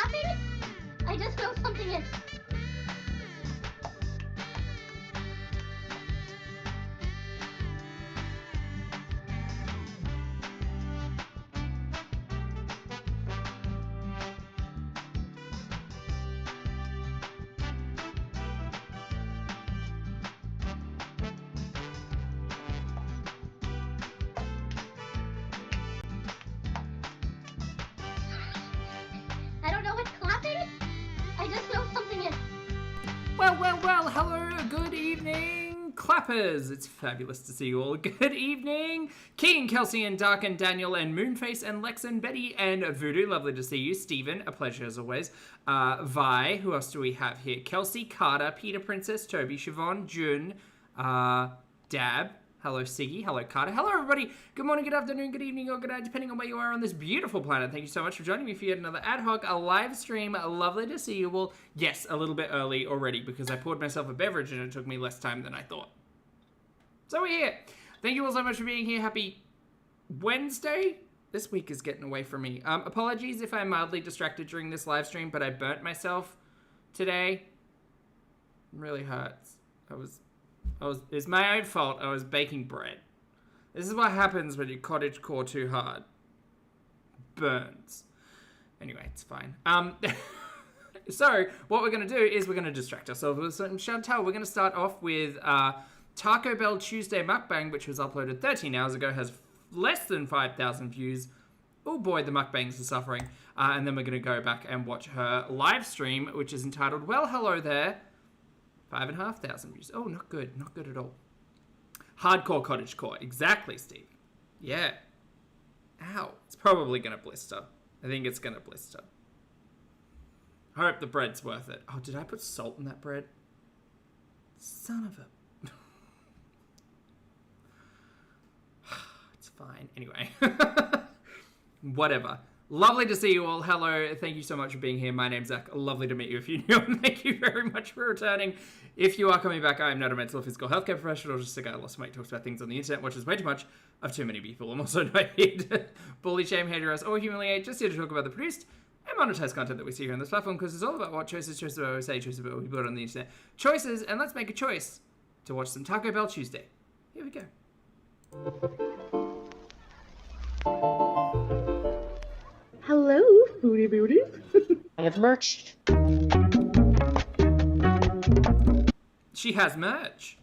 clapping? I just filled something in. I don't know what's clapping. I just filled something in. Well, hello, good evening, clappers. It's fabulous to see you all. Good evening, Keegan, Kelsey, and Dark, and Daniel, and Moonface, and Lex, and Betty, and Voodoo. Lovely to see you. Stephen, a pleasure as always. Vi, who else do we have here? Kelsey, Carter, Peter Princess, Toby, Siobhan, June, Dab. Hello, Siggy. Hello, Carter. Hello, everybody. Good morning, good afternoon, good evening, or good night, depending on where you are on this beautiful planet. Thank you so much for joining me for yet another ad hoc, a live stream. Lovely to see you all. Yes, a little bit early already because I poured myself a beverage and it took me less time than I thought. So we're here. Thank you all so much for being here. Happy Wednesday. This week is getting away from me. Apologies if I'm mildly distracted during this live stream, but I burnt myself today. It really hurts. It's my own fault. I was baking bread. This is what happens when you cottage core too hard. Burns. Anyway, it's fine. So, what we're going to do is we're going to distract ourselves with some Chantel. We're going to start off with Taco Bell Tuesday Mukbang, which was uploaded 13 hours ago, has less than 5,000 views. Oh boy, the mukbangs are suffering. And then we're going to go back and watch her live stream, which is entitled, Well, Hello There. 5,500 views. Oh, not good. Not good at all. Hardcore cottage core. Exactly, Steve. Yeah. Ow. It's probably going to blister. I think it's going to blister. I hope the bread's worth it. Oh, did I put salt in that bread? Son of a... It's fine. Anyway. Whatever. Lovely to see you all. Hello. Thank you so much for being here. My name's Zach. Lovely to meet you if you knew. And thank you very much for returning. If you are coming back, I am not a mental or physical healthcare professional, just a guy who lost weight, talks about things on the internet, watches way too much of too many people. I'm also not here to bully, shame, hate, harass, or humiliate. Just here to talk about the produced and monetized content that we see here on this platform, because it's all about what choices about what we say, choices about what we put on the internet. Choices, and let's make a choice to watch some Taco Bell Tuesday. Here we go. Hello, Foodie Beauty. I have merch. She has merch.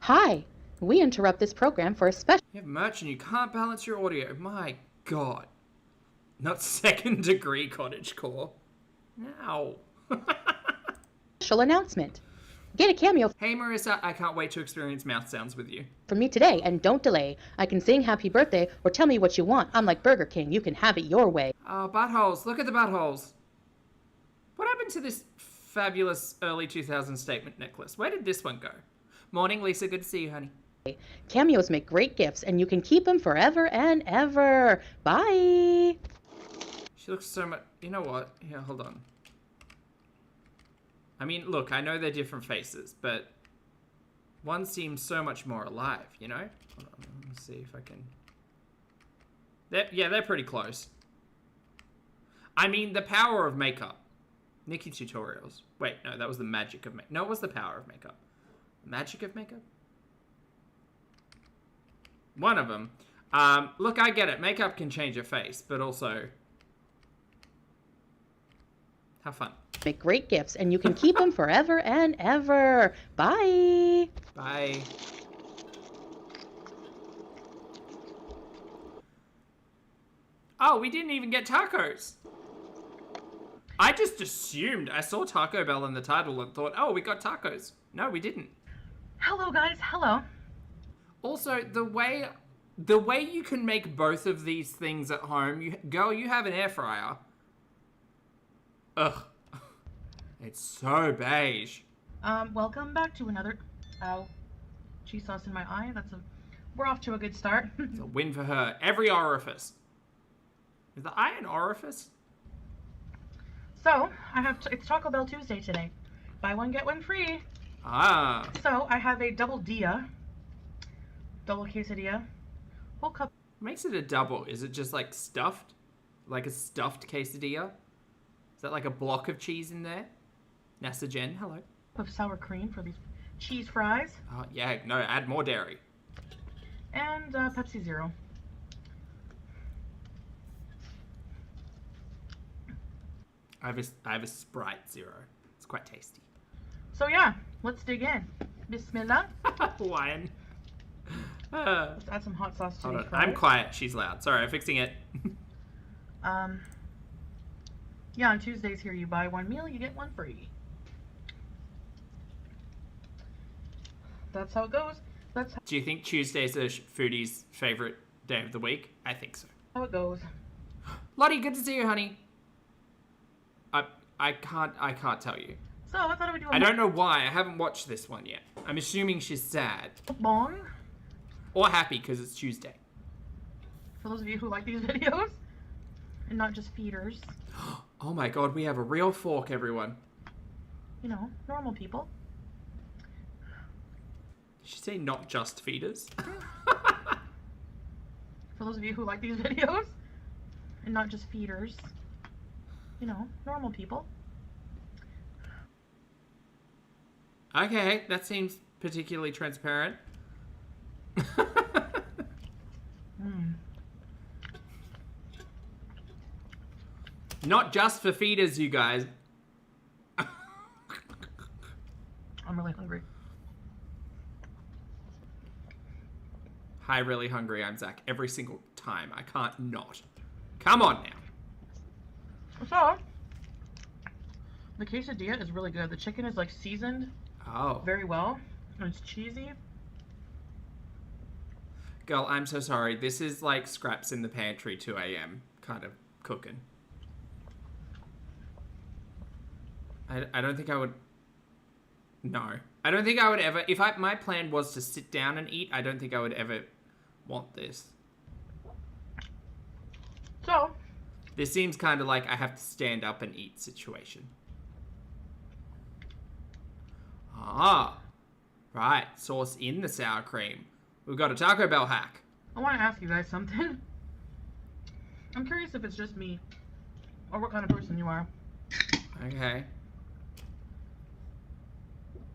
Hi, we interrupt this program for a special You have merch and you can't balance your audio. My God. Not second degree cottage core. No. announcement. Get a cameo Hey Marissa, I can't wait to experience mouth sounds with you. from me today, and don't delay. I can sing happy birthday or tell me what you want. I'm like Burger King. You can have it your way. Oh, buttholes. Look at the buttholes. What happened to this fabulous early 2000s statement necklace? Where did this one go? Morning, Lisa. Good to see you, honey. Cameos make great gifts, and you can keep them forever and ever. Bye. She looks so much... You know what? Here, hold on. I mean, look, I know they're different faces, but one seems so much more alive, you know? Hold on, let me see if I can... They're pretty close. I mean, the power of makeup. Nikki tutorials. Wait, no, that was the magic of makeup. No, it was the power of makeup. Magic of makeup? One of them. Look, I get it. Makeup can change your face, but also... Have fun. Make great gifts, and you can keep them forever and ever. Bye. Bye. Oh, we didn't even get tacos. I just assumed. I saw Taco Bell in the title and thought, oh, we got tacos. No, we didn't. Hello, guys. Hello. Also, the way you can make both of these things at home, girl, you have an air fryer. Ugh. It's so beige. Welcome back to another... Ow. Cheese sauce in my eye. We're off to a good start. It's a win for her. Every orifice. Is the eye an orifice? So, it's Taco Bell Tuesday today. Buy one, get one free. Ah. So, I have a double quesadilla. Whole cup. Makes it a double. Is it just like stuffed? Like a stuffed quesadilla? Is that like a block of cheese in there? NASA Jen, hello. Of sour cream for these cheese fries. Oh, yeah, no, add more dairy. And Pepsi Zero. I have a Sprite Zero. It's quite tasty. So yeah, let's dig in. Bismillah. Hawaiian. Let's add some hot sauce to Hold these on. fries. I'm quiet. She's loud. Sorry, I'm fixing it. Yeah, on Tuesdays here you buy one meal, you get one free. That's how it goes. That's Do you think Tuesday's a foodie's favorite day of the week? I think so. how it goes. Lottie, good to see you, honey. I can't tell you. So I thought I would do a I don't know why. I haven't watched this one yet. I'm assuming she's sad. mukbang Or happy because it's Tuesday. for those of you who like these videos and not just feeders. Oh my god, we have a real fork, everyone. You know, normal people. Did she say not just feeders? For those of you who like these videos and not just feeders. You know, normal people. Okay, that seems particularly transparent. Not just for feeders, you guys. I'm really hungry. Hi, really hungry. I'm Zach. Every single time. I can't not. Come on now. So, the quesadilla is really good. The chicken is like seasoned Oh. very well. And it's cheesy. Girl, I'm so sorry. This is like scraps in the pantry 2 a.m. kind of cooking. I don't think I would... No. I don't think I would ever... If my plan was to sit down and eat, I don't think I would ever want this. So, This seems kind of like I have to stand up and eat situation. Ah. Right. Sauce in the sour cream. We've got a Taco Bell hack. I want to ask you guys something. I'm curious if it's just me or what kind of person you are. Okay.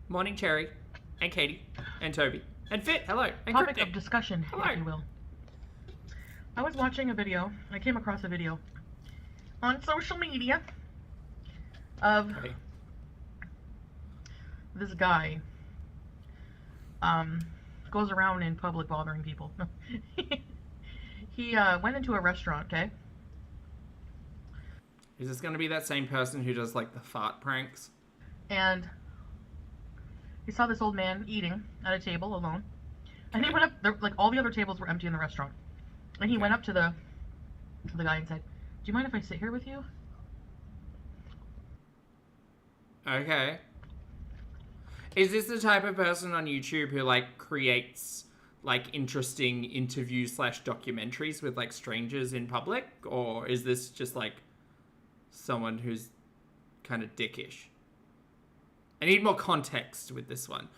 Morning, Cherry. And Katie. And Toby. And Fit. Hello. And Topic Cryptic. of discussion, Hello. if you will. I was watching a video. I came across a video on social media of Okay. this guy goes around in public bothering people. He went into a restaurant, okay? Is this going to be that same person who does, like, the fart pranks? And he saw this old man eating at a table alone. And he went up, like, all the other tables were empty in the restaurant. And he went up to the guy and said, "Do you mind if I sit here with you?" Okay. Is this the type of person on YouTube who, like, creates, like, interesting interview/documentaries with, like, strangers in public? Or is this just, like, someone who's kind of dickish? I need more context with this one.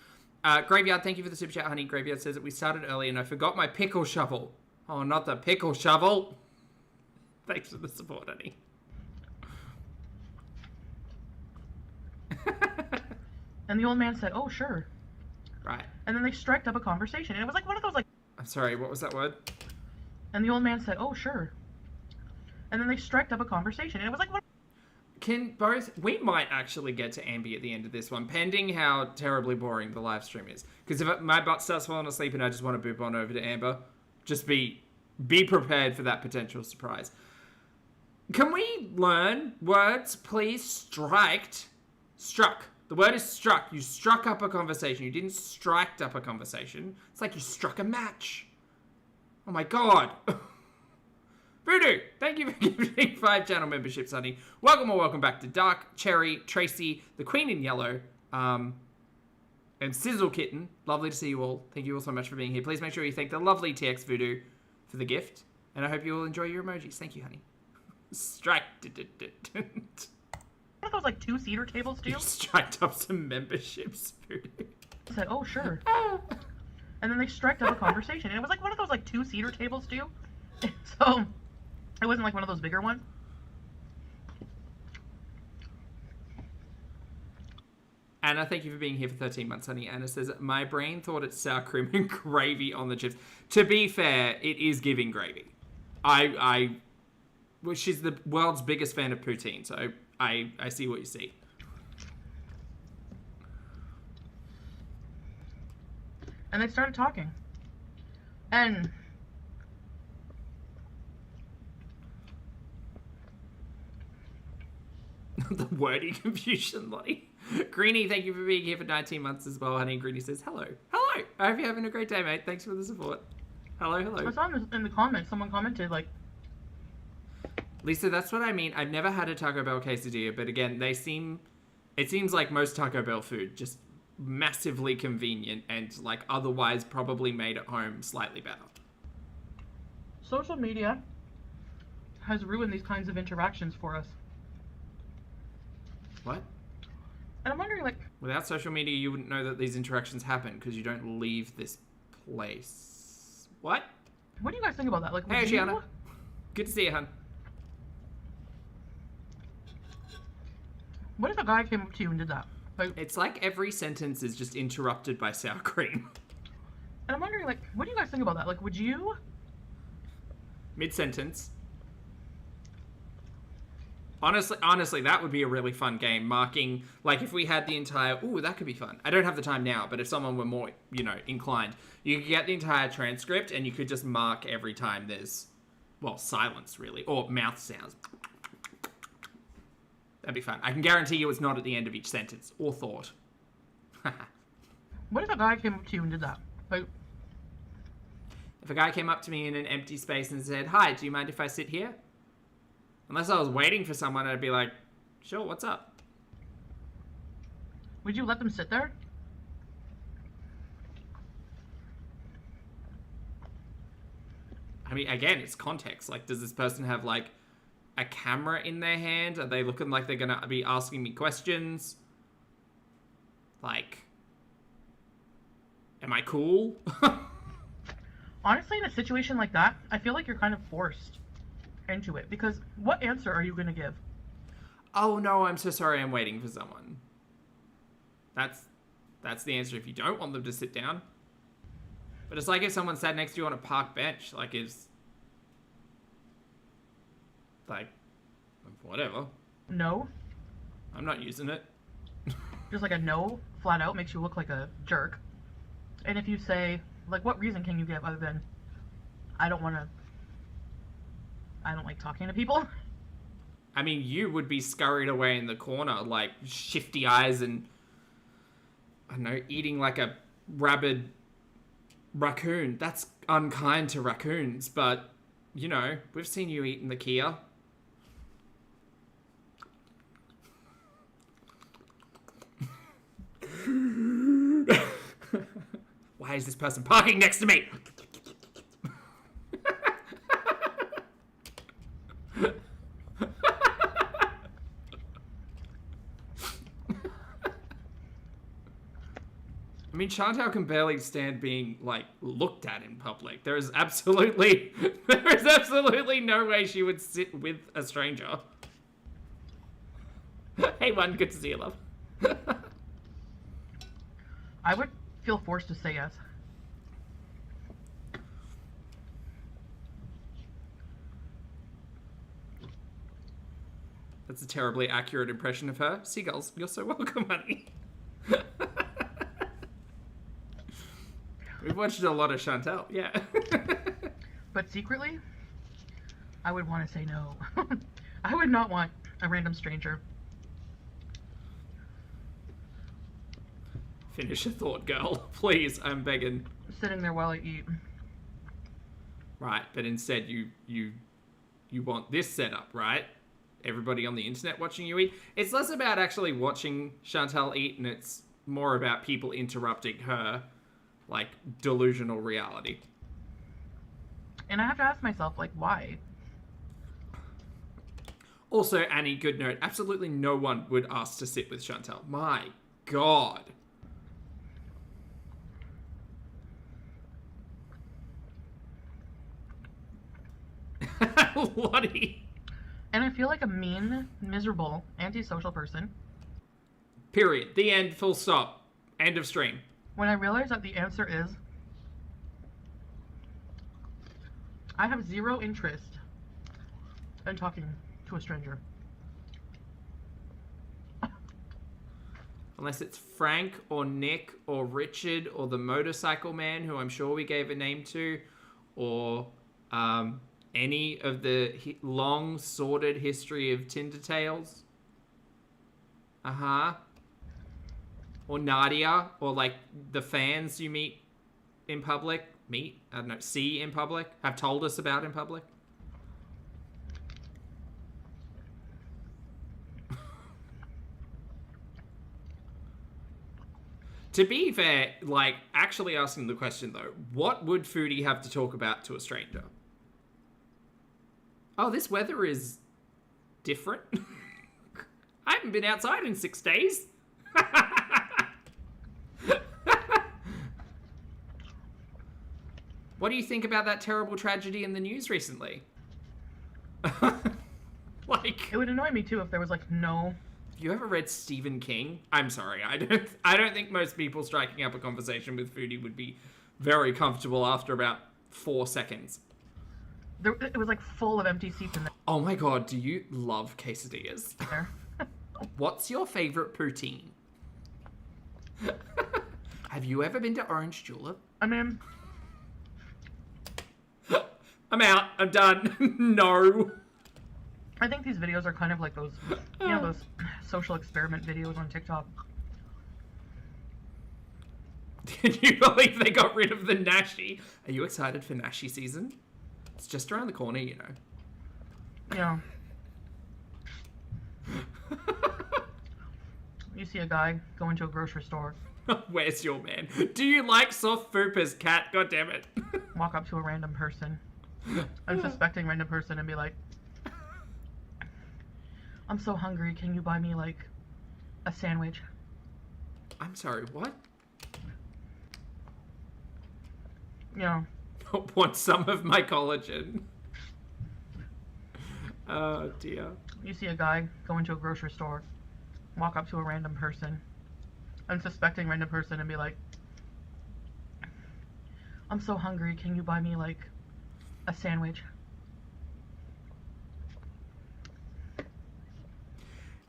Graveyard, thank you for the super chat, honey. Graveyard says that we started early and I forgot my pickle shovel. Oh, not the pickle shovel. Thanks for the support, honey. And the old man said, "Oh, sure." Right. And then they striked up a conversation. And it was like one of those, like... I'm sorry, what was that word? And the old man said, "Oh, sure." And then they striked up a conversation. And it was like... Can both... We might actually get to Ambi at the end of this one, pending how terribly boring the live stream is. Because if my butt starts falling asleep and I just want to boop on over to Amber, just be prepared for that potential surprise. Can we learn words, please? Striked. Struck. The word is struck. You struck up a conversation. You didn't striked up a conversation. It's like you struck a match. Oh my god. Voodoo, thank you for giving 5 channel memberships, honey. Welcome or welcome back to Dark, Cherry, Tracy, the Queen in Yellow, and Sizzle Kitten. Lovely to see you all. Thank you all so much for being here. Please make sure you thank the lovely TX Voodoo for the gift. And I hope you all enjoy your emojis. Thank you, honey. Strike. One of those, like, 2 cedar tables, too? You striked up some memberships, Voodoo. I said, "Oh, sure." And then they striked up a conversation. And it was like one of those, like, 2 cedar tables, too. So, It wasn't like one of those bigger ones. Anna, thank you for being here for 13 months, honey. Anna says, my brain thought it's sour cream and gravy on the chips. To be fair, it is giving gravy. Well, she's the world's biggest fan of poutine, so I see what you see. And they started talking. And the wordy confusion, Lottie. Greenie, thank you for being here for 19 months as well, honey. Greenie says, hello. Hello. I hope you're having a great day, mate. Thanks for the support. Hello, hello. I saw in the comments, someone commented, like... Lisa, that's what I mean. I've never had a Taco Bell quesadilla, but again, it seems like most Taco Bell food, just massively convenient and, like, otherwise probably made at home slightly better. Social media has ruined these kinds of interactions for us. What? And I'm wondering, like... Without social media, you wouldn't know that these interactions happen because you don't leave this place. What? What do you guys think about that? Like, hey, Gianna. Good to see you, hun. What if a guy came up to you and did that? Like, it's like every sentence is just interrupted by sour cream. And I'm wondering, like, what do you guys think about that? Like, would you... Mid-sentence. Honestly, that would be a really fun game. Marking, like, if we had the entire... Ooh, that could be fun. I don't have the time now, but if someone were more, inclined, you could get the entire transcript and you could just mark every time there's, well, silence, really. Or mouth sounds. That'd be fun. I can guarantee you it's not at the end of each sentence. Or thought. What if a guy came up to you and did that? Like... If a guy came up to me in an empty space and said, hi, do you mind if I sit here? Unless I was waiting for someone, I'd be like, sure, what's up? Would you let them sit there? I mean, again, it's context. Like, does this person have, like, a camera in their hand? Are they looking like they're going to be asking me questions? Like, am I cool? Honestly, in a situation like that, I feel like you're kind of forced into it. Because what answer are you going to give? Oh, no, I'm so sorry. I'm waiting for someone. That's the answer if you don't want them to sit down. But it's like if someone sat next to you on a park bench. Like, it's... Like, whatever. No. I'm not using it. Just like a no, flat out, makes you look like a jerk. And if you say, like, what reason can you give other than, I don't like talking to people? I mean, you would be scurried away in the corner, like, shifty eyes and, I don't know, eating like a rabid raccoon. That's unkind to raccoons, but, we've seen you eat in the Kia. Why is this person parking next to me? I mean, Chantal can barely stand being, like, looked at in public. There is absolutely no way she would sit with a stranger. Hey, one, good to see you, love. I would feel forced to say yes. That's a terribly accurate impression of her. Seagulls, you're so welcome, honey. We've watched a lot of Chantal, yeah. But secretly, I would want to say no. I would not want a random stranger. Finish a thought, girl. Please, I'm begging. Sitting there while I eat. Right, but instead you want this setup, right? Everybody on the internet watching you eat. It's less about actually watching Chantal eat, and it's more about people interrupting her, like, delusional reality. And I have to ask myself, like, why? Also, Annie, good note, absolutely no one would ask to sit with Chantal. My God. Lottie. And I feel like a mean, miserable, antisocial person Period. The end. Full stop. End of stream. when I realize that the answer is I have zero interest in talking to a stranger. Unless it's Frank or Nick or Richard or the motorcycle man, who I'm sure we gave a name to, or any of the long sordid history of Tinder tales. Or Nadia, or like the fans you meet in public. I don't know, see in public, have told us about in public. To be fair, like, actually asking the question, though, what would Foodie have to talk about to a stranger? Oh, this weather is different. I haven't been outside in 6 days. What do you think about that terrible tragedy in the news recently? Like, It would annoy me too if there was like no. have you ever read Stephen King? I'm sorry, I don't think most people striking up a conversation with Foodie would be very comfortable after about 4 seconds. It was like full of empty seats in Oh my god, do you love quesadillas? there. What's your favorite poutine? Have you ever been to Orange Julep? I mean, I'm out. I'm done. No. I think these videos are kind of like those, you know, those social experiment videos on TikTok. Can you believe they got rid of the Nashi? Are you excited for Nashi season? It's just around the corner, you know. You know, you see a guy go into a grocery store, Where's your man? Do you like soft foopers, cat? God damn it. walk up to a random person, unsuspecting random person, and be like, "I'm so hungry. Can you buy me like a sandwich?" I'm sorry, what? You know, Want some of my collagen? Oh dear. you see a guy go into a grocery store, walk up to a random person, unsuspecting random person, and be like, "I'm so hungry. Can you buy me like a sandwich?"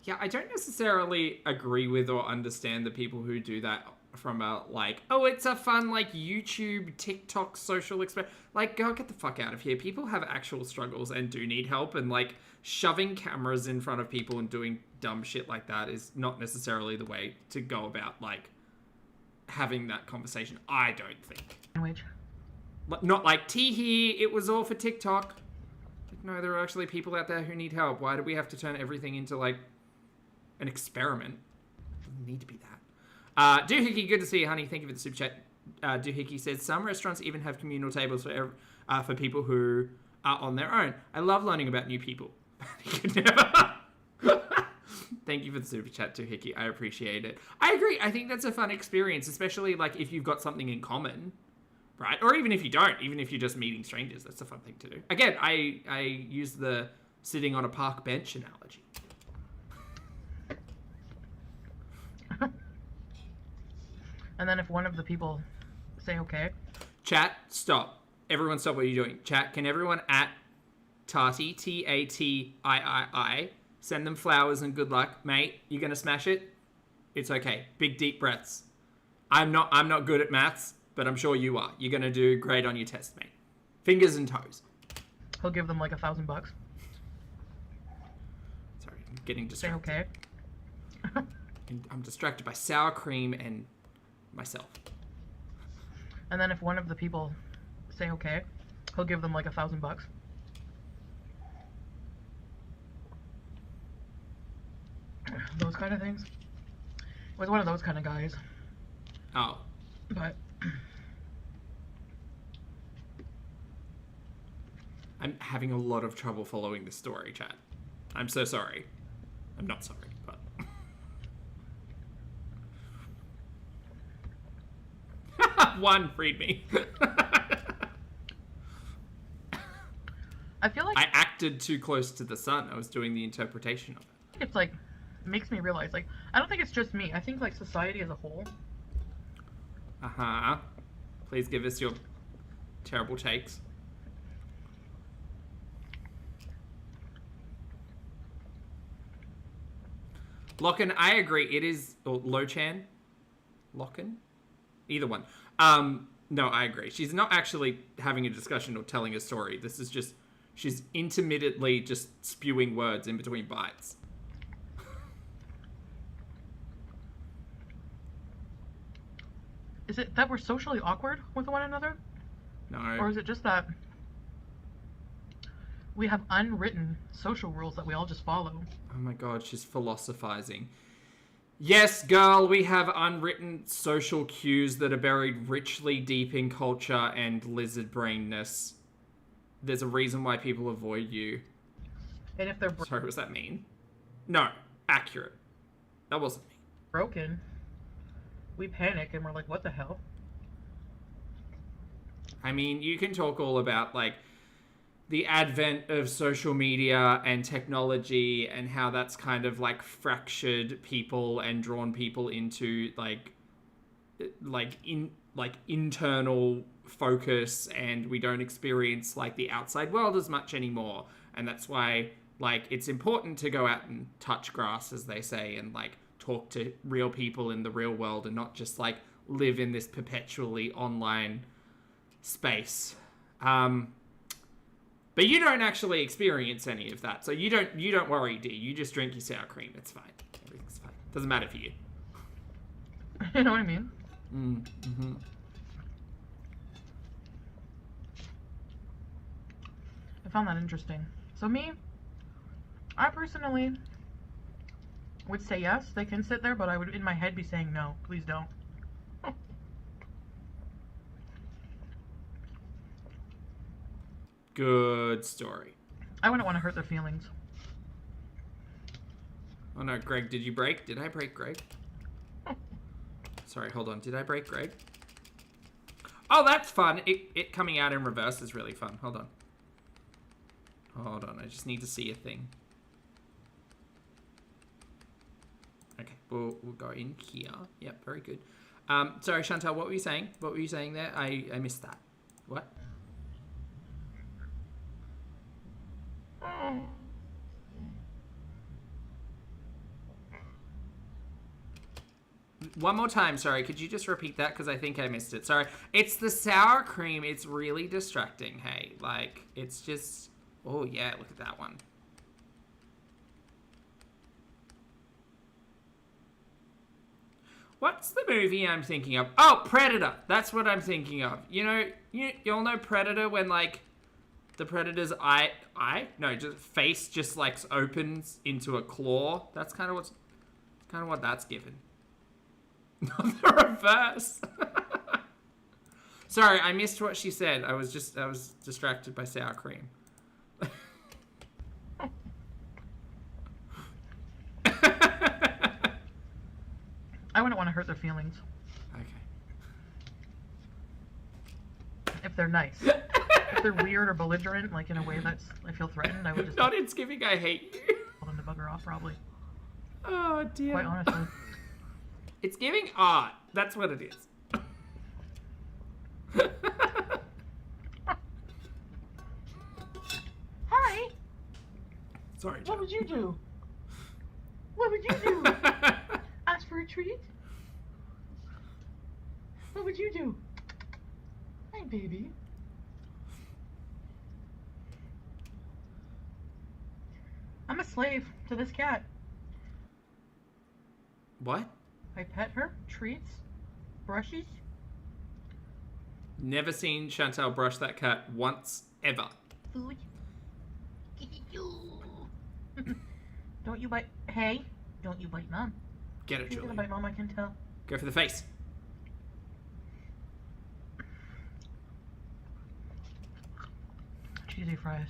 Yeah, I don't necessarily agree with or understand the people who do that from a, like, oh, it's a fun, like, YouTube, TikTok, social experiment. Like, go get the fuck out of here. People have actual struggles and do need help, and, like, shoving cameras in front of people and doing dumb shit like that is not necessarily the way to go about, like, having that conversation, I don't think. Sandwich. Not like, tee-hee, it was all for TikTok. Like, no, there are actually people out there who need help. Why do we have to turn everything into, like, an experiment? Doesn't need to be that. Doohickey, good to see you, honey. Thank you for the super chat. Doohickey says, some restaurants even have communal tables for people who are on their own. I love learning about new people. You could never... Thank you for the super chat, Doohickey. I appreciate it. I agree. I think that's a fun experience, especially like if you've got something in common, right? Or even if you don't, even if you're just meeting strangers, that's a fun thing to do. Again, I use the sitting on a park bench analogy. And then if one of the people say okay, Chat, stop. Everyone stop what you're doing. Chat, can everyone at Tati, Tatii, send them flowers and good luck. Mate, you're going to smash it? It's okay. Big, deep breaths. I'm not good at maths, but I'm sure you are. You're going to do great on your test, mate. Fingers and toes. he'll give them like $1,000. Sorry, I'm getting Say distracted. okay. And I'm distracted by sour cream and myself. And then if one of the people say okay, he'll give them like $1,000. Those kind of things. It was one of those kind of guys. Oh. But I'm having a lot of trouble following this story, chat. I'm so sorry. I'm not sorry, but... I feel like acted too close to the sun. I was doing the interpretation of it. It's like, makes me realize, like, I don't think it's just me. I think, like, society as a whole. Uh-huh. Please give us your terrible takes. Locken, I agree. It is... Or Lochan? Locken? Either one. No, I agree. She's not actually having a discussion or telling a story. This is just... She's intermittently just spewing words in between bites. Is it that we're socially awkward with one another? No. Or is it just that we have unwritten social rules that we all just follow? Oh my god, she's philosophizing. Yes, girl, we have unwritten social cues that are buried richly deep in culture and lizard brainness. There's a reason why people avoid you. And if they're Sorry, what does that mean? No, accurate. That wasn't me. broken, we panic and we're like, what the hell? I mean, you can talk all about, like, the advent of social media and technology and how that's kind of, like, fractured people and drawn people into, internal focus, and we don't experience, like, the outside world as much anymore. And that's why, like, it's important to go out and touch grass, as they say, and, like, talk to real people in the real world and not just, like, live in this perpetually online space. But you don't actually experience any of that, so you don't worry, dear. You just drink your sour cream. It's fine. Everything's fine. Doesn't matter for you. You know what I mean? Mm-hmm. I found that interesting. So me, I personally would say yes, they can sit there, but I would in my head be saying no, please don't. Good story. I wouldn't want to hurt their feelings. Oh no, Greg, did you break? Did I break Greg? Sorry, hold on. Did I break Greg? Oh, that's fun. It coming out in reverse is really fun. Hold on. Hold on, I just need to see a thing. Okay, we'll go in here. Yep, very good. Sorry, Chantal, what were you saying? What were you saying there? I missed that. What? One more time, sorry. Could you just repeat that? Because I think I missed it. Sorry. It's the sour cream. It's really distracting, hey. Like, it's just... Oh, yeah, look at that one. What's the movie I'm thinking of? Oh, Predator. That's what I'm thinking of. You know, you all know Predator when, like, the Predator's face just, like, opens into a claw. That's kind of what that's given. Not the reverse. Sorry, I missed what she said. I was distracted by sour cream. I wouldn't want to hurt their feelings. Okay. If they're nice. If they're weird or belligerent, like in a way that's I feel threatened, I would just Not it's giving I hate you. tell them to bugger off, probably. Oh dear. Quite honestly. It's giving art. That's what it is. Hi. Sorry, What John. would you do? What would you do? Ask for a treat? What would you do? Hi, baby. I'm a slave to this cat. What? I pet her, treats, brushes. Never seen Chantal brush that cat once, ever. Food. Don't you bite. Hey, don't you bite mom. Get it, She's Julie. gonna bite mom, I can tell. Go for the face. Cheesy fries.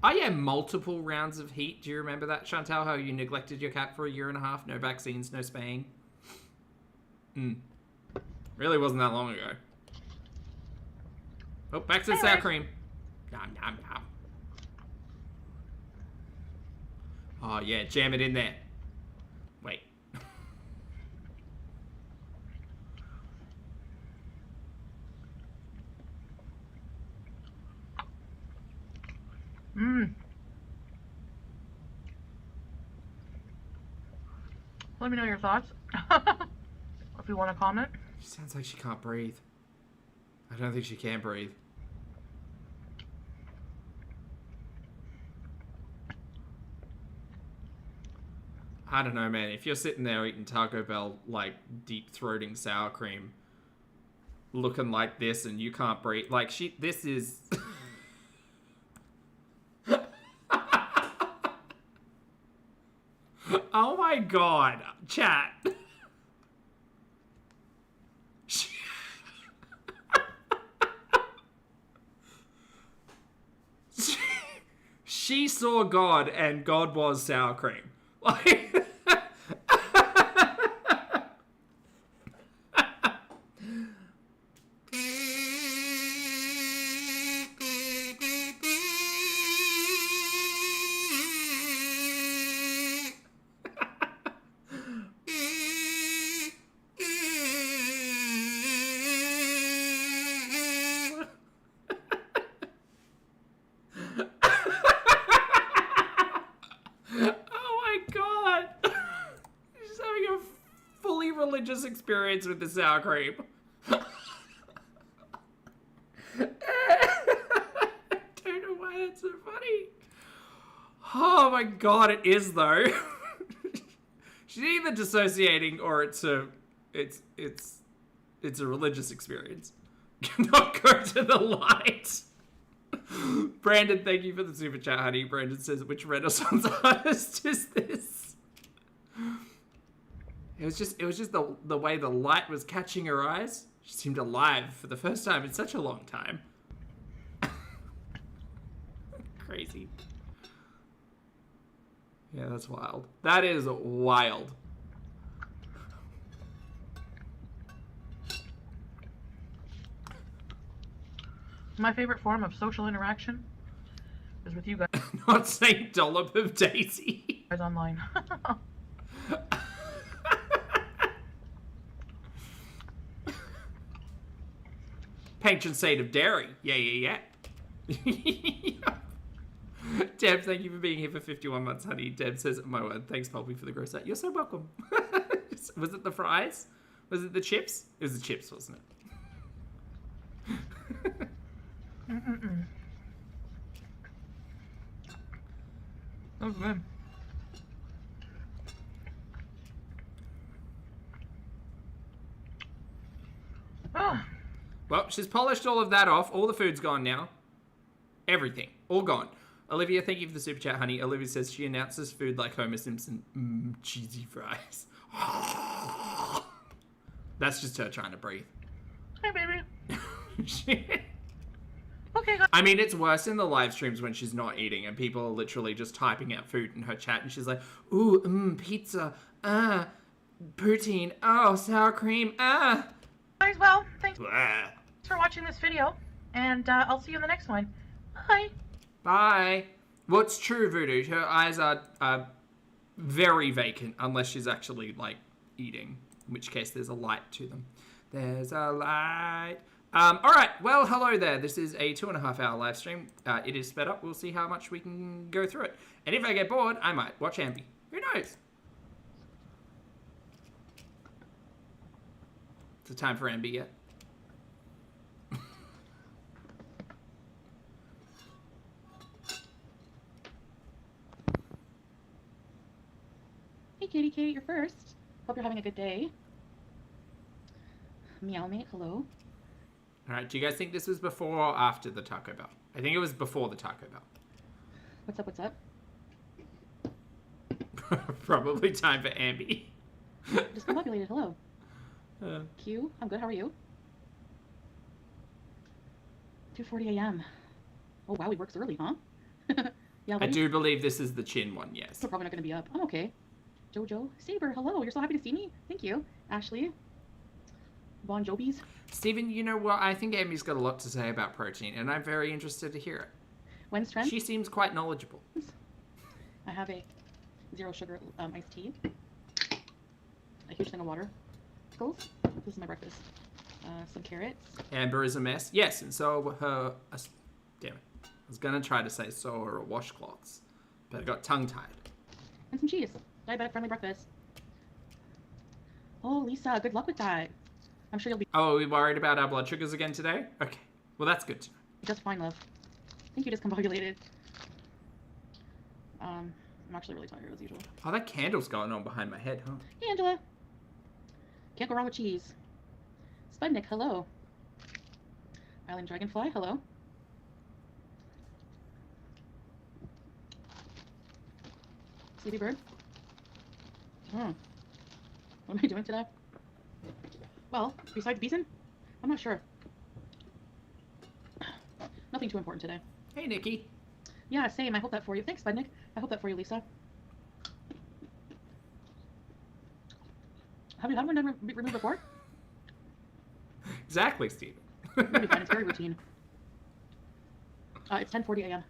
Oh yeah, multiple rounds of heat. Do you remember that, Chantal? How you neglected your cat for a year and a half? No vaccines, no spaying. Really wasn't that long ago. Oh, back to the sour cream. Nom, nom, nom. Oh, yeah, jam it in there. Wait. Mmm. Let me know your thoughts. If you want to comment. She sounds like she can't breathe. I don't think she can breathe. I don't know, man. If you're sitting there eating Taco Bell, like, deep-throating sour cream, looking like this, and you can't breathe, like, this is... Oh my god, chat. She saw God, and God was sour cream. Like... religious experience with the sour cream. I don't know why that's so funny. Oh my god, it is though. She's either dissociating or it's a religious experience. Cannot go to the light. Brandon, thank you for the super chat, honey. Brandon says, which Renaissance artist is this? It was just the way the light was catching her eyes. She seemed alive for the first time in such a long time. Crazy. Yeah, that's wild. That is wild. My favorite form of social interaction is with you guys. Not saying dollop of Daisy. Guys online. Patron saint of dairy. Yeah. Deb, thank you for being here for 51 months, honey. Deb says, my word, thanks, Poppy, for the gross out. You're so welcome. Was it the fries? Was it the chips? It was the chips, wasn't it? That was good. Oh. Well, she's polished all of that off. All the food's gone now. Everything. All gone. Olivia, thank you for the super chat, honey. Olivia says she announces food like Homer Simpson. Cheesy fries. That's just her trying to breathe. Hi, baby. Shit. Okay, guys. I mean, it's worse in the live streams when she's not eating and people are literally just typing out food in her chat and she's like, ooh, pizza, poutine, oh, sour cream, Guys, well, thanks Blah. for watching this video, and I'll see you in the next one. Bye. Bye. What's true, Voodoo? Her eyes are very vacant unless she's actually, like, eating, in which case there's a light to them. There's a light. Alright, well, hello there. This is a 2.5 hour live stream. It is sped up. We'll see how much we can go through it. And if I get bored, I might watch Ambi. Who knows? Is it time for Ambi yet? Hey, Katie, you're first. Hope you're having a good day. Meow mate, hello. Alright, do you guys think this was before or after the Taco Bell? I think it was before the Taco Bell. What's up? Probably time for Ambi. Discombobulated, hello. Q, I'm good, how are you? 2:40 a.m. Oh wow, he works early, huh? Yeah, I do believe this is the chin one, yes. We're probably not going to be up. I'm okay. Jojo, Saber, hello. You're so happy to see me? Thank you. Ashley. Bon Jovi's. Stephen, you know what? I think Amy's got a lot to say about protein, and I'm very interested to hear it. When's trend? She seems quite knowledgeable. I have a 0 sugar iced tea, a huge thing of water, pickles. This is my breakfast. Some carrots. Amber is a mess. Yes, and so her... damn it. I was going to try to say so are her washcloths, but I got tongue-tied. And some cheese. Diabetic friendly breakfast. Oh, Lisa, good luck with that. I'm sure you'll be... Oh, are we worried about our blood sugars again today? Okay. Well, that's good to know. just fine, love. I think you discombobulated. I'm actually really tired as usual. Oh, that candle's going on behind my head, huh? Hey, Angela. Can't go wrong with cheese. Spudnik, hello. Island Dragonfly, hello. Sleepy Bird. What am I doing today? Well, besides Beeson, I'm not sure. Nothing too important today. Hey, Nikki. Yeah, same. I hope that for you. Thanks, Spudnik. I hope that for you, Lisa. Have you had one done removed before? Exactly, Steven. It'll be fine. It's very routine. It's 10:40 a.m.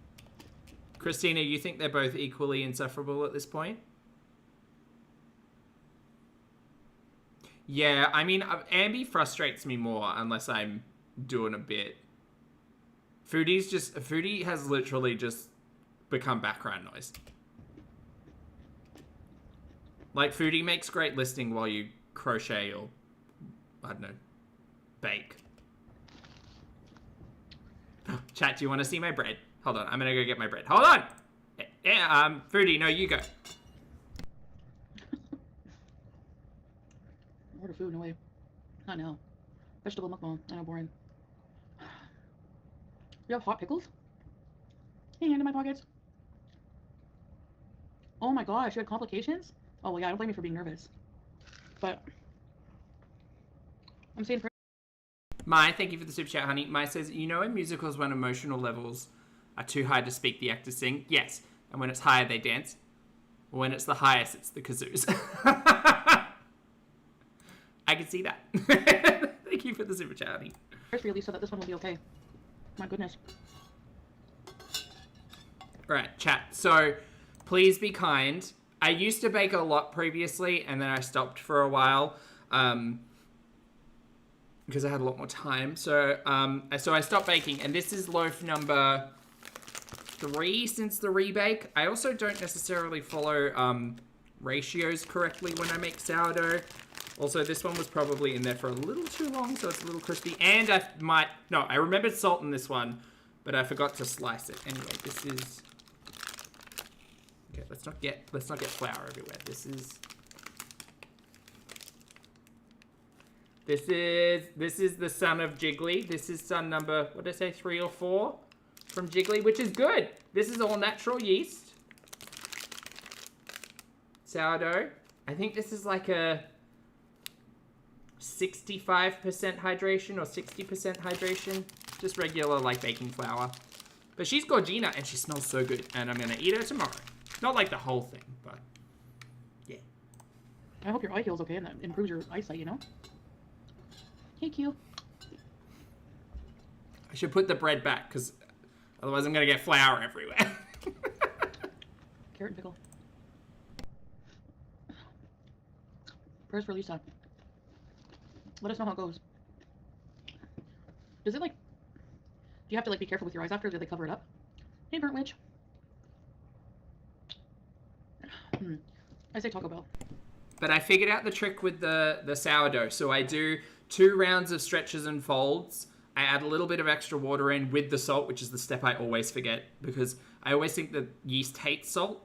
Christina, you think they're both equally insufferable at this point? Yeah, I mean, Ambi frustrates me more unless I'm doing a bit. Foodie has literally just become background noise. Like, Foodie makes great listening while you crochet or, I don't know, bake. Chat, do you want to see my bread? Hold on, I'm gonna go get my bread. Hold on! Yeah, Foodie, no, you go. Order food, no way. Not now. Vegetable mukbang. I know, boring. You have hot pickles? Hey, hand in my pockets. Oh my gosh, you had complications? Oh, well, yeah, don't blame me for being nervous. But I'm saying for... Mai, thank you for the super chat, honey. Mai says, you know in musicals when emotional levels are too high to speak, the actors sing? Yes. And when it's higher, they dance. When it's the highest, it's the kazoos. I can see that. Thank you for the super chat, honey. First for you, Lisa, that this one will be okay. My goodness. Right, chat. So, please be kind. I used to bake a lot previously, and then I stopped for a while. Because I had a lot more time. So I stopped baking, and this is loaf number 3 since the rebake. I also don't necessarily follow ratios correctly when I make sourdough. Also, this one was probably in there for a little too long, so it's a little crispy. And I remembered salt in this one, but I forgot to slice it. Anyway, this is... Okay, let's not get flour everywhere. This is the son of Jiggly. This is son number, what did I say, 3 or 4 from Jiggly, which is good. This is all natural yeast. Sourdough. I think this is like a 65% hydration or 60% hydration. Just regular, like, baking flour. But she's Gorgina, and she smells so good. And I'm going to eat her tomorrow. Not like the whole thing, but yeah. I hope your eye heals okay and that improves your eyesight, you know? Hey, Q. I should put the bread back, because otherwise I'm going to get flour everywhere. Carrot and pickle. Prayers for Lisa. Let us know how it goes. Does it, like... Do you have to, like, be careful with your eyes after? Do they cover it up? Hey, Burnt Witch. I say Taco Bell. But I figured out the trick with the sourdough. So I do 2 rounds of stretches and folds. I add a little bit of extra water in with the salt, which is the step I always forget. Because I always think that yeast hates salt.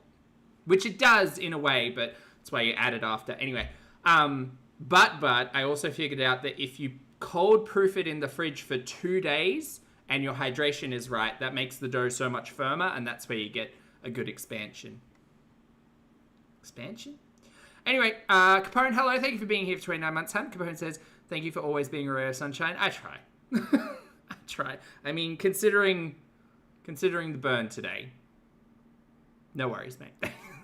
Which it does in a way, but that's why you add it after. Anyway. But I also figured out that if you cold proof it in the fridge for 2 days and your hydration is right, that makes the dough so much firmer, and that's where you get a good expansion. Anyway, Capone, hello. Thank you for being here for 29 months, hun. Capone says, thank you for always being a ray of sunshine. I try. I try. I mean, considering the burn today. No worries, mate.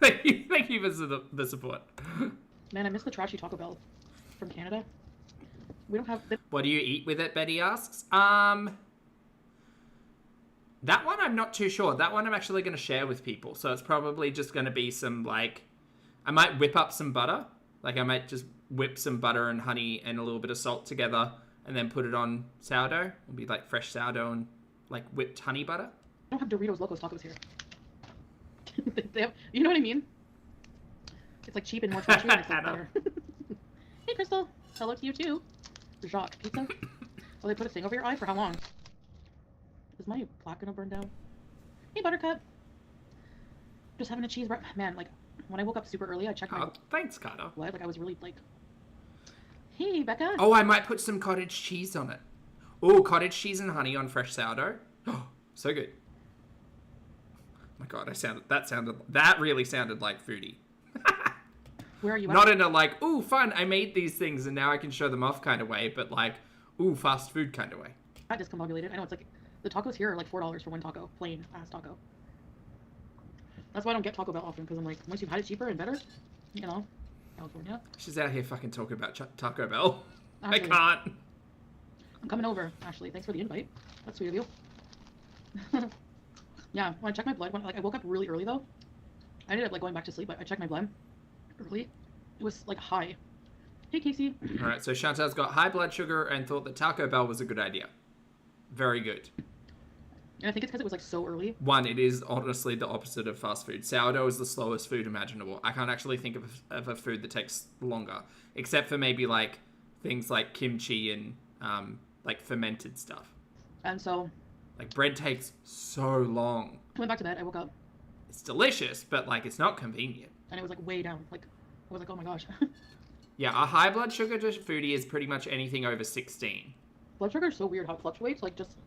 Thank you for the support. Man, I miss the trashy Taco Bell from Canada. We don't have... What do you eat with it, Betty asks? That one I'm not too sure. That one I'm actually going to share with people. So it's probably just going to be some, like... I might whip up some butter. Like, I might just whip some butter and honey and a little bit of salt together and then put it on sourdough. It'll be, like, fresh sourdough and, like, whipped honey butter. I don't have Doritos Locos Tacos here. They have, you know what I mean? It's, like, cheap and more trashy and it's like better. Hey, Crystal. Hello to you, too. Jacques Pizza. Oh, they put a thing over your eye? For how long? Is my plaque gonna burn down? Hey, Buttercup. Just having a cheese wrap. Man, like, when I woke up super early, I checked my... Oh, thanks, Carter. blood. Like, I was really, like... Hey, Becca. Oh, I might put some cottage cheese on it. Oh, cottage cheese and honey on fresh sourdough. Oh, so good. Oh my God, that really sounded like Foodie. Where are you at? Not in a, like, ooh, fun, I made these things and now I can show them off kind of way, but like, ooh, fast food kind of way. I discombobulated. I know, it's like... The tacos here are like $4 for one taco. Plain ass taco. That's why I don't get Taco Bell often, because I'm like, once you've had it cheaper and better, you know, California. She's out here fucking talking about Taco Bell. Ashley, I can't. I'm coming over, Ashley. Thanks for the invite. That's sweet of you. Yeah, when I checked my blood, like, I woke up really early though. I ended up like going back to sleep, but I checked my blood early. It was like high. Hey, Casey. All right, so Chantal's got high blood sugar and thought that Taco Bell was a good idea. Very good. And I think it's because it was like so early. One, it is honestly the opposite of fast food. Sourdough is the slowest food imaginable. I can't actually think of a food that takes longer, except for maybe like things like kimchi and like fermented stuff. And so... Like bread takes so long. I went back to bed, I woke up. It's delicious, but like it's not convenient. And it was like way down. Like, I was like, oh my gosh. Yeah, a high blood sugar to Foodie is pretty much anything over 16. Blood sugar is so weird how it fluctuates, like just...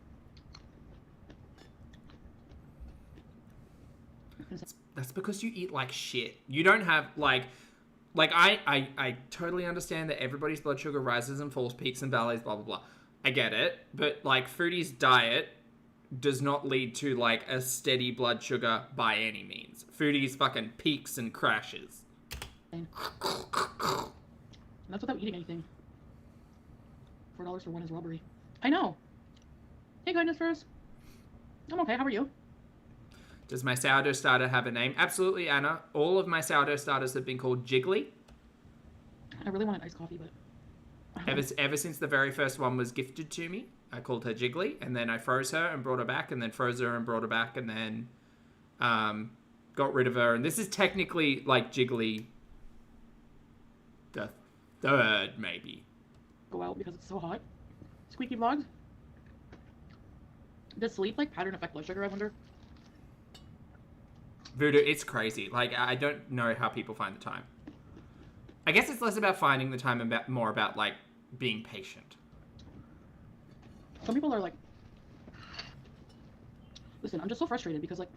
That's because you eat like shit. You don't have like I totally understand that everybody's blood sugar rises and falls, peaks and valleys, blah blah blah. I get it, but like Foodie's diet does not lead to like a steady blood sugar by any means. Foodie's fucking peaks and crashes. And that's without eating anything. $4 for one is robbery. I know. Hey, kindness first. I'm okay. How are you? Does my sourdough starter have a name? Absolutely, Anna. All of my sourdough starters have been called Jiggly. I really wanted iced coffee, but... Ever since the very first one was gifted to me, I called her Jiggly, and then I froze her and brought her back, and then froze her and brought her back, and then got rid of her. And this is technically like Jiggly the third, maybe. Go out because it's so hot. Squeaky vlogs. Does sleep like pattern affect blood sugar, I wonder? Voodoo, it's crazy. Like, I don't know how people find the time. I guess it's less about finding the time and more about, like, being patient. Some people are like... Listen, I'm just so frustrated because, like...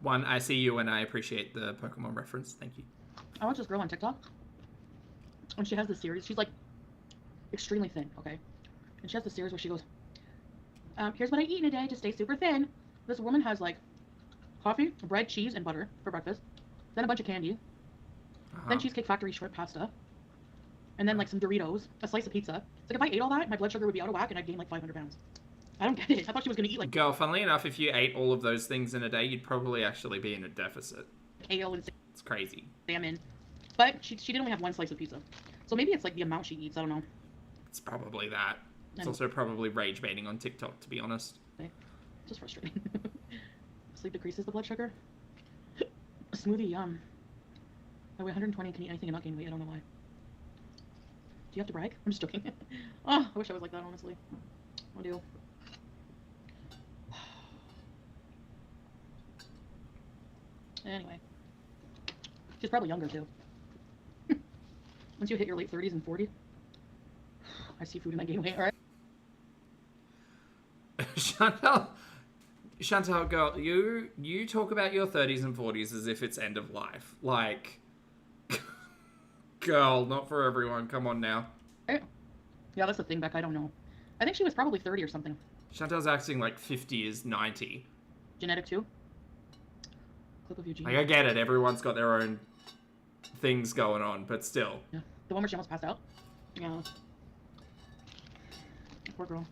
One, I see you and I appreciate the Pokemon reference. Thank you. I watch this girl on TikTok. And she has this series. She's, like, extremely thin, okay? And she has this series where she goes, here's what I eat in a day to stay super thin. This woman has, like, coffee, bread, cheese, and butter for breakfast. Then a bunch of candy. Then Cheesecake Factory shrimp pasta. And then, like, some Doritos. A slice of pizza. It's like, if I ate all that, my blood sugar would be out of whack and I'd gain, like, 500 pounds. I don't get it. I thought she was going to eat, like... Girl, funnily enough, if you ate all of those things in a day, you'd probably actually be in a deficit. Ale and It's crazy. salmon. But she did only have one slice of pizza. So maybe it's, like, the amount she eats. I don't know. It's probably that. It's also probably rage baiting on TikTok, to be honest. Okay. Just frustrating. Sleep decreases the blood sugar. A smoothie, yum. I weigh 120 and can eat anything and not gain weight. I don't know why. Do you have to brag? I'm just joking. Oh, I wish I was like that, honestly. I do. Anyway. She's probably younger, too. Once you hit your late 30s and 40, I see food and I gain weight, alright? Chantal, girl, you talk about your 30s and 40s as if it's end of life. Like, girl, not for everyone. Come on now. Yeah, that's the thing, Beck. I don't know. I think she was probably 30 or something. Chantal's acting like 50 is 90. Genetic too? Clip of Eugene. Like, I get it. Everyone's got their own things going on, but still. Yeah. The one where she almost passed out? Yeah. Poor girl.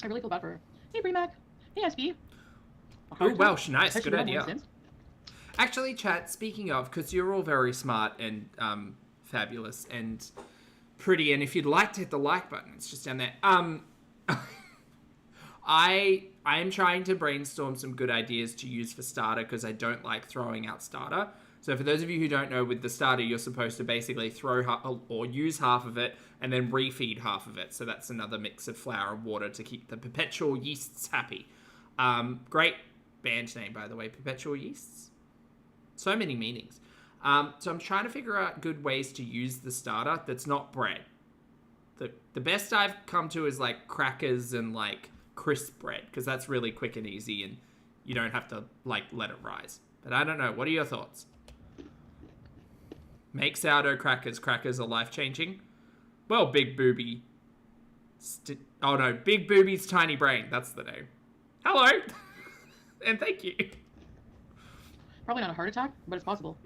I really feel bad for her. Hey, Bree Mac. Hey, SB. Oh, Welsh, nice, Has she good been on one idea. since? Actually, chat, speaking of, because you're all very smart and fabulous and pretty, and if you'd like to hit the like button, it's just down there. I am trying to brainstorm some good ideas to use for starter because I don't like throwing out starter. So for those of you who don't know, with the starter, you're supposed to basically throw or use half of it and then refeed half of it. So that's another mix of flour and water to keep the perpetual yeasts happy. Great band name, by the way, Perpetual Yeasts. So many meanings. So I'm trying to figure out good ways to use the starter that's not bread. The best I've come to is like crackers and like crisp bread, because that's really quick and easy and you don't have to like let it rise. But I don't know. What are your thoughts? Make sourdough crackers. Crackers are life-changing. Well, Big Booby. Oh no, Big Booby's Tiny Brain. That's the name. Hello. And thank you. Probably not a heart attack, but it's possible.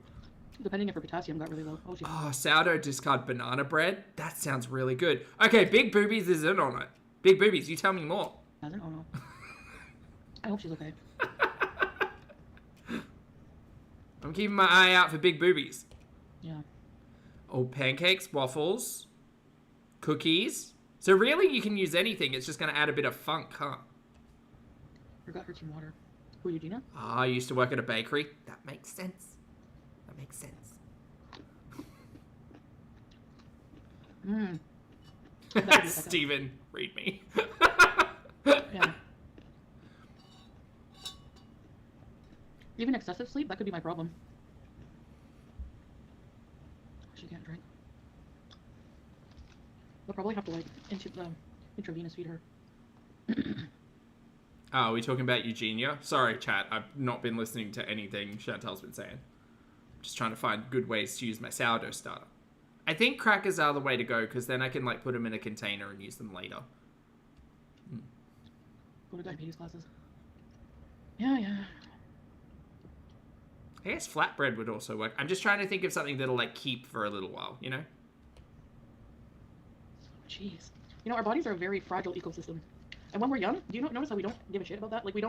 Depending if her potassium got really low. Oh, Oh, sourdough discard banana bread. That sounds really good. Okay, Big Boobies is in on it. Big Boobies, you tell me more. hasn't? Oh no. I hope she's okay. I'm keeping my eye out for Big Boobies. Yeah. Oh, pancakes, waffles, cookies. So really, you can use anything. It's just going to add a bit of funk, huh? Forgot her some water. Who, Eugenia? Ah, I used to work at a bakery. That makes sense. That makes sense. Mmm. Steven, read me. Yeah. Even excessive sleep, that could be my problem. She can't drink. They'll probably have to like intravenous feed her. Oh, are we talking about Eugenia? Sorry, chat. I've not been listening to anything Chantel's been saying. Just trying to find good ways to use my sourdough starter. I think crackers are the way to go because then I can like put them in a container and use them later. Go to diabetes classes. Yeah. I guess flatbread would also work. I'm just trying to think of something that'll like keep for a little while, you know? Jeez. You know, our bodies are a very fragile ecosystem. And when we're young, do you notice how we don't give a shit about that? Like, we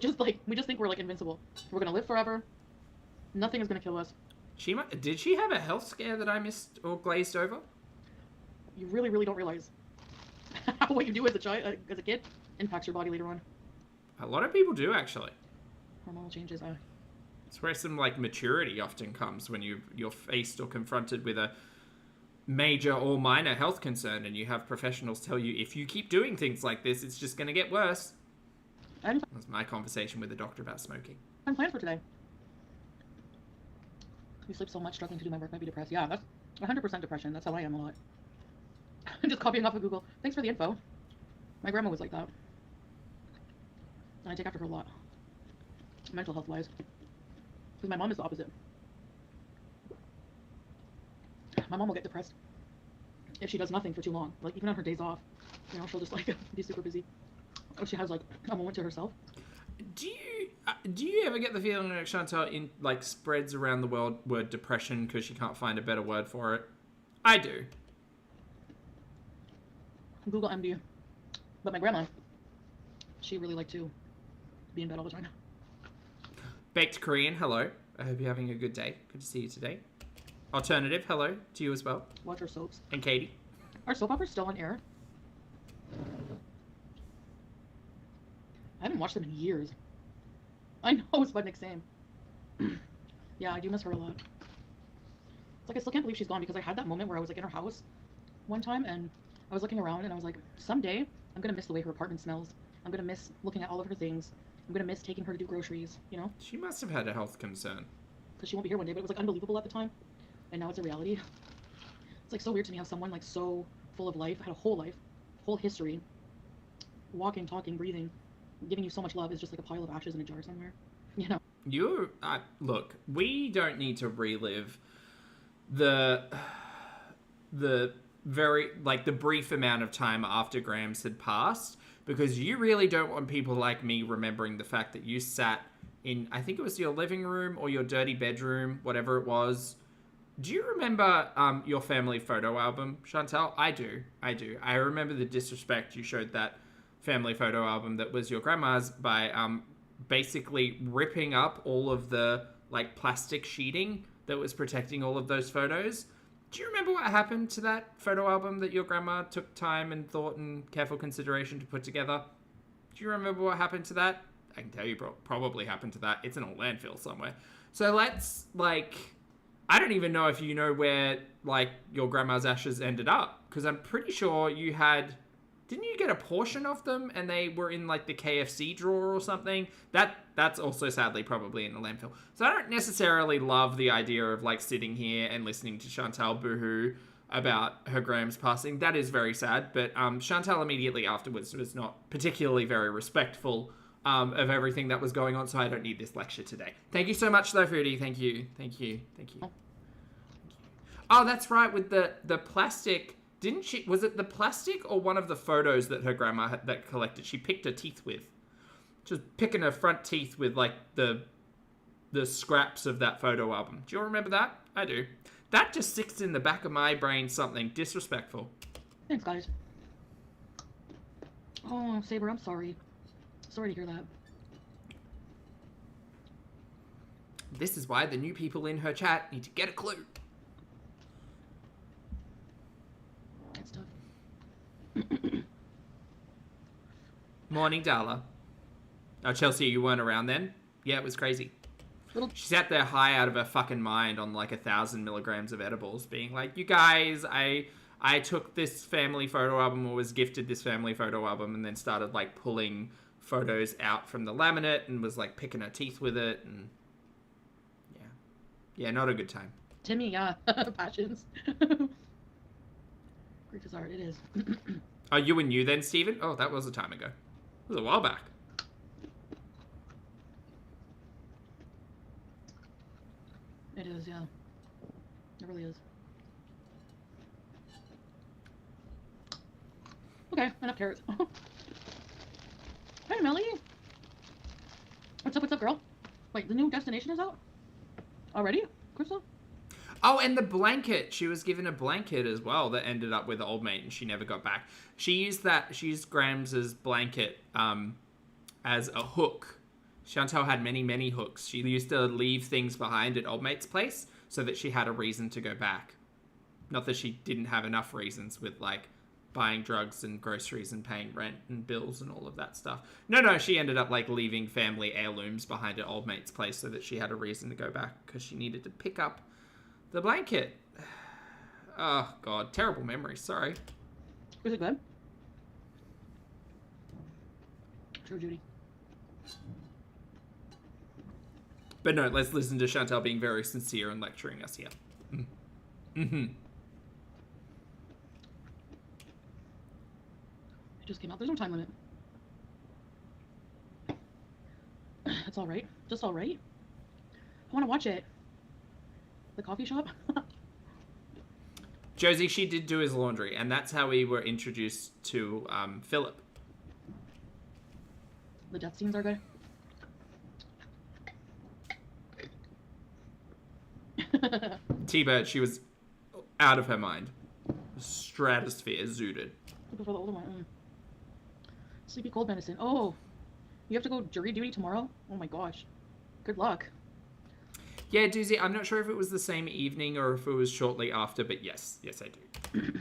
just think we're like invincible. We're gonna live forever. Nothing is gonna kill us. Did she have a health scare that I missed or glazed over? You really, really don't realize what you do as a kid impacts your body later on. A lot of people do, actually. Hormonal changes. It's where some like maturity often comes when you're faced or confronted with a major or minor health concern, and you have professionals tell you if you keep doing things like this, it's just going to get worse. That was my conversation with the doctor about smoking. I'm planned for today. You sleep so much, struggling to do my work might be depressed. Yeah, that's 100% depression. That's how I am a lot. I'm just copying off of Google. Thanks for the info. My grandma was like that. And I take after her a lot. Mental health wise. Because my mom is the opposite. My mom will get depressed if she does nothing for too long. Like, even on her days off. You know, she'll just, like, be super busy. Or she has, like, a moment to herself. Do you ever get the feeling that Chantal spreads around the world word depression because she can't find a better word for it? I do. Google MD. But my grandma, she really liked to be in bed all the time. Baked Korean, hello. I hope you're having a good day. Good to see you today. Alternative, hello to you as well. Watch our soaps. And Katie. Are soap operas still on air? I haven't watched them in years. I know, it's Budnick same. Yeah, I do miss her a lot. It's like I still can't believe she's gone because I had that moment where I was like in her house one time and I was looking around and I was like, someday I'm gonna miss the way her apartment smells. I'm gonna miss looking at all of her things. I'm gonna miss taking her to do groceries, you know? She must have had a health concern. Because she won't be here one day, but it was like unbelievable at the time. And now it's a reality. It's like so weird to me how someone like so full of life, had a whole life, whole history, walking, talking, breathing, giving you so much love is just like a pile of ashes in a jar somewhere, you know? Look, we don't need to relive the very, like, the brief amount of time after Grams had passed, because you really don't want people like me remembering the fact that you sat in, I think it was your living room or your dirty bedroom, whatever it was. Do you remember your family photo album, Chantal? I do. I remember the disrespect you showed that family photo album that was your grandma's by basically ripping up all of the like plastic sheeting that was protecting all of those photos. Do you remember what happened to that photo album that your grandma took time and thought and careful consideration to put together? Do you remember what happened to that? I can tell you probably happened to that. It's in a landfill somewhere. So let's, like, I don't even know if you know where, like, your grandma's ashes ended up. Because I'm pretty sure you had, didn't you get a portion of them and they were in, like, the KFC drawer or something? That's also sadly probably in the landfill. So I don't necessarily love the idea of, like, sitting here and listening to Chantal boohoo about her Graham's passing. That is very sad. But Chantal immediately afterwards was not particularly very respectful of everything that was going on, so I don't need this lecture today. Thank you so much, though, Foodie. Thank you. Oh, that's right, with the plastic. Didn't she, was it the plastic or one of the photos that her grandma had that collected? She picked her teeth with. Just picking her front teeth with, like, the scraps of that photo album. Do you all remember that? I do. That just sticks in the back of my brain something disrespectful. Thanks, guys. Oh, Saber, I'm sorry. Sorry to hear that. This is why the new people in her chat need to get a clue. That's tough. Morning, Darla. Oh, Chelsea, you weren't around then? Yeah, it was crazy. She sat there high out of her fucking mind on like 1,000 milligrams of edibles, being like, you guys, I took this family photo album or was gifted this family photo album and then started like pulling photos out from the laminate and was like picking her teeth with it. And yeah, not a good time. Timmy, yeah. Passions. Grief is art, it is. Oh, you and you then, Stephen? Oh, that was a time ago. It was a while back. It is, yeah. It really is. Okay, enough carrots. Hey, Melly. What's up, girl? Wait, the new destination is out? Already? Crystal? Oh, and the blanket. She was given a blanket as well that ended up with the old mate and she never got back. She used Grams's blanket as a hook. Chantal had many, many hooks. She used to leave things behind at old mate's place so that she had a reason to go back. Not that she didn't have enough reasons with, like, buying drugs and groceries and paying rent and bills and all of that stuff. No, she ended up, like, leaving family heirlooms behind at old mate's place so that she had a reason to go back because she needed to pick up the blanket. Oh, God. Terrible memories. Sorry. Was it good? True, Judy. But no, let's listen to Chantal being very sincere and lecturing us here. Mm-hmm. It just came out. There's no time limit. It's alright. Just alright. I want to watch it. The coffee shop? Josie, she did do his laundry, and that's how we were introduced to Philip. The death scenes are good. T-Bird, she was out of her mind. Stratosphere zooted. For the older one. Sleepy cold medicine. Oh, you have to go jury duty tomorrow? Oh my gosh. Good luck. Yeah, Doozy, I'm not sure if it was the same evening or if it was shortly after, but yes, I do.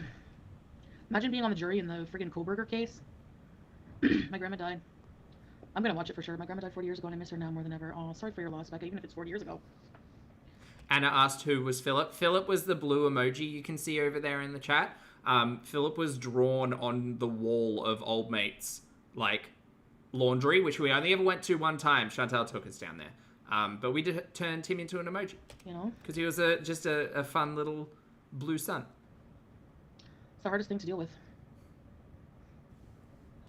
Imagine being on the jury in the friggin' Kohlberger case. My grandma died. I'm gonna watch it for sure. My grandma died 40 years ago and I miss her now more than ever. Oh, sorry for your loss, Becca, even if it's 40 years ago. Anna asked who was Philip. Philip was the blue emoji you can see over there in the chat. Philip was drawn on the wall of old mate's, like, laundry, which we only ever went to one time. Chantal took us down there. But we turned him into an emoji. You know? Because he was just a fun little blue sun. It's the hardest thing to deal with.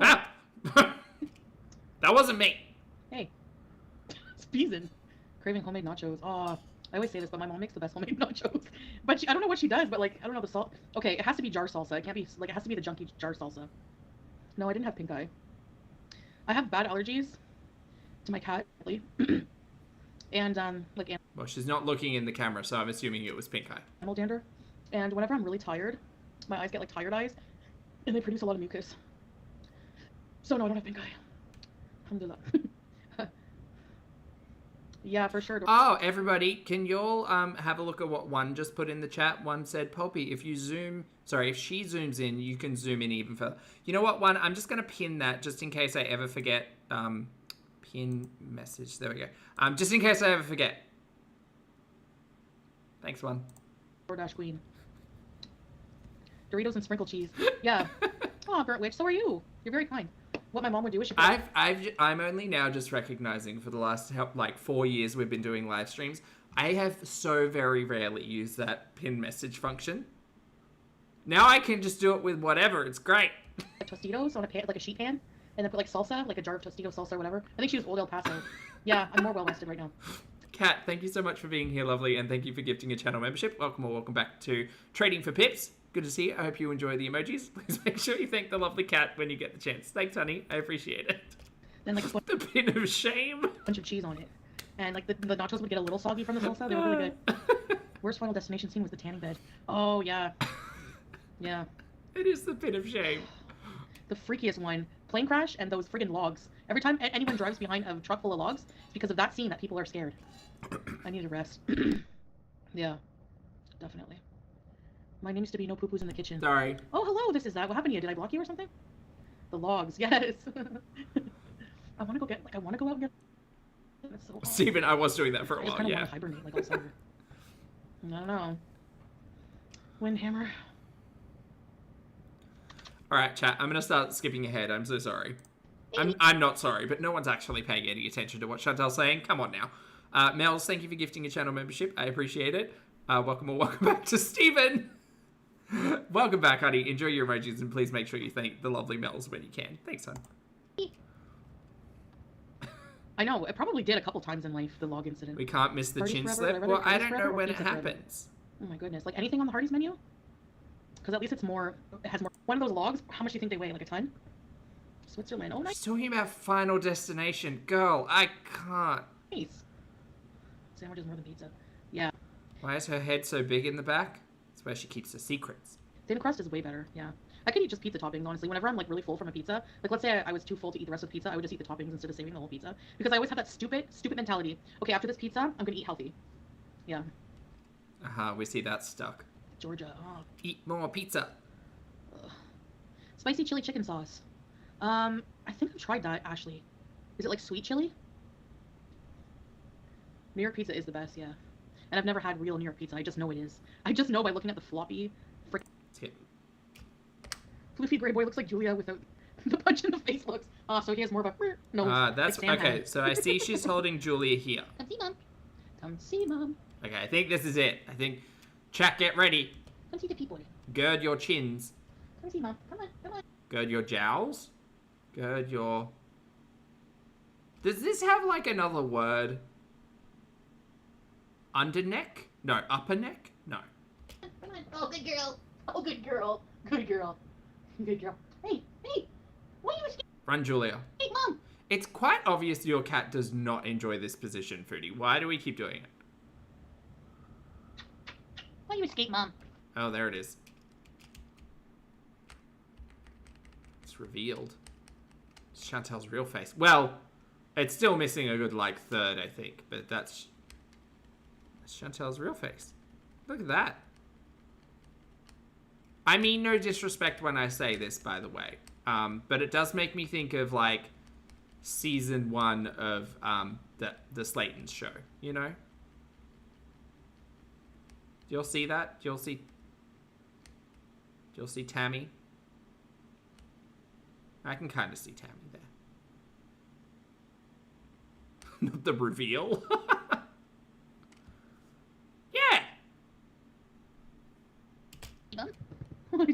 Ah! That wasn't me. Hey. It's Beeson. Craving homemade nachos. Oh, I always say this, but my mom makes the best homemade nachos. But I don't know what she does, but, like, I don't know the salt. Okay, it has to be jar salsa. It can't be, like, it has to be the junky jar salsa. No, I didn't have pink eye. I have bad allergies to my cat, and, like... Well, she's not looking in the camera, so I'm assuming it was pink eye. Animal dander. And whenever I'm really tired, my eyes get, like, tired eyes, and they produce a lot of mucus. So, no, I don't have pink eye. Alhamdulillah. Yeah, for sure. Oh, everybody, can y'all have a look at what one just put in the chat? One said, Poppy, if she zooms in, you can zoom in even further. You know what, one? I'm just going to pin that just in case I ever forget. Pin message. There we go. Just in case I ever forget. Thanks, one. DoorDash queen. Doritos and sprinkle cheese. Yeah. Oh, burnt witch, so are you. You're very kind. What my mom would do is she... I'm only now just recognizing for the last, like, 4 years we've been doing live streams, I have so very rarely used that pin message function. Now I can just do it with whatever. It's great. Tostitos on a pan, like a sheet pan, and then put like salsa, like a jar of Tostito salsa or whatever. I think she was Old El Paso. Yeah, I'm more well rested right now. Kat, thank you so much for being here, lovely, and thank you for gifting a channel membership. Welcome or welcome back to Trading for Pips. Good to see you. I hope you enjoy the emojis. Please make sure you thank the lovely Kat when you get the chance. Thanks, honey. I appreciate it. Then like The pin of shame. bunch of cheese on it, and like the nachos would get a little soggy from the salsa. They were really good. Worst Final Destination scene was the tanning bed. Oh yeah, yeah. It is the pin of shame. The freakiest one, plane crash and those friggin' logs. Every time anyone drives behind a truck full of logs, it's because of that scene that people are scared. I need a rest. Yeah, definitely. My name used to be No Poo Poos in the Kitchen. Sorry. Oh, hello, this is that. What happened to you? Did I block you or something? The logs, yes. I want to go out and get... It's so hot. Steven, I was doing that for a I just while, kind of yeah. want to hibernate like all summer. I don't know. Windhammer. Alright, chat, I'm going to start skipping ahead. I'm so sorry. I'm not sorry, but no one's actually paying any attention to what Chantal's saying. Come on now. Mels, thank you for gifting a channel membership. I appreciate it. Welcome or welcome back to Steven. Welcome back, honey. Enjoy your emojis and please make sure you thank the lovely Mels when you can. Thanks, hon. I know, it probably did a couple times in life, the log incident. We can't miss the Hardee's chin forever, slip. I'd Well, rather I Hardee's don't forever know or when it pizza forever. happens. Oh my goodness. Like anything on the Hardee's menu? Because at least it's more, it has more. One of those logs, how much do you think they weigh? Like a ton? Switzerland. Oh, nice. She's talking about Final Destination. Girl, I can't. Nice. Sandwiches more than pizza. Yeah. Why is her head so big in the back? It's where she keeps her secrets. Thin crust is way better, yeah. I could eat just pizza toppings, honestly. Whenever I'm like really full from a pizza, like let's say I was too full to eat the rest of the pizza, I would just eat the toppings instead of saving the whole pizza. Because I always have that stupid mentality. Okay, after this pizza, I'm gonna eat healthy. Yeah. We see that stuck. Georgia. Oh. Eat more pizza. Ugh. Spicy chili chicken sauce. I think I've tried that, Ashley. Is it like sweet chili? New York pizza is the best, yeah. And I've never had real New York pizza. I just know it is. I just know by looking at the floppy, Tip. floofy gray boy looks like Julia without the punch in the face looks. So he has more of a nose. That's like Sam okay. had. So I see she's holding Julia here. Come see mom. Come see mom. Okay, I think this is it. I think, chat, get ready. Come see the people. Gird your chins. Come see mom. Come on, come on. Gird your jowls. Gird your... Does this have like another word? Under neck? No, upper neck? No. Come on. Oh, good girl. Oh, good girl. Good girl. Good girl. Hey, hey. Why are you escaping? Run, Julia. Hey, mom. It's quite obvious your cat does not enjoy this position, Foodie. Why do we keep doing it? Why you escape, mom? Oh, there it is. It's revealed. It's Chantel's real face. Well, it's still missing a good, like, third, I think. But that's Chantel's real face. Look at that. I mean no disrespect when I say this, by the way. But it does make me think of, like, season 1 of the Slayton's show, you know? Do y'all see that? Do y'all see Tammy? I can kind of see Tammy there. Not the reveal. Yeah! Mom? What?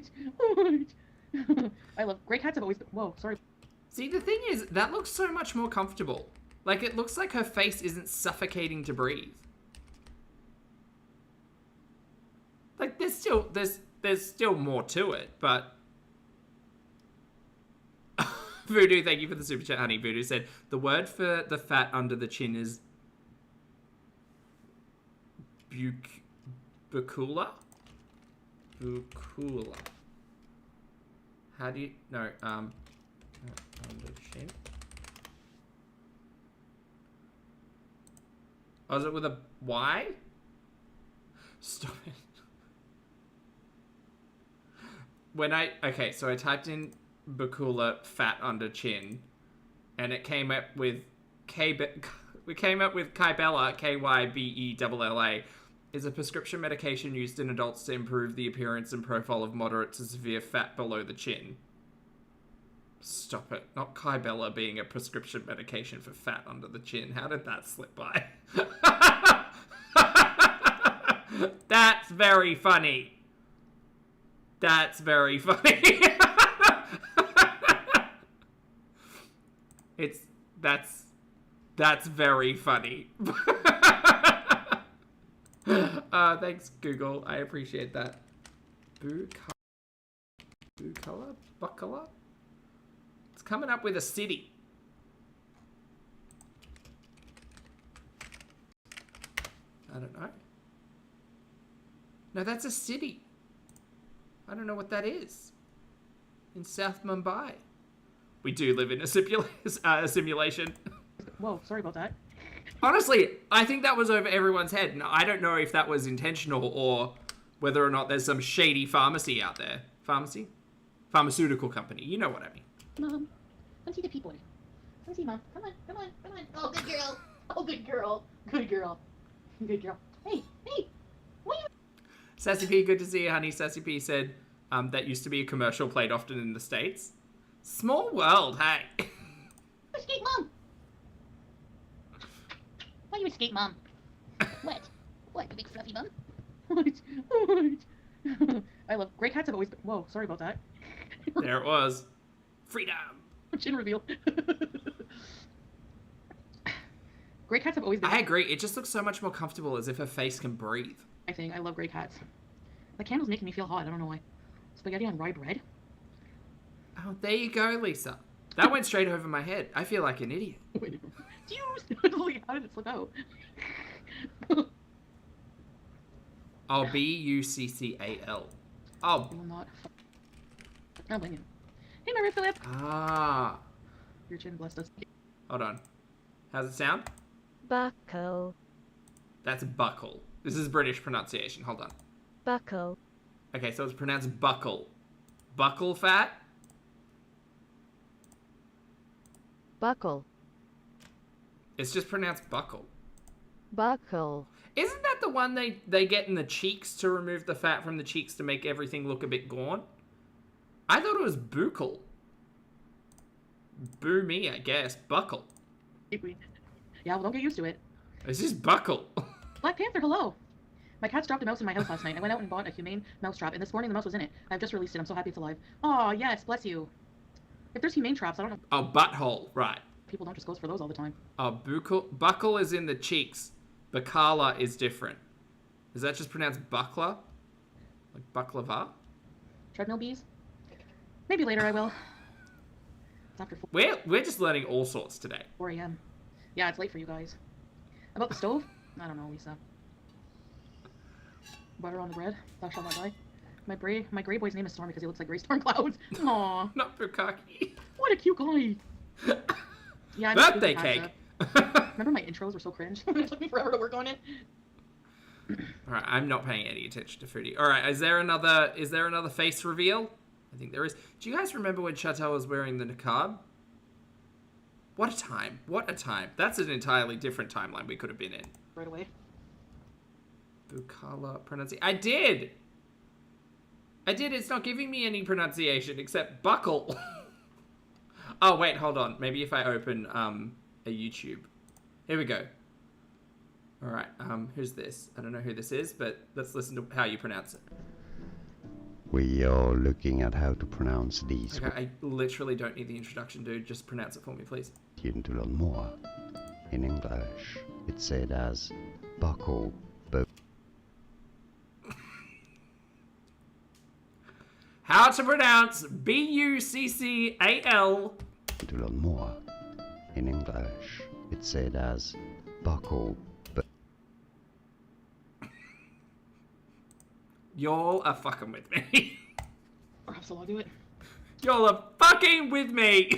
I love... Gray cats have always been... Whoa, sorry. See, the thing is, that looks so much more comfortable. Like, it looks like her face isn't suffocating to breathe. Like, there's still more to it, but... Voodoo, thank you for the super chat, honey. Voodoo said, the word for the fat under the chin is... bucula? Bucula. How do you... No, under chin. Oh, is it with a Y? Stop it. Okay, so I typed in Bakula fat under chin, and it came up with we came up with Kybella, Kybella, is a prescription medication used in adults to improve the appearance and profile of moderate to severe fat below the chin. Stop it. Not Kybella being a prescription medication for fat under the chin. How did that slip by? That's very funny. That's very funny. That's very funny. Thanks, Google. I appreciate that. Buckler? It's coming up with a city. I don't know. No, that's a city. I don't know what that is. In South Mumbai. We do live in a simulation. Whoa, sorry about that. Honestly, I think that was over everyone's head. And I don't know if that was intentional or whether or not there's some shady pharmacy out there. Pharmacy? Pharmaceutical company. You know what I mean. Mom, come see the people. Come see, Mom. Come on. Oh, good girl. Oh, good girl. Good girl. Good girl. Hey, what are you... Sassy P, good to see you, honey. Sassy P said that used to be a commercial played often in the States. Small world, hey. Escape, Mom. Why you escape, Mom? What, you big fluffy bum? What? I love... Grey cats have always been... Whoa, sorry about that. There it was. Freedom. Chin reveal. Grey cats have always been... I agree. It just looks so much more comfortable, as if her face can breathe. I love grey cats. The candle's making me feel hot. I don't know why. Spaghetti on rye bread? Oh, there you go, Lisa. That went straight over my head. I feel like an idiot. Wait, how did it slip out? Oh, Buccal. Oh. I will not. I don't blame you. Hey, Mary Phillip. Ah. Your chin blessed us. Hold on. How's it sound? Buckle. That's buckle. This is British pronunciation. Hold on. Buckle. Okay, so it's pronounced buckle. Buckle fat? Buckle. It's just pronounced buckle. Buckle. Isn't that the one they get in the cheeks to remove the fat from the cheeks to make everything look a bit gaunt? I thought it was buccal. Boo me, I guess. Buckle. Yeah, well, don't get used to it. It's just buckle. Black Panther, hello. My cats dropped a mouse in my house last night. I went out and bought a humane mouse trap, and this morning the mouse was in it. I've just released it. I'm so happy it's alive. Oh, yes, bless you. If there's humane traps, I don't know. Oh, butthole. Right. People don't just go for those all the time. Oh, buckle is in the cheeks. Bacala is different. Is that just pronounced buckler? Like baklava? Treadmill bees? Maybe later I will. It's after 4 We're just learning all sorts today. a.m. Yeah, it's late for you guys. About the stove? I don't know, Lisa. Butter on the bread. Thou shalt not die. My gray boy's name is Storm because he looks like gray storm clouds. Aww. Not Bukaki. What a cute guy. Yeah, I'm Birthday cake. Remember my intros were so cringe? It took me forever to work on it. Alright, I'm not paying any attention to Foodie. Alright, is there another face reveal? I think there is. Do you guys remember when Chateau was wearing the niqab? What a time. What a time. That's an entirely different timeline we could have been in. Right away. Bukala pronunciation. I did! It's not giving me any pronunciation except buckle. Oh, wait, hold on. Maybe if I open a YouTube. Here we go. Alright, who's this? I don't know who this is, but let's listen to how you pronounce it. We are looking at how to pronounce these Okay, I literally don't need the introduction, dude. Just pronounce it for me, please. words to learn more. In English, it's said as buckle, How to pronounce Buccal. to learn more. In English, it's said as buckle, Y'all are fucking with me. Perhaps I'll do it. Y'all are fucking with me.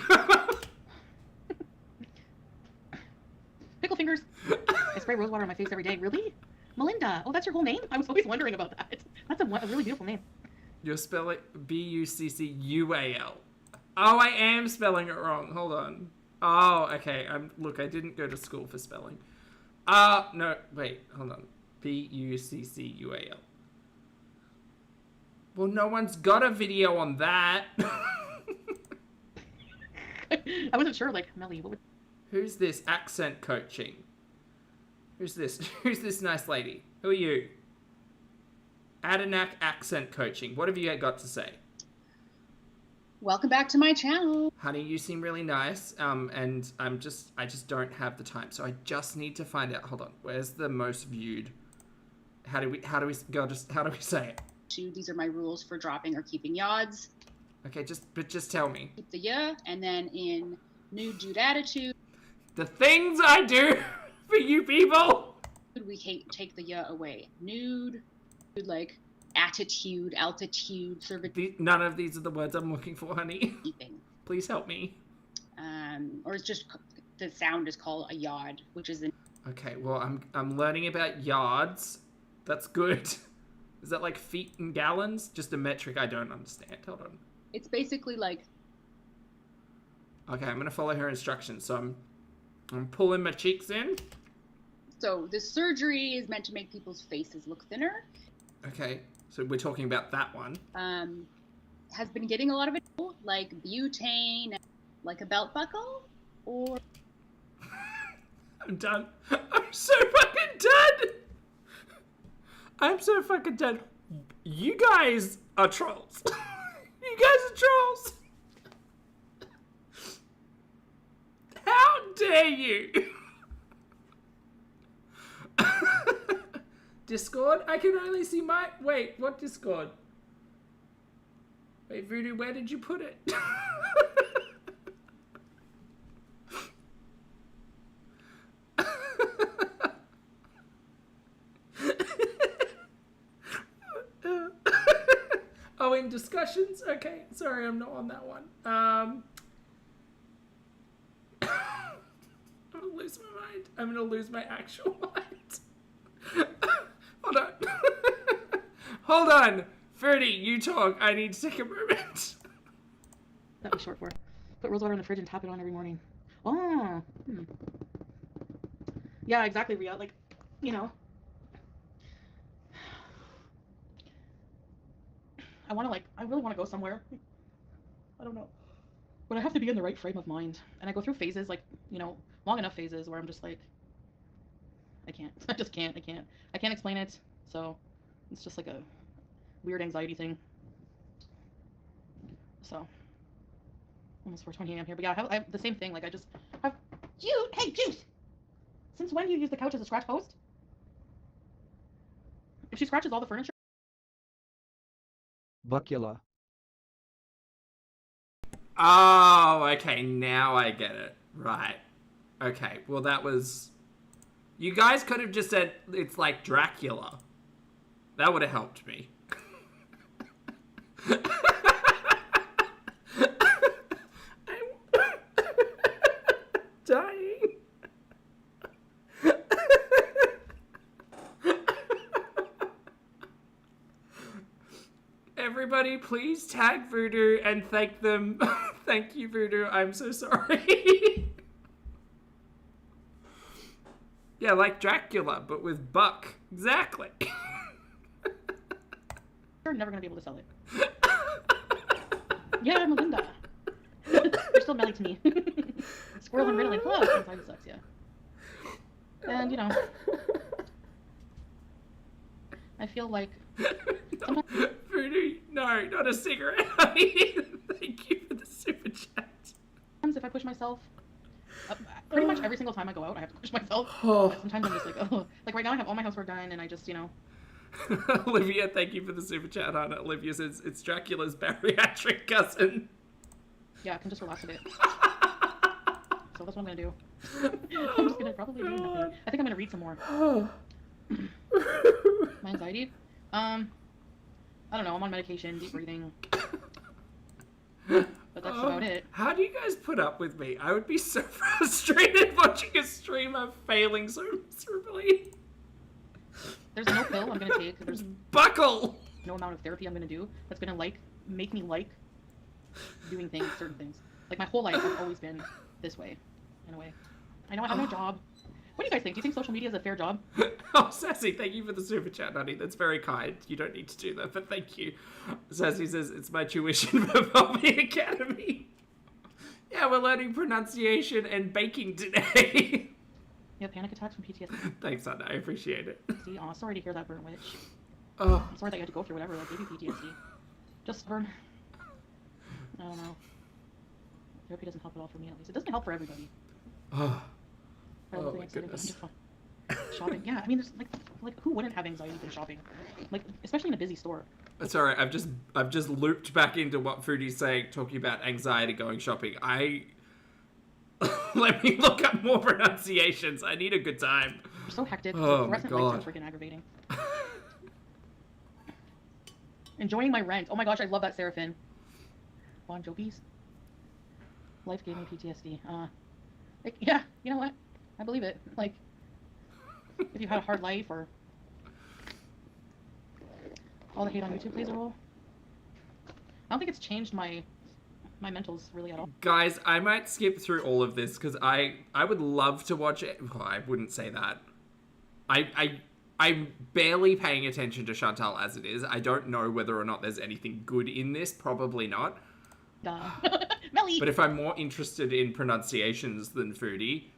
Pickle fingers. spray rose water on my face every day. Really? Melinda. Oh, that's your whole name? I was always wondering about that. That's a really beautiful name. You're spelling Buccual. Oh, I am spelling it wrong. Hold on. Oh, okay. Look, I didn't go to school for spelling. No, wait, hold on. Buccual. Well, no one's got a video on that. I wasn't sure, like, Melly, what would... Who's this accent coaching? Who's this? Who's this nice lady? Who are you? Adenak accent coaching. What have you got to say? Welcome back to my channel. Honey, you seem really nice. And I just don't have the time. So I just need to find out. Hold on. Where's the most viewed? How do we say it? These are my rules for dropping or keeping yods. Okay, just tell me. Keep the ya, and then in nude dude attitude. The things I do for you people. We take the ya away. Nude, like attitude, altitude, servitude. None of these are the words I'm looking for, honey. Keeping. Please help me. Or it's just the sound is called a yod, which is the. Okay, well I'm learning about yards. That's good. Is that like feet and gallons? Just a metric I don't understand. Hold on. It's basically like. Okay, I'm gonna follow her instructions. So I'm pulling my cheeks in. So this surgery is meant to make people's faces look thinner. Okay, so we're talking about that one. Has been getting a lot of it, like butane, like a belt buckle, or. I'm done. I'm so fucking done. I'm so fucking done. You guys are trolls. You guys are trolls. How dare you? Discord? I can only see my... Wait, what Discord? Wait, Voodoo, where did you put it? Oh, in discussions? Okay, sorry, I'm not on that one. I'm gonna lose my mind. I'm gonna lose my actual mind. Hold on. Hold on. Foodie, you talk. I need to take a moment. That was short for. Put rose water in the fridge and tap it on every morning. Oh. Yeah, exactly, Ria. Like, you know. I really want to go somewhere. I don't know. But I have to be in the right frame of mind. And I go through phases, like, you know, long enough phases where I'm just like, I can't. I just can't. I can't explain it. So it's just like a weird anxiety thing. So almost 4:20 a.m. here. But yeah, I have the same thing. Like, I just have... Hey, Juice! Since when do you use the couch as a scratch post? If she scratches all the furniture... Buccula. Oh, okay, now I get it. Right. Okay, well that was... You guys could have just said it's like Dracula. That would have helped me. I'm dying. Everybody, please tag Voodoo and thank them. Thank you, Voodoo. I'm so sorry. Yeah, like Dracula, but with Buck. Exactly. You're never gonna be able to sell it. Yeah, Melinda. You're still Melly to me. Squirrel and Riddling. Oh, sometimes it sucks, yeah. And, you know, I feel like sometimes... Voodoo, no, not a cigarette, honey. Thank you for the super chat. Sometimes if I push myself, pretty much every single time I go out, I have to push myself. Oh. Sometimes I'm just like, oh. Like right now I have all my housework done and I just, you know. Olivia, thank you for the super chat, Hannah. Olivia says it's Dracula's bariatric cousin. Yeah, I can just relax a bit. So that's what I'm gonna do. I'm just gonna probably do nothing. I think I'm gonna read some more. My anxiety? I don't know, I'm on medication, deep breathing. But that's about it. How do you guys put up with me? I would be so frustrated watching a streamer failing so miserably. There's no pill I'm gonna take. There's Buckle! no amount of therapy I'm gonna do that's gonna make me like doing things, certain things. Like my whole life, I've always been this way, in a way. I know I have no job. What do you guys think? Do you think social media is a fair job? Oh, Sassy, thank you for the super chat, honey. That's very kind. You don't need to do that, but thank you. Sassy says, it's my tuition for Bobby Academy. Yeah, we're learning pronunciation and baking today. You have panic attacks from PTSD. Thanks, Anna. I appreciate it. See, oh, sorry to hear that, Burnt Witch. Oh. I'm sorry that you had to go through whatever, like, maybe PTSD. Just burn. I don't know. Therapy doesn't help at all for me, at least. It doesn't help for everybody. Oh. Oh my goodness. Shopping, yeah. I mean, there's like who wouldn't have anxiety from shopping? Like, especially in a busy store. It's alright. I've just looped back into what Foodie's saying, talking about anxiety going shopping. Let me look up more pronunciations. I need a good time. We're so hectic. Oh The my rest god. Life is freaking aggravating. Enjoying my rent. Oh my gosh, I love that Seraphin. Bon Jovi's. Life gave me PTSD. Like, yeah, you know what? I believe it. Like, if you had a hard life or all the hate on YouTube plays a role. I don't think it's changed my mentals really at all. Guys, I might skip through all of this because I would love to watch it. Well, I wouldn't say that. I'm barely paying attention to Chantal as it is. I don't know whether or not there's anything good in this. Probably not. Duh. Melly! But if I'm more interested in pronunciations than Foodie,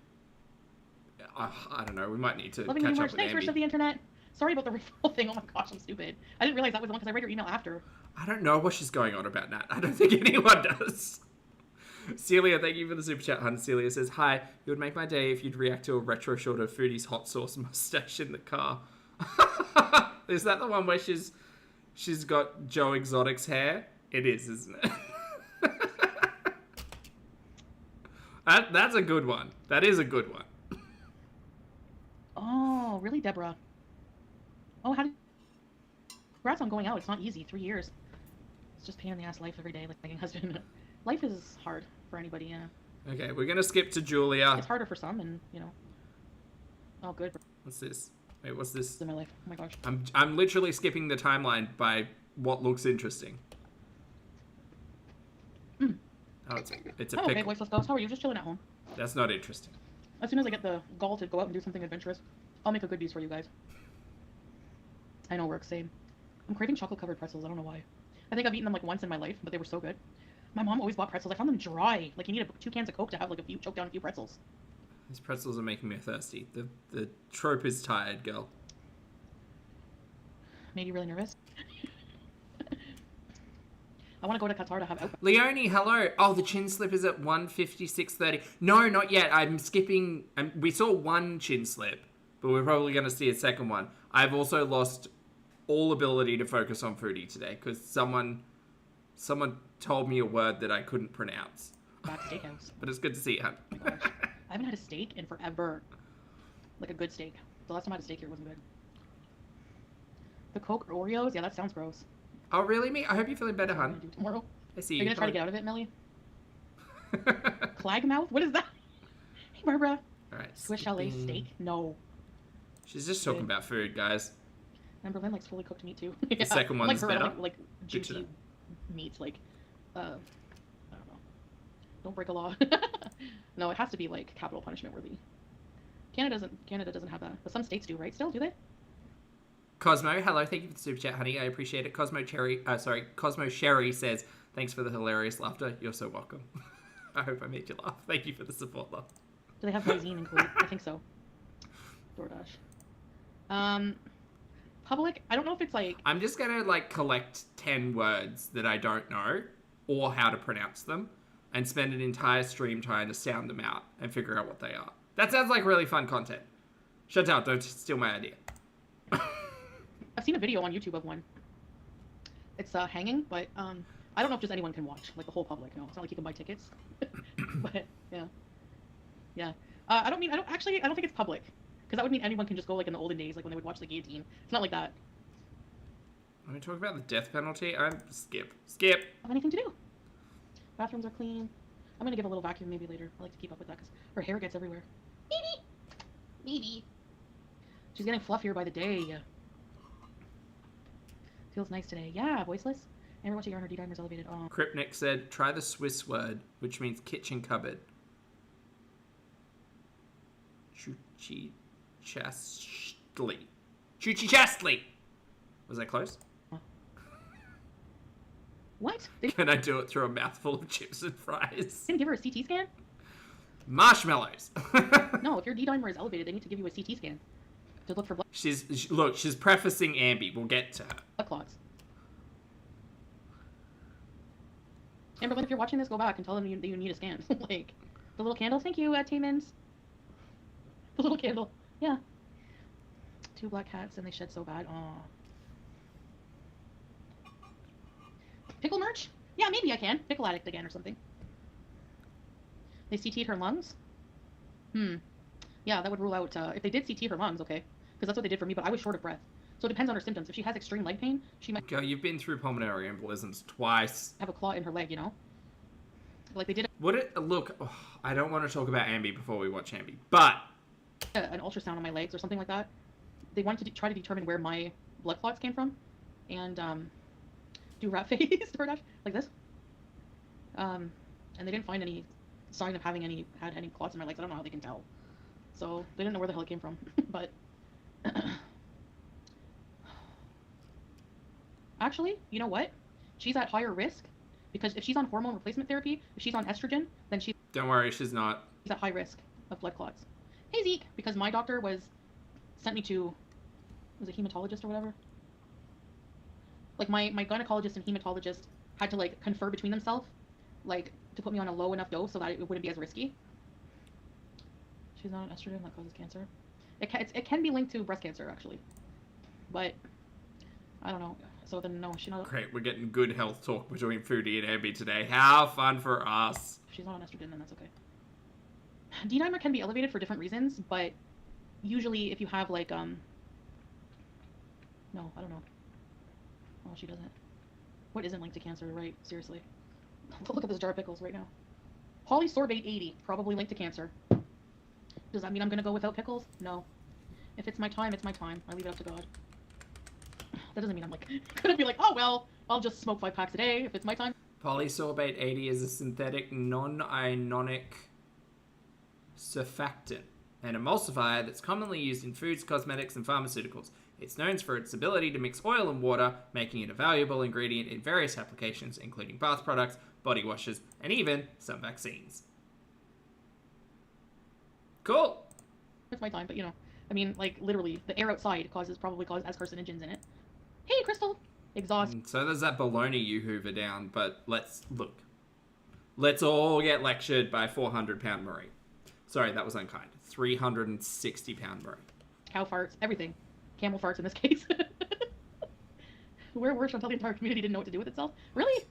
I don't know. We might need to Loving catch you up with Thanks, Amber. first of the internet. Sorry about the referral thing. Oh my gosh, I'm stupid. I didn't realize that was the one because I read your email after. I don't know what she's going on about, Nat. I don't think anyone does. Celia, thank you for the super chat, hun. Celia says, hi, it would make my day if you'd react to a retro shot of Foodie's hot sauce mustache in the car. Is that the one where she's got Joe Exotic's hair? It is, isn't it? That's a good one. That is a good one. Oh, really, Deborah? Oh, congrats on going out. It's not easy. 3 years. It's just pain in the ass life every day, like my husband. Life is hard for anybody, yeah. Okay, we're gonna skip to Julia. It's harder for some, and, you know. Oh, good. What's this? Wait, what's this? It's in my life. Oh my gosh. I'm literally skipping the timeline by what looks interesting. Mm. Oh, it's a Oh, pickle. okay, boys, let's go. How are you? Just chilling at home. That's not interesting. As soon as I get the gall to go out and do something adventurous, I'll make a good beast for you guys. I know, work, same. I'm craving chocolate-covered pretzels. I don't know why. I think I've eaten them like once in my life, but they were so good. My mom always bought pretzels. I found them dry. Like, you need 2 cans of Coke to have like choke down a few pretzels. These pretzels are making me thirsty. The trope is tired, girl. Made you really nervous? I want to go to Qatar to have out. Leonie, hello. Oh, the chin slip is at 1:56:30. No, not yet. I'm skipping. We saw one chin slip, but we're probably going to see a second one. I've also lost all ability to focus on Foodie today because someone told me a word that I couldn't pronounce. Back steakhouse. But it's good to see you, hun. Oh my gosh. I haven't had a steak in forever. Like a good steak. The last time I had a steak here wasn't good. The Coke or Oreos? Yeah, that sounds gross. Oh, really, me? I hope you're feeling better, What am I hun. gonna do tomorrow? I see Are you. you gonna try to get out of it, Millie? Clagmouth? What is that? Hey, Barbara. All right. Swiss chalet skipping. steak? No. She's just talking about food, guys. Amberlynn likes fully cooked meat too. The second one's like her, better. Like Good to juicy know. meats, like I don't know. Don't break a law. No, it has to be like capital punishment worthy. Canada doesn't have that, but some states do, right? Still, do they? Cosmo, hello, thank you for the super chat, honey. I appreciate it. Cosmo Sherry says, thanks for the hilarious laughter. You're so welcome. I hope I made you laugh. Thank you for the support, love. Do they have cuisine in Kuwait? I think so. DoorDash. Public. I don't know if it's like. I'm just gonna like collect 10 words that I don't know or how to pronounce them and spend an entire stream trying to sound them out and figure out what they are. That sounds like really fun content. Shut up, don't steal my idea. I've seen a video on YouTube of one. It's hanging, but I don't know if just anyone can watch, like the whole public. No, it's not like you can buy tickets. But yeah. I don't think it's public, because that would mean anyone can just go like in the olden days, like when they would watch the guillotine. It's not like that. When we talk about the death penalty, I'm skip. Have anything to do? Bathrooms are clean. I'm gonna give a little vacuum maybe later. I like to keep up with that because her hair gets everywhere. Maybe. Maybe. She's getting fluffier by the day. Feels nice today. Yeah, voiceless. Amber wants to yarn her D-dimer's elevated. Oh. Kripnik said, try the Swiss word, which means kitchen cupboard. Chuchichastli. Chuchichastli! Was that close? What? They Can I do it through a mouthful of chips and fries? didn't give her a CT scan? Marshmallows! No, if your D-dimer is elevated, they need to give you a CT scan to look for blood Look, she's prefacing Ambi. We'll get to her. clots. Amberlynn, if you're watching this, go back and tell them that you need a scan. Like, the little candle. Thank you, Taymans. The little candle. Yeah. 2 black cats and they shed so bad. Aw. Pickle merch? Yeah, maybe I can. Pickle addict again or something. They CT'd her lungs? Yeah, that would rule out, if they did CT her lungs, okay. Because that's what they did for me, but I was short of breath. So it depends on her symptoms. If she has extreme leg pain, she might Girl, you've been through pulmonary embolisms twice. have a clot in her leg, you know? Like they did Look, I don't want to talk about Ambi before we watch Ambi, but an ultrasound on my legs or something like that. They wanted to try to determine where my blood clots came from. And, do rat face, DoorDash, like this. And they didn't find any sign of having had any clots in my legs. I don't know how they can tell. So they didn't know where the hell it came from. But actually, you know what? She's at higher risk because if she's on hormone replacement therapy, if she's on estrogen, then she's don't worry, she's not. at high risk of blood clots. Hey Zeke, because my doctor sent me to, was it hematologist or whatever? Like my gynecologist and hematologist had to like confer between themselves, like to put me on a low enough dose so that it wouldn't be as risky. She's not on estrogen that causes cancer. It can be linked to breast cancer actually, but I don't know. So then no, she's not. Great, we're getting good health talk between Foodie and Ambi today. How fun for us. If she's not on estrogen, then that's okay. D-dimer can be elevated for different reasons, but usually if you have like no, I don't know. Oh, she doesn't. What isn't linked to cancer, right? Seriously. Look at this jar of pickles right now. Polysorbate 80, probably linked to cancer. Does that mean I'm gonna go without pickles? No. If it's my time, it's my time. I leave it up to God. That doesn't mean I'm like gonna be like, oh well, I'll just smoke 5 packs a day if it's my time. Polysorbate 80 is a synthetic non-ionic surfactant, an emulsifier that's commonly used in foods, cosmetics, and pharmaceuticals. It's known for its ability to mix oil and water, making it a valuable ingredient in various applications, including bath products, body washes, and even some vaccines. Cool. It's my time, but you know, I mean, like literally, the air outside probably has carcinogens in it. Hey, Crystal. Exhaust. So there's that baloney you hoover down, but let's all get lectured by 400-pound Marie. Sorry, that was unkind. 360-pound Marie. Cow farts, everything. Camel farts in this case. We're worse until the entire community didn't know what to do with itself. Really?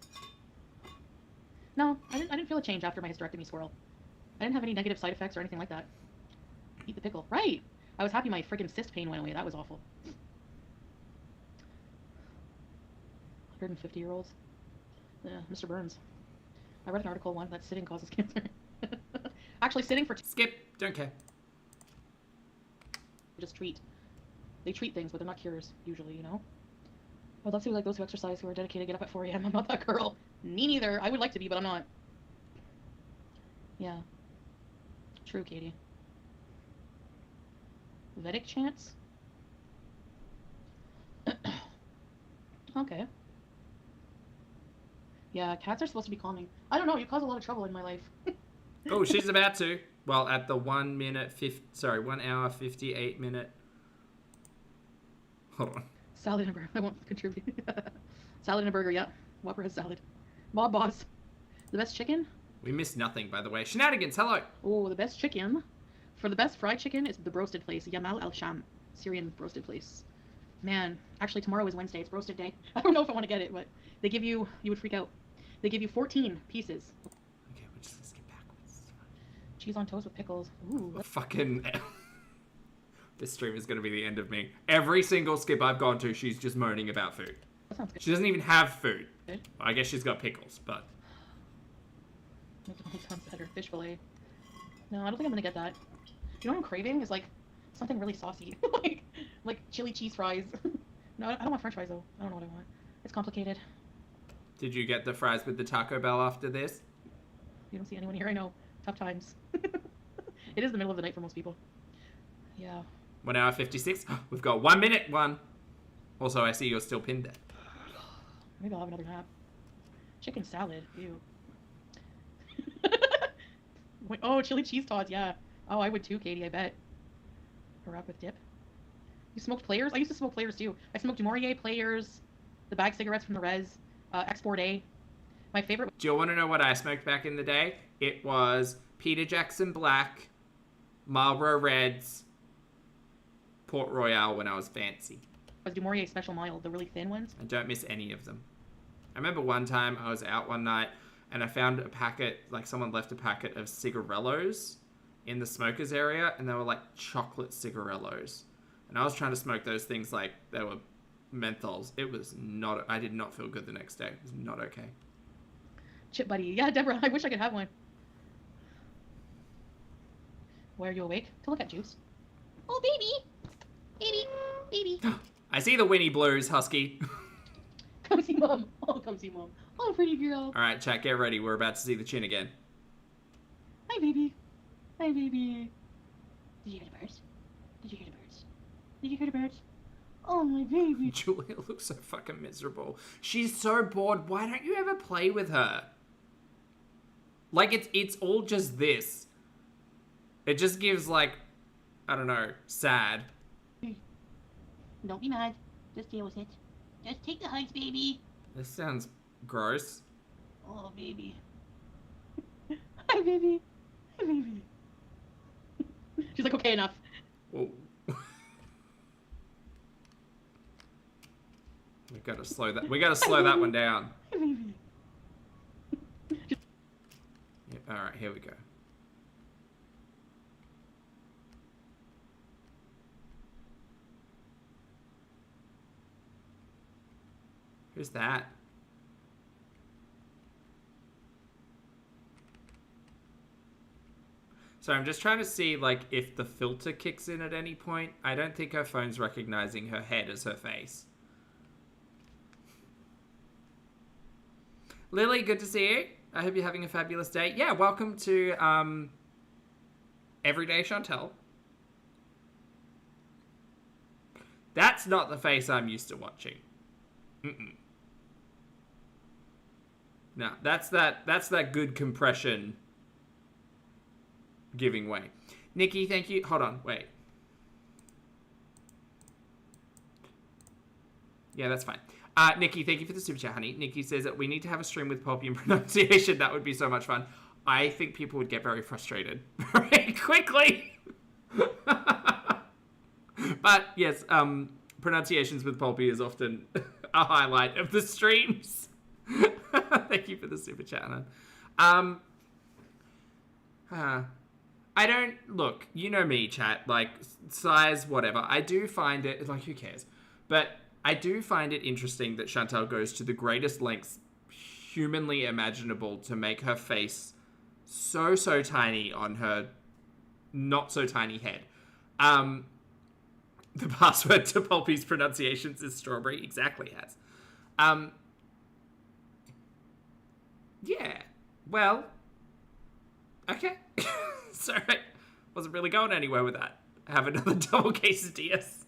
No, I didn't feel a change after my hysterectomy, squirrel. I didn't have any negative side effects or anything like that. Eat the pickle. Right! I was happy my freaking cyst pain went away. That was awful. 150-year-olds. Yeah, Mr. Burns. I read an article once that sitting causes cancer. Actually, sitting for... Skip. Don't care. Just treat. They treat things, but they're not cures, usually, you know? I'd love to be like those who exercise, who are dedicated, get up at 4 a.m. I'm not that girl. Me neither. I would like to be, but I'm not. Yeah. True, Katie. Vedic chants? Okay. Yeah, cats are supposed to be calming. I don't know, you cause a lot of trouble in my life. Oh, she's about to. Well, at the 1 hour 58 minute. Hold on. Salad and a burger. I won't contribute. Salad and a burger, yeah. Whopper has salad. Bob Boss. The best chicken? We missed nothing, by the way. Shenanigans, hello. Oh, the best chicken. For the best fried chicken, it's the broasted place. Yamal Al Sham. Syrian broasted place. Man, actually tomorrow is Wednesday. It's roasted day. I don't know if I want to get it, but they give you would freak out. They give you 14 pieces. Okay, we're just gonna skip backwards. Cheese on toast with pickles. Ooh. Fucking... This stream is gonna be the end of me. Every single skip I've gone to, she's just moaning about food. That sounds good. She doesn't even have food. Good. Well, I guess she's got pickles, but... Makes it only sounds better. Fish fillet. No, I don't think I'm gonna get that. You know what I'm craving is like something really saucy, like chili cheese fries. No, I don't want French fries though. I don't know what I want. It's complicated. Did you get the fries with the Taco Bell after this? You don't see anyone here. I know. Tough times. It is the middle of the night for most people. Yeah. 1 hour 56. We've got 1 minute. One. Also, I see you're still pinned there. Maybe I'll have another nap. Chicken salad. Ew. Wait, oh, chili cheese tots. Yeah. Oh, I would too, Katie. I bet. A wrap with dip. You smoked Players? I used to smoke Players too. I smoked Morier Players, the bag cigarettes from the Res, Export A. My favorite. Do you want to know what I smoked back in the day? It was Peter Jackson Black, Marlboro Reds, Port Royale when I was fancy. Was Du Maurier Special Mild, the really thin ones. I don't miss any of them. I remember one time I was out one night and I found a packet, like someone left a packet of cigarellos in the smokers area, and they were like chocolate cigarellos. And I was trying to smoke those things like they were menthols. It was not, I did not feel good the next day. It was not okay. Chip buddy. Yeah, Deborah, I wish I could have one. Why are you awake? To look at Juice. Oh, baby. Baby. Baby. I see the Winnie Blues, Husky. Come see mom. Oh, come see mom. Oh, pretty girl. All right, chat, get ready. We're about to see the chin again. Hi, baby. Hi, baby. Did you hear the birds? Did you hear the birds? Did you hear the birds? Oh, my baby. Julia looks so fucking miserable. She's so bored. Why don't you ever play with her? Like, it's all just this. It just gives, like, I don't know, sad. Don't be mad. Just deal with it. Just take the hugs, baby. This sounds gross. Oh, baby. Hi, baby. Hi, baby. She's like, okay, enough. Whoa. We gotta slow that one down. Hi, baby. Yeah, all right, here we go. Who's that? So I'm just trying to see, like, if the filter kicks in at any point. I don't think her phone's recognizing her head as her face. Lily, good to see you. I hope you're having a fabulous day. Yeah, welcome to Everyday Chantel. That's not the face I'm used to watching. Mm-mm. No, that's that good compression giving way. Nikki, thank you. Hold on, wait. Yeah, that's fine. Nikki, thank you for the super chat, honey. Nikki says that we need to have a stream with Poppy and pronunciation. That would be so much fun. I think people would get very frustrated very quickly. But yes, pronunciations with Poppy is often a highlight of the streams. Thank you for the super chat, Anna. I don't, look, you know me, chat, like, size, whatever. I do find it, like, who cares? But I do find it interesting that Chantal goes to the greatest lengths humanly imaginable to make her face so tiny on her not so tiny head. The password to Poppy's pronunciations is strawberry. Exactly, has. Yeah. Well. Okay. Sorry. Wasn't really going anywhere with that. Have another double quesadillas.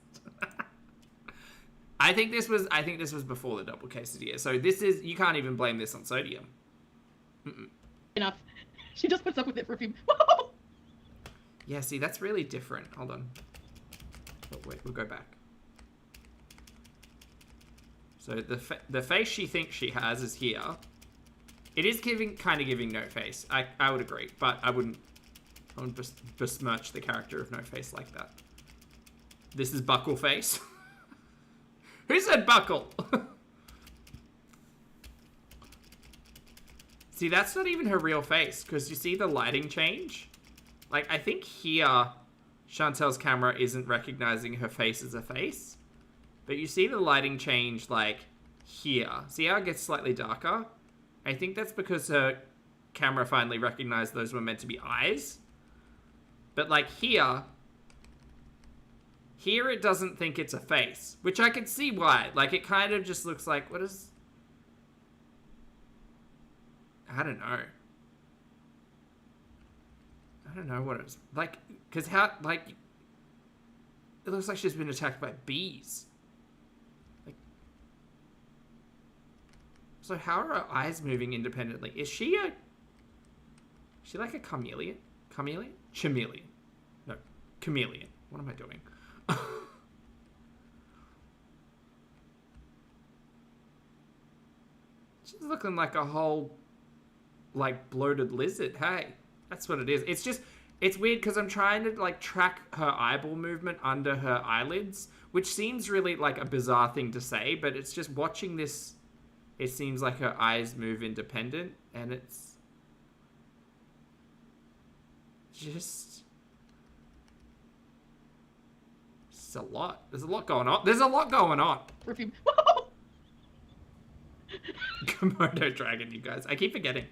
I think this was before the double quesadilla. So this is, you can't even blame this on sodium. Mm-mm. Enough. She just puts up with it for a few. Yeah, see, that's really different. Hold on. Oh, wait, we'll go back. So the face she thinks she has is here. It is kind of giving No Face. I would agree, but I wouldn't besmirch the character of No Face like that. This is Buckle Face. Who said Buckle? See, that's not even her real face, because you see the lighting change? Like, I think here, Chantel's camera isn't recognizing her face as a face. But you see the lighting change, like, here. See how it gets slightly darker? I think that's because her camera finally recognized those were meant to be eyes. But like here it doesn't think it's a face, which I can see why. Like it kind of just looks like, I don't know. I don't know what it's like, because how, like, it looks like she's been attacked by bees. Like, so how are her eyes moving independently? Is she like a chameleon? Chameleon. No, chameleon. What am I doing? She's looking like a whole, like, bloated lizard. Hey, that's what it is. It's just, it's weird because I'm trying to, like, track her eyeball movement under her eyelids, which seems really, like, a bizarre thing to say, but it's just watching this, it seems like her eyes move independent, and it's just... It's a lot. There's a lot going on. There's a lot going on. Perfume. Komodo dragon, you guys. I keep forgetting.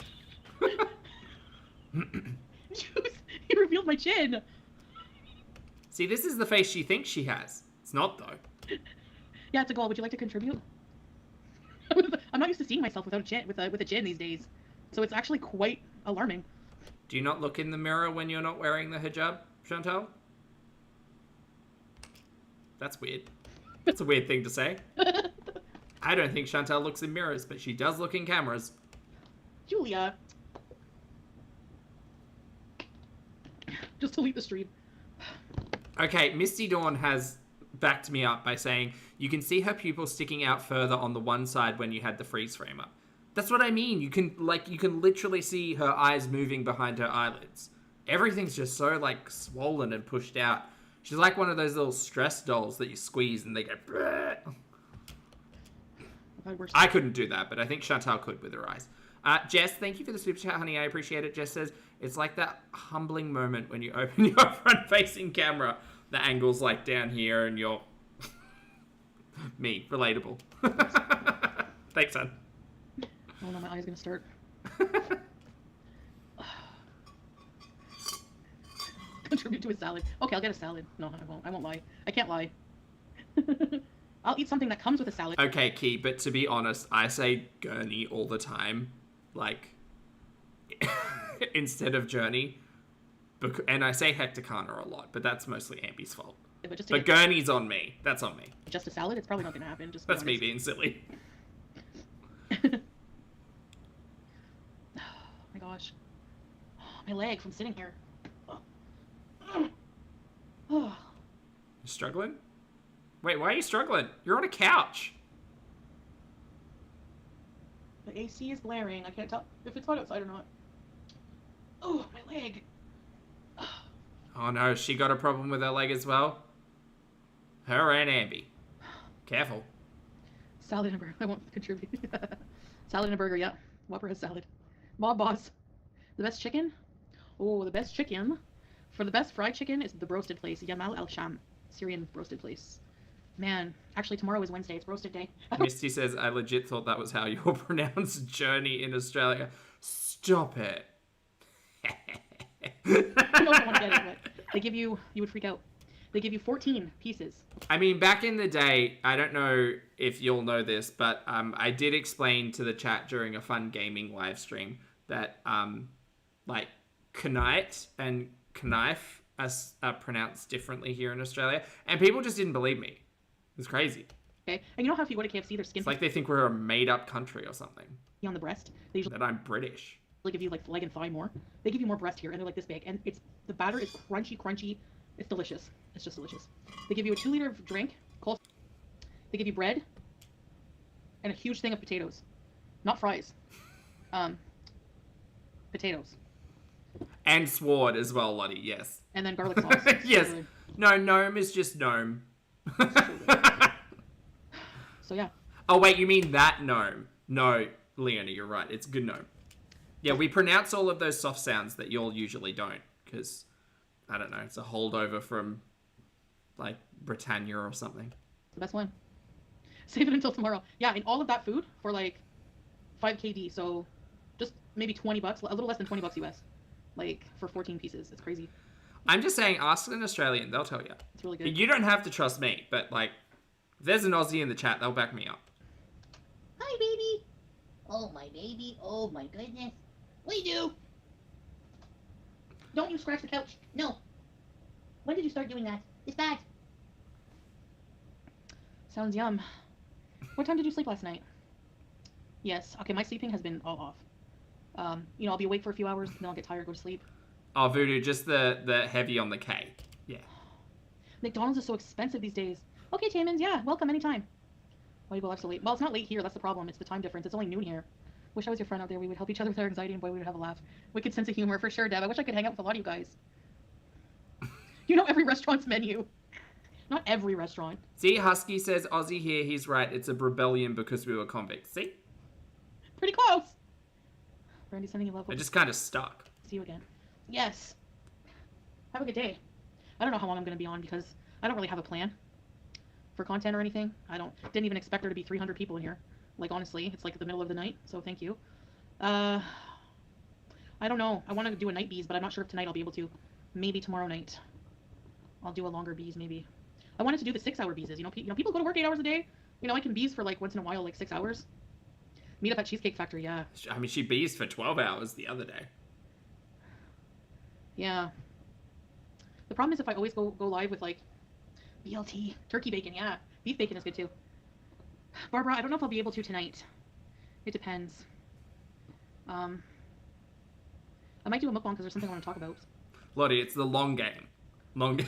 He revealed my chin. See, this is the face she thinks she has. It's not, though. Yeah, it's a goal. Would you like to contribute? I'm not used to seeing myself without a chin, with a chin these days, so it's actually quite alarming. Do you not look in the mirror when you're not wearing the hijab, Chantal? That's weird. That's a weird thing to say. I don't think Chantal looks in mirrors, but she does look in cameras. Julia. Just delete the stream. Okay, Misty Dawn has backed me up by saying you can see her pupils sticking out further on the one side when you had the freeze frame up. That's what I mean. You can literally see her eyes moving behind her eyelids. Everything's just so, like, swollen and pushed out. She's like one of those little stress dolls that you squeeze and they go... Bleh. I couldn't do that, but I think Chantal could with her eyes. Jess, thank you for the super chat, honey. I appreciate it. Jess says, it's like that humbling moment when you open your front-facing camera. The angle's like down here and you're... Me. Relatable. Thanks, son. Oh no, my eye's gonna start. Contribute to a salad. Okay, I'll get a salad. No, I won't. I won't lie. I can't lie. I'll eat something that comes with a salad. Okay, Key, but to be honest, I say gurney all the time. Like, instead of journey. And I say hectacana a lot, but that's mostly Ambi's fault. Yeah, but gurney's on me. That's on me. Just a salad? It's probably not gonna happen. Just that's me being silly. Oh my gosh. My leg from sitting here. You struggling? Wait, why are you struggling? You're on a couch. The AC is blaring. I can't tell if it's hot outside or not. Oh, my leg. Oh no, she got a problem with her leg as well? Her and Ambi. Careful. Salad and a burger. I won't contribute. Salad and a burger, yeah. Whopper has salad. Mob boss. The best chicken? Oh, the best chicken. For the best fried chicken is the roasted place. Yamal El Sham. Syrian roasted place. Man, actually tomorrow is Wednesday. It's roasted day. Misty says, I legit thought that was how you will pronounce journey in Australia. Stop it. I don't want to get it, but they give you would freak out. They give you 14 pieces. I mean, back in the day, I don't know if you'll know this, but I did explain to the chat during a fun gaming live stream that like knight and knife are pronounced differently here in Australia, and people just didn't believe me. It was crazy. Okay, and you know how if you go to KFC, their skin it's like they think we're a made-up country or something. On the breast, they usually that I'm British. Give you like leg and thigh more. They give you more breast here, and they're like this big, and the batter is crunchy. It's delicious. It's just delicious. They give you a 2-liter drink. They give you bread and a huge thing of potatoes, not fries. Potatoes. And sword as well, Lottie. Yes. And then garlic sauce. Yes. So no, gnome is just gnome. So yeah. Oh wait, you mean that gnome? No, Leonie, you're right. It's good gnome. Yeah, we pronounce all of those soft sounds that you'll usually don't, because, I don't know, it's a holdover from, like, Britannia or something. It's the best one. Save it until tomorrow. Yeah, and all of that food for, like, 5 KD, so just maybe 20 bucks, a little less than 20 bucks US. Like, for 14 pieces. It's crazy. I'm just saying, ask an Australian, they'll tell you. It's really good. You don't have to trust me, but like, if there's an Aussie in the chat, they'll back me up. Hi, baby. Oh, my baby. Oh, my goodness. What do you do? Don't you scratch the couch. No. When did you start doing that? It's bad. Sounds yum. What time did you sleep last night? Yes. Okay, my sleeping has been all off. You know, I'll be awake for a few hours, then I'll get tired, go to sleep. Oh, Voodoo, just the heavy on the K. Yeah. McDonald's is so expensive these days. Okay, Taymans, yeah, welcome anytime. Why do you go live so late? Well, it's not late here, that's the problem. It's the time difference. It's only noon here. Wish I was your friend out there. We would help each other with our anxiety, and boy, we would have a laugh. Wicked sense of humor, for sure, Deb. I wish I could hang out with a lot of you guys. You know every restaurant's menu. Not every restaurant. See, Husky says Aussie here. He's right. It's a rebellion because we were convicts. See? Pretty close. Brandy sending you love. I just kind of stuck. See you again. Yes. Have a good day. I don't know how long I'm going to be on because I don't really have a plan for content or anything. Didn't even expect there to be 300 people in here. Like, honestly, it's like the middle of the night, so thank you. I don't know. I want to do a night bees, but I'm not sure if tonight I'll be able to. Maybe tomorrow night. I'll do a longer bees, maybe. I wanted to do the 6-hour beeses. You know, people go to work 8 hours a day. You know, I can bees for, like, once in a while, like, 6 hours. Meet up at Cheesecake Factory, yeah. I mean, she bees for 12 hours the other day. Yeah. The problem is if I always go live with, like, BLT. Turkey bacon, yeah. Beef bacon is good, too. Barbara, I don't know if I'll be able to tonight. It depends. I might do a mukbang because there's something I want to talk about. Lottie, it's the long game. Long game.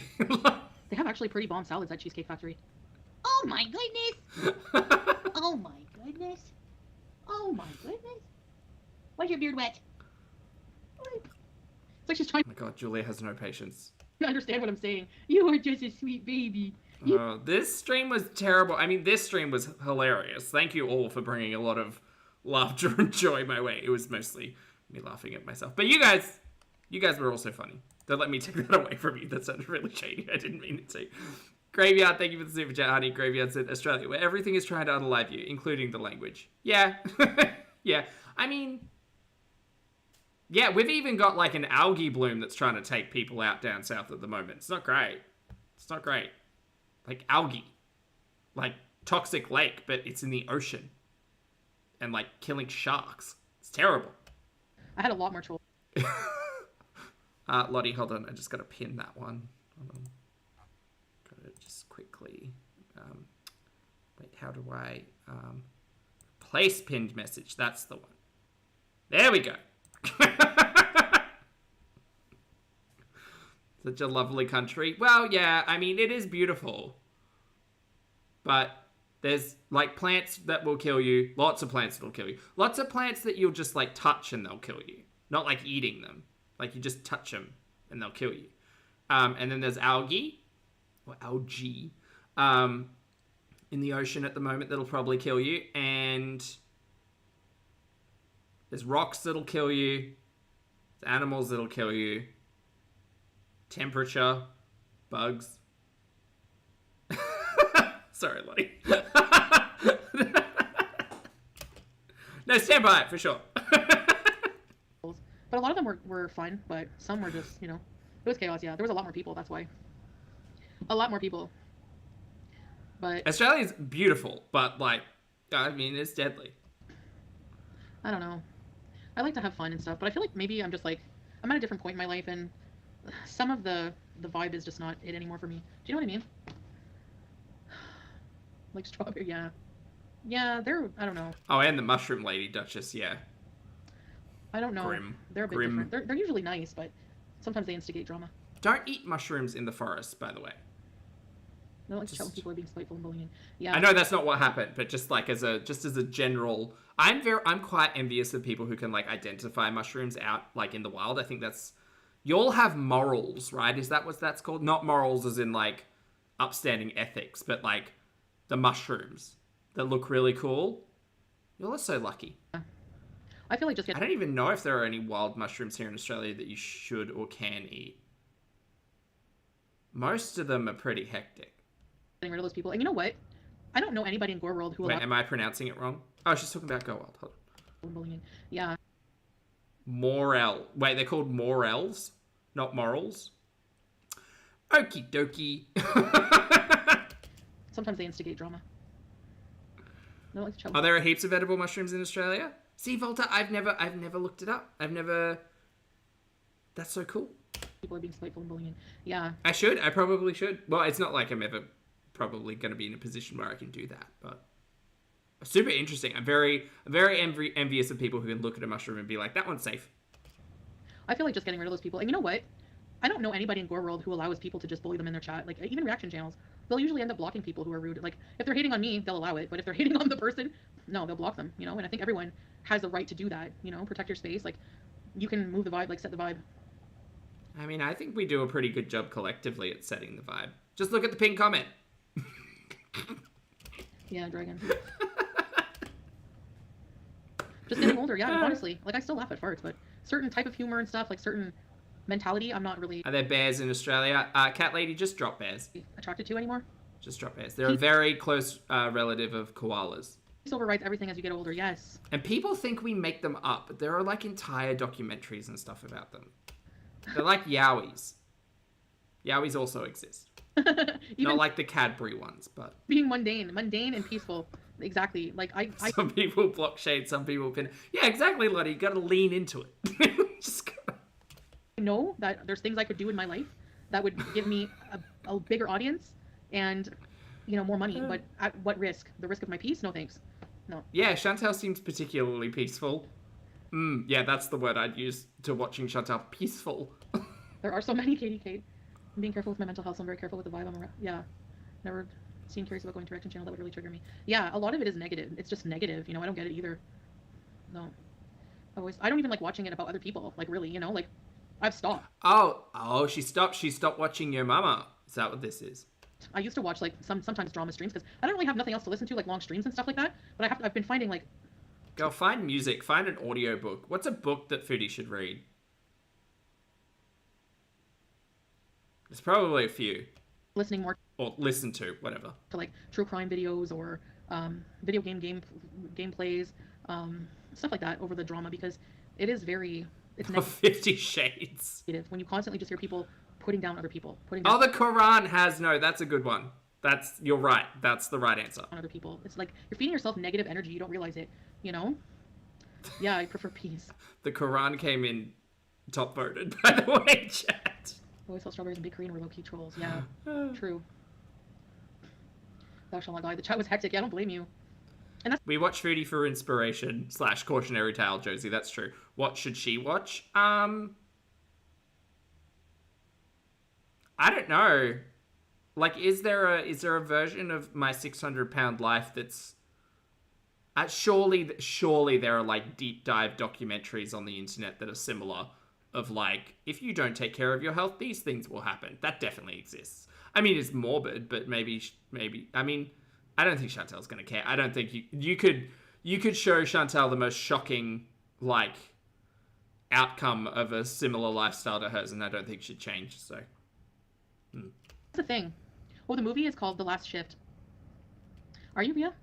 They have actually pretty bomb salads at Cheesecake Factory. Oh, my goodness. Oh, my goodness. Oh, my goodness. Why's your beard wet? It's like she's trying Oh my god, Julia has no patience. to understand what I'm saying. You are just a sweet baby. Oh, this stream was terrible. I mean, this stream was hilarious. Thank you all for bringing a lot of laughter and joy my way. It was mostly me laughing at myself. But you guys were also funny. Don't let me take that away from you. That sounded really shady. I didn't mean it to. Graveyard, thank you for the super chat, honey. Graveyard said Australia, where everything is trying to unalive you, including the language. Yeah. Yeah. I mean, yeah, we've even got like an algae bloom that's trying to take people out down south at the moment. It's not great. It's not great. Like algae. Like toxic lake, but it's in the ocean. And like killing sharks. It's terrible. I had a lot more trouble. Lottie, hold on. I just got to pin that one. Hold on. Got to just quickly. Wait, how do I place pinned message? That's the one. There we go. Such a lovely country. Well, yeah, I mean, it is beautiful. But there's, like, plants that will kill you. Lots of plants that will kill you. Lots of plants that you'll just, like, touch and they'll kill you. Not, like, eating them. Like, you just touch them and they'll kill you. And then there's algae. Or algae. In the ocean at the moment that'll probably kill you. And there's rocks that'll kill you. There's animals that'll kill you. Temperature. Bugs. Sorry, Lottie. No, stand by it, for sure. But a lot of them were fun, but some were just, you know, it was chaos, yeah. There was a lot more people, that's why. A lot more people. But Australia's beautiful, but, like, I mean, it's deadly. I don't know. I like to have fun and stuff, but I feel like maybe I'm just like, I'm at a different point in my life, and some of the vibe is just not it anymore for me. Do you know what I mean? Like strawberry, yeah. Yeah, I don't know. Oh, and the mushroom lady, Duchess, yeah. I don't know. Grim. They're a bit Grim. different. They're usually nice, but sometimes they instigate drama. Don't eat mushrooms in the forest, by the way. They don't like to chat when people are being spiteful and bullying. Yeah. I know that's not what happened, but just like as a general, I'm quite envious of people who can like identify mushrooms out like in the wild. I think that's, y'all have morals, right? Is that what that's called? Not morals as in like upstanding ethics, but like the mushrooms that look really cool. Y'all are so lucky. I feel like just I don't even know if there are any wild mushrooms here in Australia that you should or can eat. Most of them are pretty hectic. getting rid of those people. And you know what? I don't know anybody in Gore World who Wait, am I pronouncing it wrong? Oh, she's talking about Go Wild. Hold on. bullying. Yeah. Morel. Wait, they're called morels, not morals. Okie dokie. Sometimes they instigate drama. They don't like to chat with Are there heaps of edible mushrooms in Australia? See, Volta, I've never looked it up. That's so cool. people are being spiteful and bullying. Yeah. I probably should. Well, it's not like I'm ever probably going to be in a position where I can do that, but super interesting. I'm very envious of people who can look at a mushroom and be like, that one's safe. I feel like just getting rid of those people. And you know what? I don't know anybody in Gore World who allows people to just bully them in their chat. Like, even reaction channels, they'll usually end up blocking people who are rude. Like, if they're hating on me, they'll allow it. But if they're hating on the person, no, they'll block them, you know? And I think everyone has the right to do that, you know? Protect your space. Like, you can move the vibe, like, set the vibe. I mean, I think we do a pretty good job collectively at setting the vibe. Just look at the pinned comment. Yeah, dragon. Just getting older, yeah, honestly. Like, I still laugh at farts, but certain type of humor and stuff, like certain mentality, I'm not really Are there bears in Australia? Cat Lady, just drop bears. attracted to anymore. Just drop bears. They're a very close relative of koalas. Peace overrides everything as you get older, yes. And people think we make them up, but there are like entire documentaries and stuff about them. They're like yowies. Yowies also exist. Even Not like the Cadbury ones, but... being mundane and peaceful. Exactly. Like, I Some people block shade, some people pin... Yeah, exactly, Lottie. You gotta lean into it. Just gotta... know that there's things I could do in my life that would give me a bigger audience and, you know, more money. But at what risk? The risk of my peace? No thanks. No. Yeah, Chantal seems particularly peaceful. Yeah, that's the word I'd use to watching Chantal. Peaceful. There are so many, Katie Kate. I'm being careful with my mental health, so I'm very careful with the vibe I'm around. Yeah. Never seemed curious about going to reaction channel. That would really trigger me. Yeah, a lot of it is negative. It's just negative, you know, I don't get it either. No. I don't even like watching it about other people. Like, really, you know, like, I've stopped. Oh, she stopped watching Your Mama. Is that what this is? I used to watch, like, sometimes drama streams, because I don't really have nothing else to listen to, like, long streams and stuff like that. But I've been finding, like... Go find music. Find an audiobook. What's a book that Foodie should read? There's probably a few. Listening more Or listen to, whatever. to, like, true crime videos or video gameplays, stuff like that over the drama, because it is very... It's 50 Shades. negative when you constantly just hear people putting down other people. Oh, the Quran has... No, that's a good one. You're right. That's the right answer. On other people. It's like you're feeding yourself negative energy. You don't realize it, you know? Yeah, I prefer peace. The Quran came in top voted, by the way, chat. I always thought strawberries and Big Korean were low-key trolls. Yeah, true. Thou shalt not die. The chat was hectic. Yeah, I don't blame you. We watch Foodie for inspiration / cautionary tale, Josie. That's true. What should she watch? I don't know. Like, is there a version of My 600-Pound Life that's... surely there are, like, deep dive documentaries on the internet that are similar of, like, if you don't take care of your health, these things will happen. That definitely exists. I mean, it's morbid, but maybe, I mean, I don't think Chantal's going to care. I don't think you could show Chantal the most shocking, like, outcome of a similar lifestyle to hers, and I don't think she'd change, so... That's the thing. Well, the movie is called The Last Shift. Are you, Ria?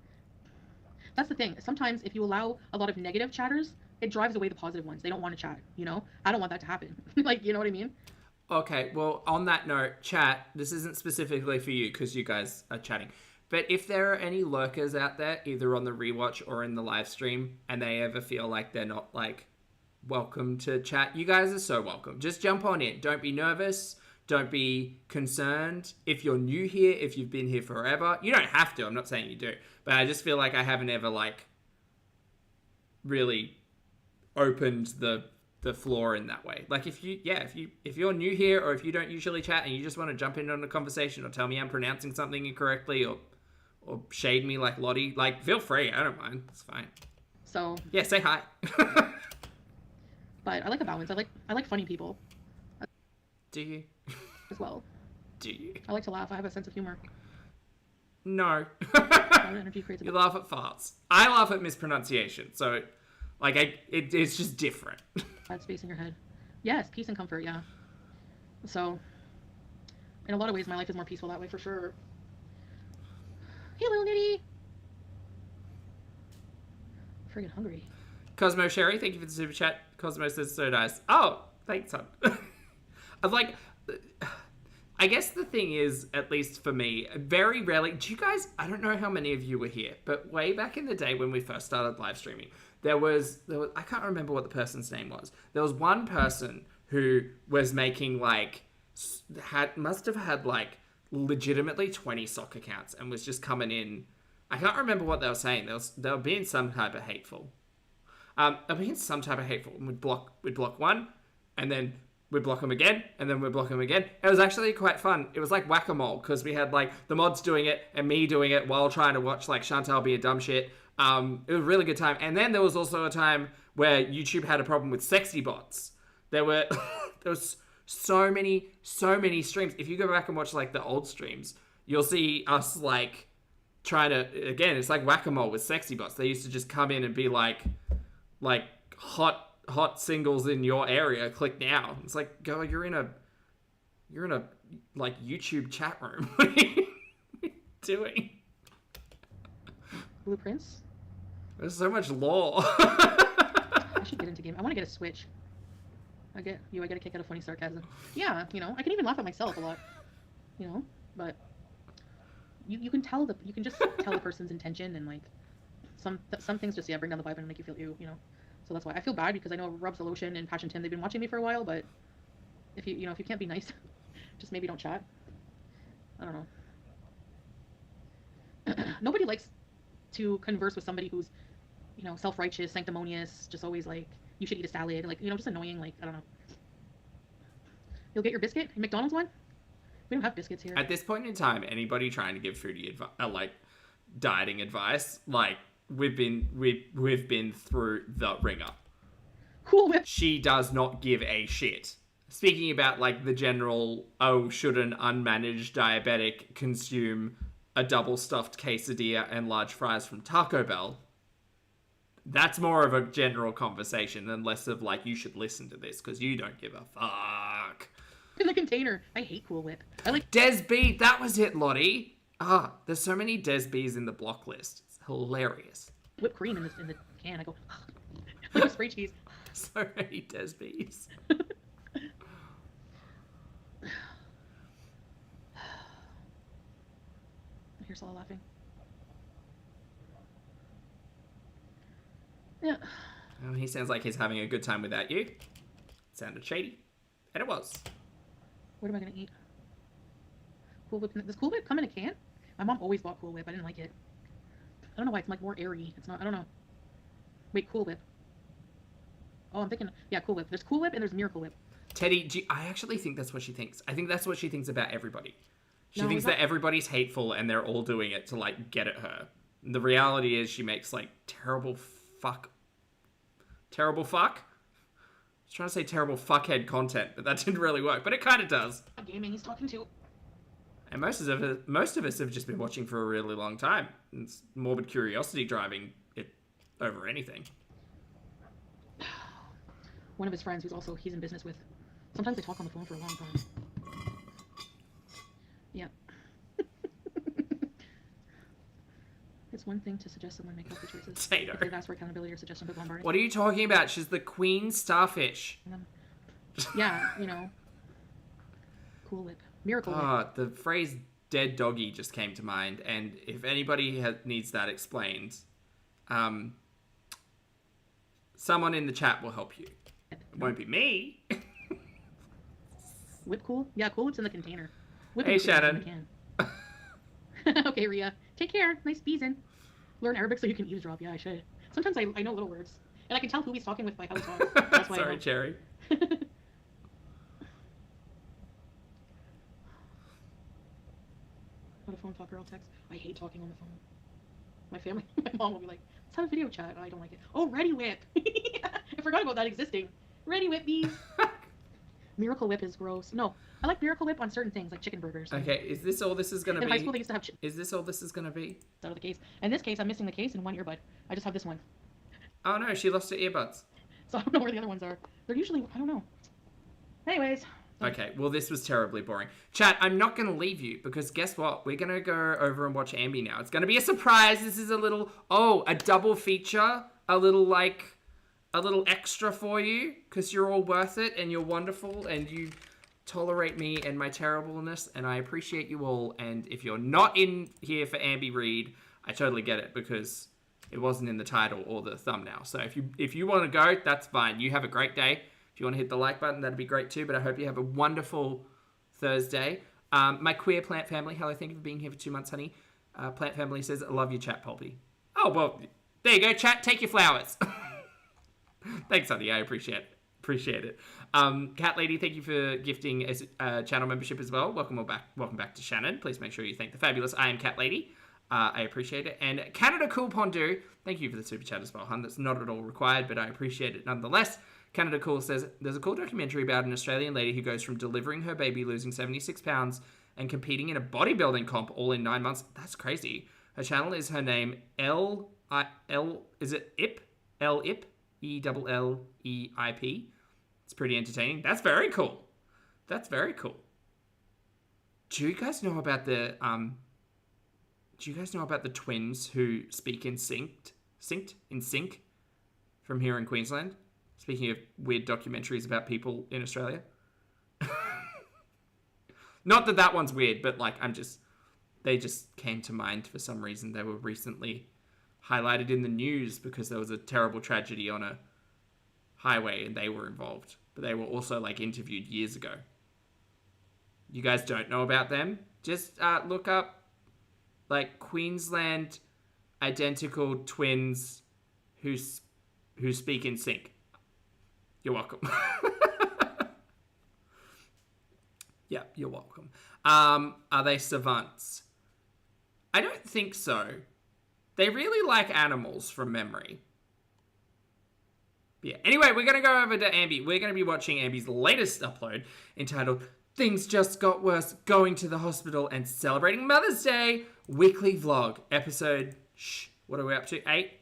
That's the thing. Sometimes if you allow a lot of negative chatters, it drives away the positive ones. They don't want to chat, you know? I don't want that to happen. Like, you know what I mean? Okay, well, on that note, chat, this isn't specifically for you because you guys are chatting. But if there are any lurkers out there, either on the rewatch or in the live stream, and they ever feel like they're not, like, welcome to chat, you guys are so welcome. Just jump on in. Don't be nervous. Don't be concerned. If you're new here, if you've been here forever, you don't have to. I'm not saying you do. But I just feel like I haven't ever, like, really opened the floor in that way. Like, if you're new here, or if you don't usually chat and you just want to jump in on a conversation or tell me I'm pronouncing something incorrectly or shade me like Lottie, like, feel free. I don't mind. It's fine. So... Yeah, say hi. But I like a balance. I like funny people. Do you? As well. Do you? I like to laugh. I have a sense of humor. No. Energy creates a... You laugh at farts. I laugh at mispronunciation. So, like, it's just different. Bad space in your head. Yes, peace and comfort, yeah. So, in a lot of ways, my life is more peaceful that way, for sure. Hey, little nitty! I'm friggin' hungry. Cosmo Sherry, thank you for the super chat. Cosmo says so nice. Oh, thanks, hon. I'm like, I guess the thing is, at least for me, very rarely, do you guys, I don't know how many of you were here, but way back in the day when we first started live streaming, there was I can't remember what the person's name was. There was one person who was making like, must have had like legitimately 20 sock accounts and was just coming in. I can't remember what they were saying. They were being some type of hateful. And we'd block one, and then we'd block them again, and then we'd block them again. It was actually quite fun. It was like whack-a-mole, because we had like the mods doing it and me doing it while trying to watch like Chantal be a dumb shit. It was a really good time. And then there was also a time where YouTube had a problem with sexy bots. There was so many streams. If you go back and watch like the old streams, you'll see us like trying to, again, it's like whack-a-mole with sexy bots. They used to just come in and be like hot singles in your area, click now. It's like, go, you're in a like YouTube chat room. What are you doing? Blueprints. There's so much lore. I should get into game. I want to get a Switch. I get a kick out of funny sarcasm. Yeah, I can even laugh at myself a lot. But you can just tell the person's intention, and like some things just bring down the vibe and make you feel So that's why I feel bad, because I know Rubs the Lotion and Passion Tim, they've been watching me for a while, but if you can't be nice, just maybe don't chat. I don't know. Nobody likes to converse with somebody who's self-righteous, sanctimonious, just always like, you should eat a salad, like, just annoying, like, I don't know. You'll get your biscuit? McDonald's one? We don't have biscuits here. At this point in time, anybody trying to give foodie like dieting advice, like, we've been through the ringer. Cool Whip. She does not give a shit. Speaking about like the general, should an unmanaged diabetic consume a double stuffed quesadilla and large fries from Taco Bell? That's more of a general conversation and less of like, you should listen to this because you don't give a fuck. In the container. I hate Cool Whip. I like Des B. That was it, Lottie. There's so many Des B's in the block list. It's hilarious. whipped cream in the can. I go like a spray cheese. So many Des B's. I hear Salah laughing. Yeah. Oh, he sounds like he's having a good time without you. It sounded shady. And it was. What am I gonna eat? Cool Whip. Does Cool Whip come in a can? My mom always bought Cool Whip. I didn't like it. I don't know why. It's like more airy. It's not. I don't know. Wait, Cool Whip. Oh, I'm thinking. Yeah, Cool Whip. There's Cool Whip and there's Miracle Whip. Teddy, I actually think that's what she thinks. I think that's what she thinks about everybody. She No, thinks it's that everybody's hateful and they're all doing it to, like, get at her. And the reality is she makes, like, terrible fuck? I was trying to say terrible fuckhead content, but that didn't really work. But it kind of does. Gaming he's talking to. And most of us have just been watching for a really long time. It's morbid curiosity driving it over anything. One of his friends, he's in business with. Sometimes they talk on the phone for a long time. Yeah. It's one thing to suggest someone make healthy choices. Tato. If they've asked for accountability or suggestion, but bombarded. What are you talking about? She's the queen starfish. Yeah, Cool Whip. Miracle Whip. The phrase dead doggy just came to mind, and if anybody needs that explained, someone in the chat will help you. It won't be me. Whip Cool? Yeah, Cool Whip's in the container. Whip Hey, Shannon. In the can. Okay, Ria. Take care. Nice beezin'. Learn Arabic so you can eavesdrop. Yeah, I should. Sometimes I know little words. And I can tell who he's talking with by how he talks. That's why Sorry, Cherry. What a phone talk girl text. I hate talking on the phone. My mom will be like, let's have a video chat. I don't like it. Oh, Ready Whip. I forgot about that existing. Ready Whip bees. Miracle Whip is gross. No, I like Miracle Whip on certain things, like chicken burgers. Okay, is this all this is going to be? In high school, they used to have Is this all this is going to be? Out of the case. In this case, I'm missing the case and one earbud. I just have this one. Oh no, she lost her earbuds. So I don't know where the other ones are. They're usually, I don't know. Anyways. Okay, well this was terribly boring. Chat, I'm not going to leave you because guess what? We're going to go over and watch Ambi now. It's going to be a surprise. This is a little, a double feature. A little like, a little extra for you because you're all worth it and you're wonderful and you tolerate me and my terribleness, and I appreciate you all. And if you're not in here for Amber Reid, I totally get it because it wasn't in the title or the thumbnail. So if you want to go, that's fine. You have a great day. If you want to hit the like button, that'd be great too. But I hope you have a wonderful Thursday. My queer plant family, hello, thank you for being here for 2 months, honey. Plant family says, I love you, chat, Pulpy. Oh, well, there you go, chat. Take your flowers. Thanks, honey. I appreciate it. Cat Lady, thank you for gifting a channel membership as well. Welcome back to Shannon. Please make sure you thank the fabulous I Am Cat Lady. I appreciate it. And Canada Cool Pondu, thank you for the super chat as well, hun. That's not at all required, but I appreciate it nonetheless. Canada Cool says, there's a cool documentary about an Australian lady who goes from delivering her baby, losing 76 pounds, and competing in a bodybuilding comp all in 9 months. That's crazy. Her channel is her name, is it IP? L-IP? E-double-L-E-I-P. It's pretty entertaining. That's very cool. Do you guys know about the twins who speak in sync from here in Queensland? Speaking of weird documentaries about people in Australia. Not that one's weird, but like they just came to mind for some reason. They were recently highlighted in the news because there was a terrible tragedy on a highway and they were involved. But they were also like interviewed years ago. You guys don't know about them? Just look up like Queensland identical twins who speak in sync. You're welcome. Yeah, you're welcome. Are they savants? I don't think so. They really like animals from memory. Yeah. Anyway, we're going to go over to Amber. We're going to be watching Amber's latest upload entitled Things Just Got Worse, Going to the Hospital and Celebrating Mother's Day Weekly Vlog. Episode, what are we up to? 8?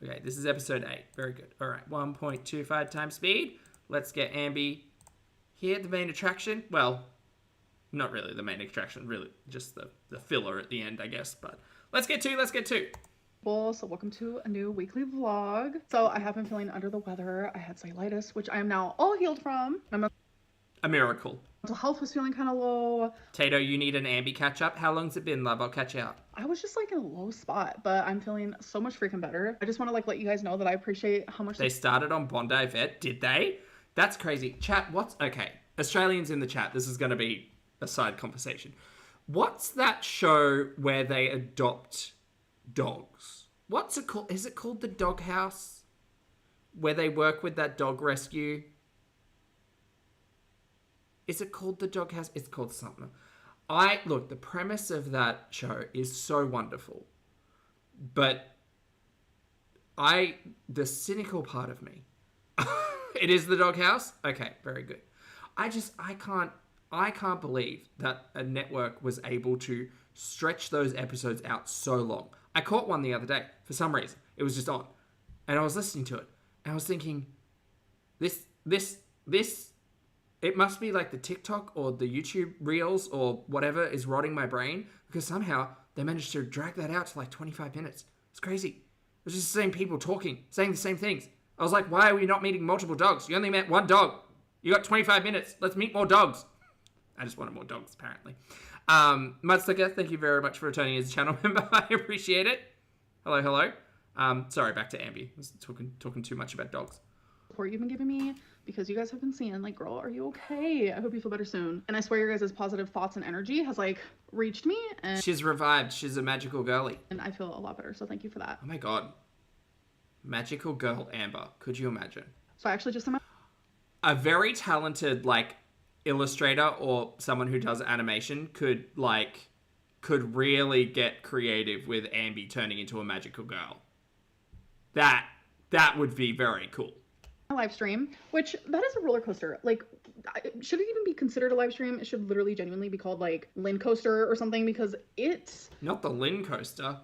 Okay, this is episode 8. Very good. All right, 1.25 times speed. Let's get Amber here, the main attraction. Well, not really the main attraction, really just the filler at the end, I guess. But let's get to. So welcome to a new weekly vlog. So I have been feeling under the weather. I had cellulitis, which I am now all healed from. My A miracle. mental health was feeling kind of low. Tato, you need an Amber catch up. How long's it been, love? I'll catch you up. I was just like in a low spot, but I'm feeling so much freaking better. I just want to like let you guys know that I appreciate how much They started on Bondi Vet, did they? That's crazy. Chat, okay. Australians in the chat, this is going to be a side conversation. What's that show where they adopt dogs? What's it called? Is it called The Dog House? Where they work with that dog rescue? Is it called The Dog House? It's called something. Look, the premise of that show is so wonderful. But the cynical part of me, it is The Dog House? Okay, very good. I can't believe that a network was able to stretch those episodes out so long. I caught one the other day for some reason. It was just on. And I was listening to it. And I was thinking, it must be like the TikTok or the YouTube Reels or whatever is rotting my brain, because somehow they managed to drag that out to like 25 minutes. It's crazy. It was just the same people talking, saying the same things. I was like, why are we not meeting multiple dogs? You only met one dog. You got 25 minutes. Let's meet more dogs. I just wanted more dogs, apparently. Mudslicker, thank you very much for returning as a channel member. I appreciate it. Hello. Sorry, back to Amber. I was talking too much about dogs. support you've been giving me, because you guys have been seeing like, girl, are you okay? I hope you feel better soon. And I swear your guys' positive thoughts and energy has like reached me, and She's revived. She's a magical girly. I feel a lot better. So thank you for that. Oh my god. Magical girl Amber. Could you imagine? So I actually just sent A very talented like illustrator or someone who does animation could really get creative with Amber turning into a magical girl. That would be very cool. my live stream, which that is a roller coaster. Like, should it even be considered a live stream? It should literally genuinely be called like Lynn Coaster or something, because it's Not the Lynn coaster.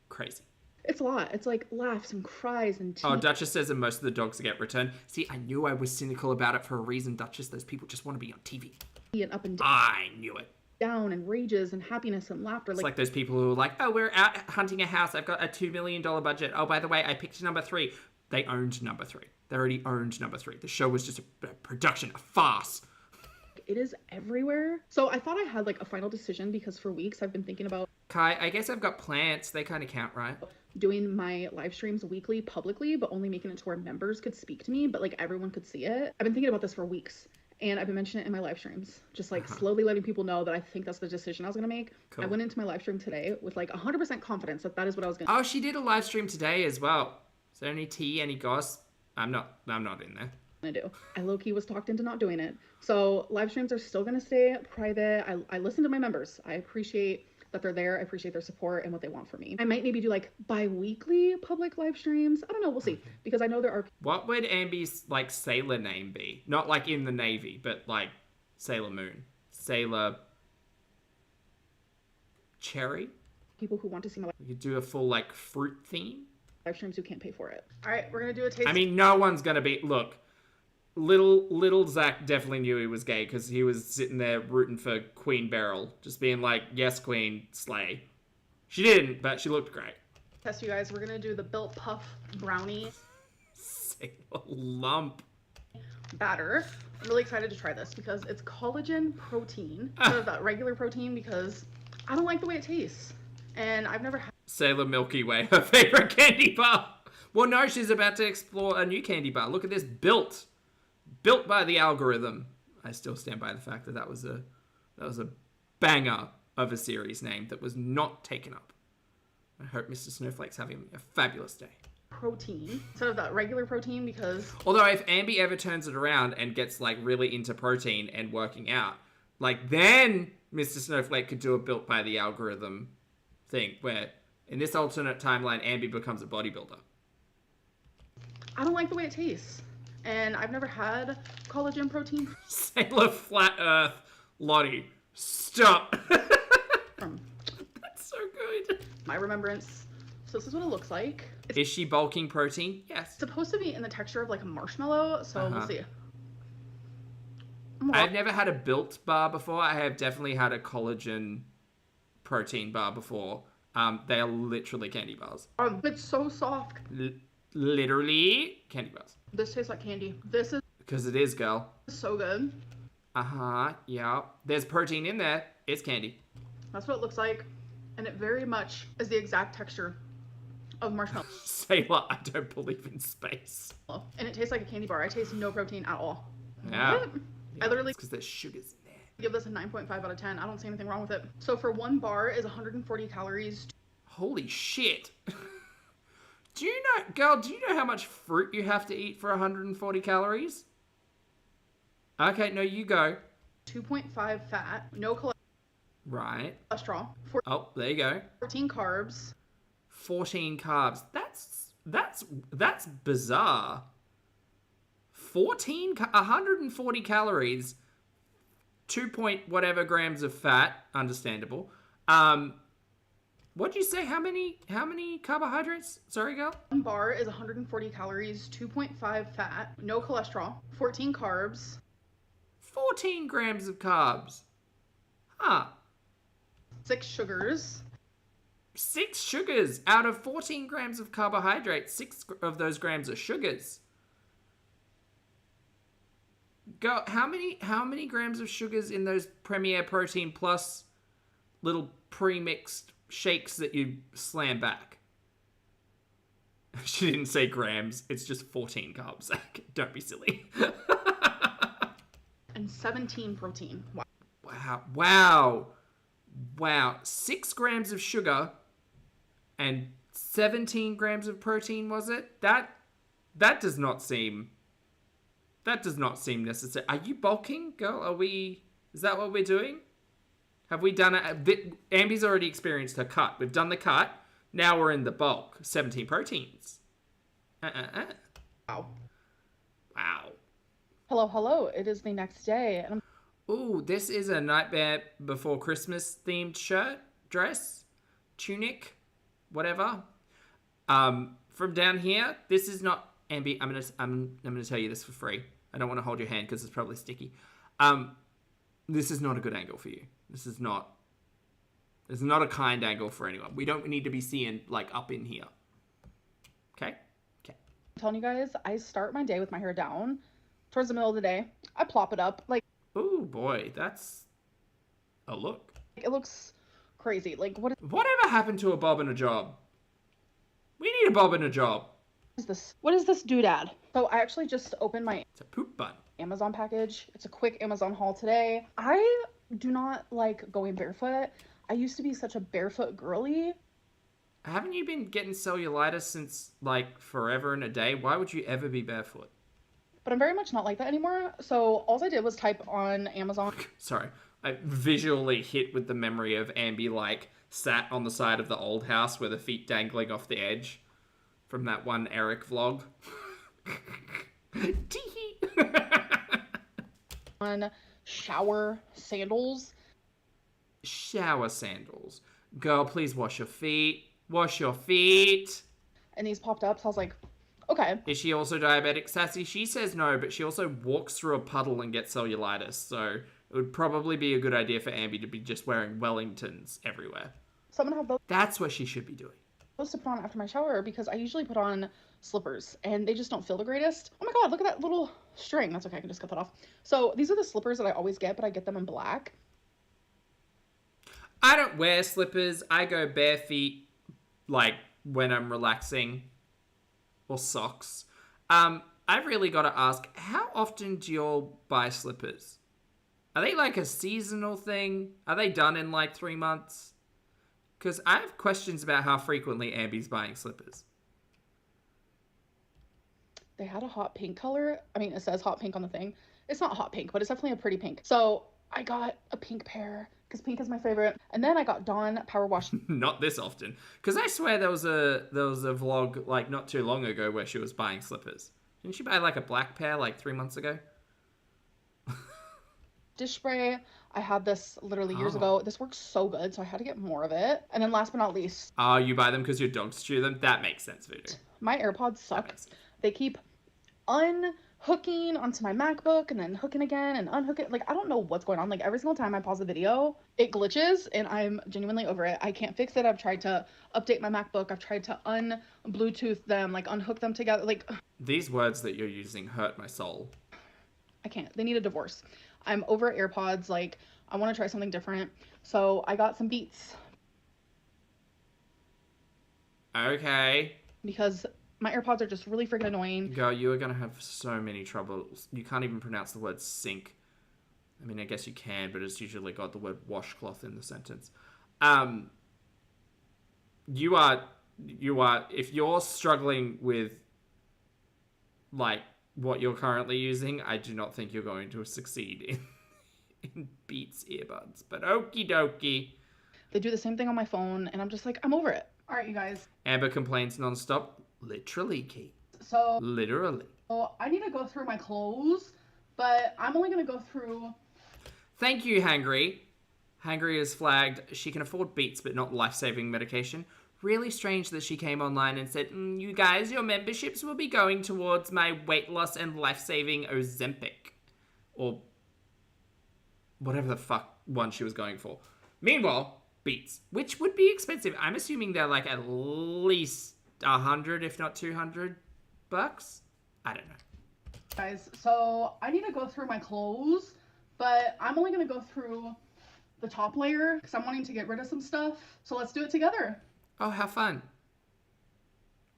Crazy. a lot. It's like laughs and cries and tears. Oh, Duchess says that most of the dogs get returned. See, I knew I was cynical about it for a reason, Duchess. Those people just want to be on TV. And up and I knew it. down and rages and happiness and laughter. It's like those people who are like, oh, we're out hunting a house. I've got a $2 million budget. Oh, by the way, I picked number 3. They owned number 3. They already owned number 3. The show was just a production, a farce. It is everywhere. So I thought I had like a final decision because for weeks I've been thinking about Kai, I guess I've got plants. They kind of count, right? doing my live streams weekly publicly, but only making it to where members could speak to me, but like everyone could see it. I've been thinking about this for weeks. And I've been mentioning it in my live streams, just like slowly letting people know that I think that's the decision I was going to make. Cool. I went into my live stream today with like 100% confidence that that is what I was going to Oh, she did a live stream today as well. Is there any tea, any goss? I'm not in there. do. I low-key was talked into not doing it. So live streams are still going to stay private. I listen to my members. I appreciate that they're there. I appreciate their support and what they want from me. I might maybe do like bi-weekly public live streams. I don't know. We'll see. Because I know there are... What would Ambi's like sailor name be? Not like in the Navy, but like Sailor Moon. Sailor... Cherry? people who want to see my We could do a full like fruit theme. live streams who can't pay for it. All right, we're going to do a taste. I mean, no one's gonna be... Look, little Zach definitely knew he was gay because he was sitting there rooting for Queen Beryl, just being like, yes, Queen, slay. She didn't, but she looked great. Test you guys. We're going to do the Built Puff Brownie Sailor lump. batter. I'm really excited to try this because it's collagen protein instead of that regular protein because I don't like the way it tastes. And I've never had... Sailor Milky Way, her favorite candy bar. Well, no, she's about to explore a new candy bar. Look at this, built by the algorithm. I still stand by the fact that that was a banger of a series name that was not taken up. I hope Mr. Snowflake's having a fabulous day. protein instead of that regular protein because Although if Ambi ever turns it around and gets like really into protein and working out, like then Mr. Snowflake could do a built by the algorithm thing where in this alternate timeline Ambi becomes a bodybuilder. I don't like the way it tastes. And I've never had collagen protein Sailor Flat Earth Lottie. Stop. from That's so good. my remembrance. So this is what it looks like. It's Is she bulking protein? Yes. supposed to be in the texture of like a marshmallow, so we'll see. I've never had a built bar before. I have definitely had a collagen protein bar before. They are literally candy bars. It's so soft. Literally candy bars. This tastes like candy. This is Because it is, girl. so good. Uh-huh, yeah. There's protein in there. It's candy. That's what it looks like. And it very much is the exact texture of marshmallow. Sailor, I don't believe in space. And it tastes like a candy bar. I taste no protein at all. Yeah. What? I literally Because there's sugars in there. give this a 9.5 out of 10. I don't see anything wrong with it. So for one bar is 140 calories. Holy shit. Do you know how much fruit you have to eat for 140 calories? Okay, no, you go. 2.5 fat, no Right. cholesterol, Oh, there you go. 14 carbs, 14 carbs. That's bizarre. 140 calories, 2 point whatever grams of fat, understandable. What'd you say? How many carbohydrates? Sorry, girl. one bar is 140 calories, 2.5 fat, no cholesterol, 14 carbs, 14 grams of carbs. Huh. 6 sugars, 6 sugars out of 14 grams of carbohydrates. 6 of those grams are sugars. Go. How many grams of sugars in those Premier Protein Plus little pre-mixed shakes that you slam back? She didn't say grams. It's just 14 carbs, Zach. Don't be silly. and 17 protein. Wow. 6 grams of sugar and 17 grams of protein, was it? That does not seem necessary. Are you bulking, girl? Is that what we're doing? Have we done it? Ambi's already experienced her cut. We've done the cut. Now we're in the bulk. 17 proteins. Wow. Wow. Hello. It is the next day. And Ooh, this is a Nightmare Before Christmas themed shirt, dress, tunic, whatever. From down here, this is not Ambi. I'm gonna tell you this for free. I don't want to hold your hand because it's probably sticky. This is not a good angle for you. This is not a kind angle for anyone. We don't need to be seeing like up in here. Okay. I'm telling you guys, I start my day with my hair down. Towards the middle of the day, I plop it up. Like, Oh boy, that's a look. it looks crazy. Like, what Whatever happened to a bob and a job? We need a bob and a job. is this? What is this doodad? So I actually just opened my It's a poop bun. Amazon package. It's a quick Amazon haul today. I do not like going barefoot. I used to be such a barefoot girly. Haven't you been getting cellulitis since, like, forever and a day? Why would you ever be barefoot? But I'm very much not like that anymore. So all I did was type on Amazon. Sorry. I visually hit with the memory of Ambi, like, sat on the side of the old house with her feet dangling off the edge from that one Eric vlog. Tee-hee. On shower sandals. Shower sandals. Girl, please wash your feet. Wash your feet. And these popped up. So I was like, okay. Is she also diabetic, Sassy? She says no, but she also walks through a puddle and gets cellulitis. So it would probably be a good idea for Ambi to be just wearing Wellingtons everywhere. So I'm going to have That's what she should be doing. those to put on after my shower because I usually put on slippers and they just don't feel the greatest. Oh my God, look at that little string. That's okay. I can just cut that off. So these are the slippers that I always get, but I get them in black. I don't wear slippers. I go bare feet, like, when I'm relaxing. Or socks. I've really got to ask, how often do you all buy slippers? Are they like a seasonal thing? Are they done in like 3 months? Because I have questions about how frequently Ambi's buying slippers. They had a hot pink color. I mean, it says hot pink on the thing. It's not hot pink, but it's definitely a pretty pink. So I got a pink pair because pink is my favorite. And then I got Dawn Power Wash. Not this often. Because I swear there was a vlog like not too long ago where she was buying slippers. Didn't she buy like a black pair like 3 months ago? Dish spray. I had this literally years ago. This works so good, so I had to get more of it. And then last but not least, Oh, you buy them because your dogs chew them? That makes sense, Voodoo. my AirPods suck. makes sense. They keep unhooking onto my MacBook and then hooking again and unhooking. Like, I don't know what's going on. Like, every single time I pause a video, it glitches and I'm genuinely over it. I can't fix it. I've tried to update my MacBook. I've tried to un-Bluetooth them, like unhook them together. Like, These words that you're using hurt my soul. I can't. They need a divorce. I'm over AirPods. Like, I want to try something different. So I got some Beats Okay. because my AirPods are just really freaking annoying. Girl, you are going to have so many troubles. You can't even pronounce the word sink. I mean, I guess you can, but it's usually got the word washcloth in the sentence. You are, if you're struggling with, like, what you're currently using, I do not think you're going to succeed in Beats earbuds. But okie dokie. They do the same thing on my phone, and I'm just like, I'm over it. All right, you guys. Amber complains nonstop. Literally, Key. So Literally. I need to go through my clothes, but I'm only going to go through... Thank you, Hangry. Hangry is flagged. She can afford Beats, but not life-saving medication. Really strange that she came online and said, you guys, your memberships will be going towards my weight loss and life-saving Ozempic. Or whatever the fuck one she was going for. Meanwhile, Beats, which would be expensive. I'm assuming they're like at least 100, if not 200 bucks. I don't know. Guys, so I need to go through my clothes, but I'm only going to go through the top layer because I'm wanting to get rid of some stuff. So let's do it together. Oh, how fun.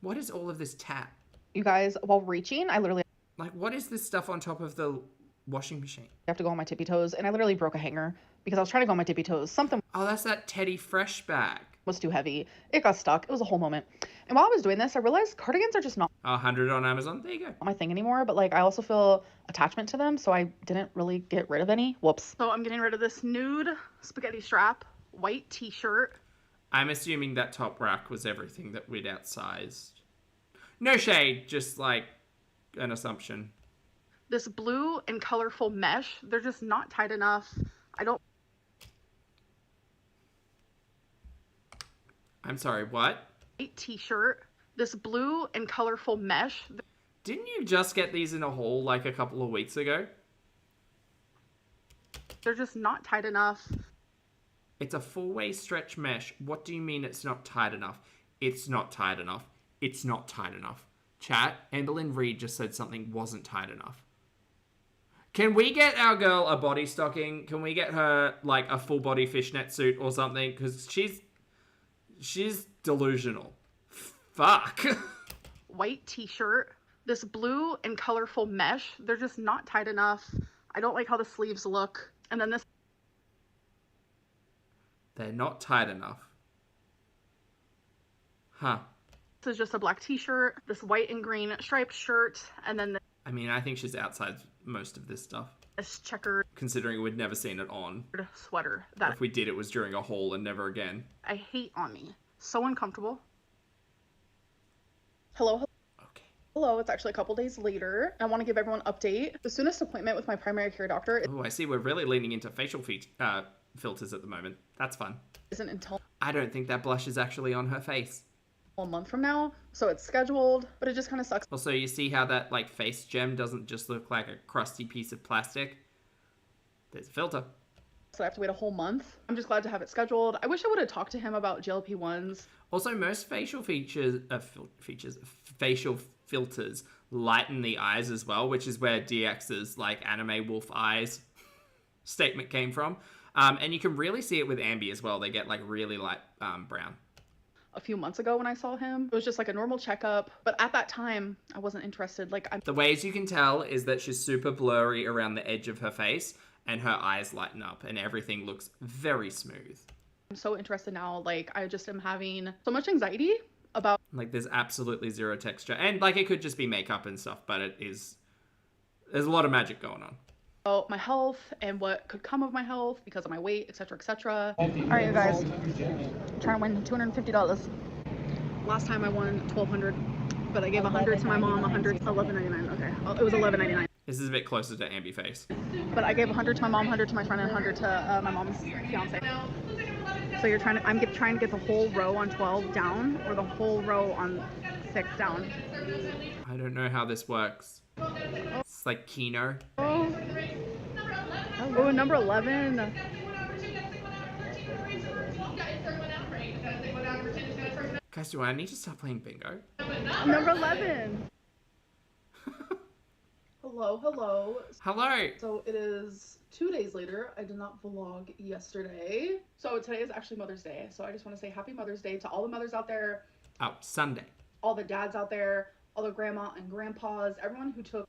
What is all of this tap? You guys, while reaching, I literally Like, what is this stuff on top of the washing machine? have to go on my tippy toes, and I literally broke a hanger because I was trying to go on my tippy toes. Something Oh, that's that Teddy Fresh bag. was too heavy. It got stuck. It was a whole moment. And while I was doing this, I realized cardigans are just not 100 on Amazon. There you go. my thing anymore, but like I also feel attachment to them, so I didn't really get rid of any. Whoops. So I'm getting rid of this nude spaghetti strap, white t-shirt. I'm assuming that top rack was everything that we'd outsized. No shade, just like an assumption. This blue and colorful mesh, they're just not tight enough. I don't I'm sorry, what? white t-shirt. This blue and colorful mesh. Didn't you just get these in a haul like a couple of weeks ago? They're just not tight enough. It's a 4-way stretch mesh. What do you mean it's not tight enough? It's not tight enough. It's not tight enough. Chat, Amberlynn Reid just said something wasn't tight enough. Can we get our girl a body stocking? Can we get her, like, a full body fishnet suit or something? Because she's delusional. Fuck. White t-shirt, this blue and colorful mesh. They're just not tight enough. I don't like how the sleeves look. And then this They're not tight enough. Huh. is just a black t-shirt, this white and green striped shirt, and then I mean, I think she's outside most of this stuff. this checkered Considering we'd never seen it on. sweater that If we did, it was during a haul and never again. I hate on me. So uncomfortable. Hello, Okay. hello. It's actually a couple days later. I want to give everyone an update. The soonest appointment with my primary care doctor Oh, I see. We're really leaning into facial filters at the moment. That's fun. isn't until I don't think that blush is actually on her face. a month from now, so it's scheduled, but it just kind of sucks. Also, you see how that, like, face gem doesn't just look like a crusty piece of plastic? There's a filter. So I have to wait a whole month. I'm just glad to have it scheduled. I wish I would have talked to him about GLP-1s. Also, most facial facial filters lighten the eyes as well, which is where DX's, like, anime wolf eyes statement came from. And you can really see it with Ambi as well. They get, like, really light brown. A few months ago when I saw him, it was just like a normal checkup, but at that time I wasn't interested. Like, I'm The ways you can tell is that she's super blurry around the edge of her face and her eyes lighten up and everything looks very smooth. so interested now. Like, I just am having so much anxiety about Like, there's absolutely zero texture. And, like, it could just be makeup and stuff, but there's a lot of magic going on. my health and what could come of my health because of my weight, etc., etc. All right, you guys, I'm trying to win $250. Last time I won $1,200, but I gave 100 to my mom, 100, $11.99. Okay, well, it was $11.99. This is a bit closer to Ambi face. But I gave 100 to my mom, 100 to my friend, and 100 to my mom's fiance. So you're trying to get the whole row on 12 down, or the whole row on 6 down. I don't know how this works. It's like Keno. Oh, number 11. Guys, do I need to start playing bingo? Number 11. Hello. Hello! So it is 2 days later. I did not vlog yesterday. So today is actually Mother's Day. So I just want to say happy Mother's Day to all the mothers out there, Oh, Sunday. all the dads out there, all the grandma and grandpas, everyone who took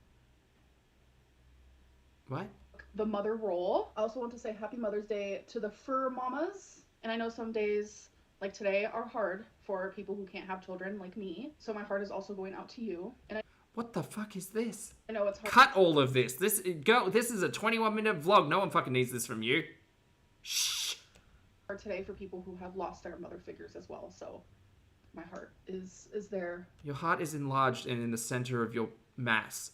What? the mother role. I also want to say happy Mother's Day to the fur mamas. And I know some days like today are hard for people who can't have children like me. So my heart is also going out to you. And What the fuck is this? I know it's hard. Cut all of this. This is a 21-minute vlog. No one fucking needs this from you. Shh. Today for people who have lost their mother figures as well. So my heart is there. Your heart is enlarged and in the center of your mass.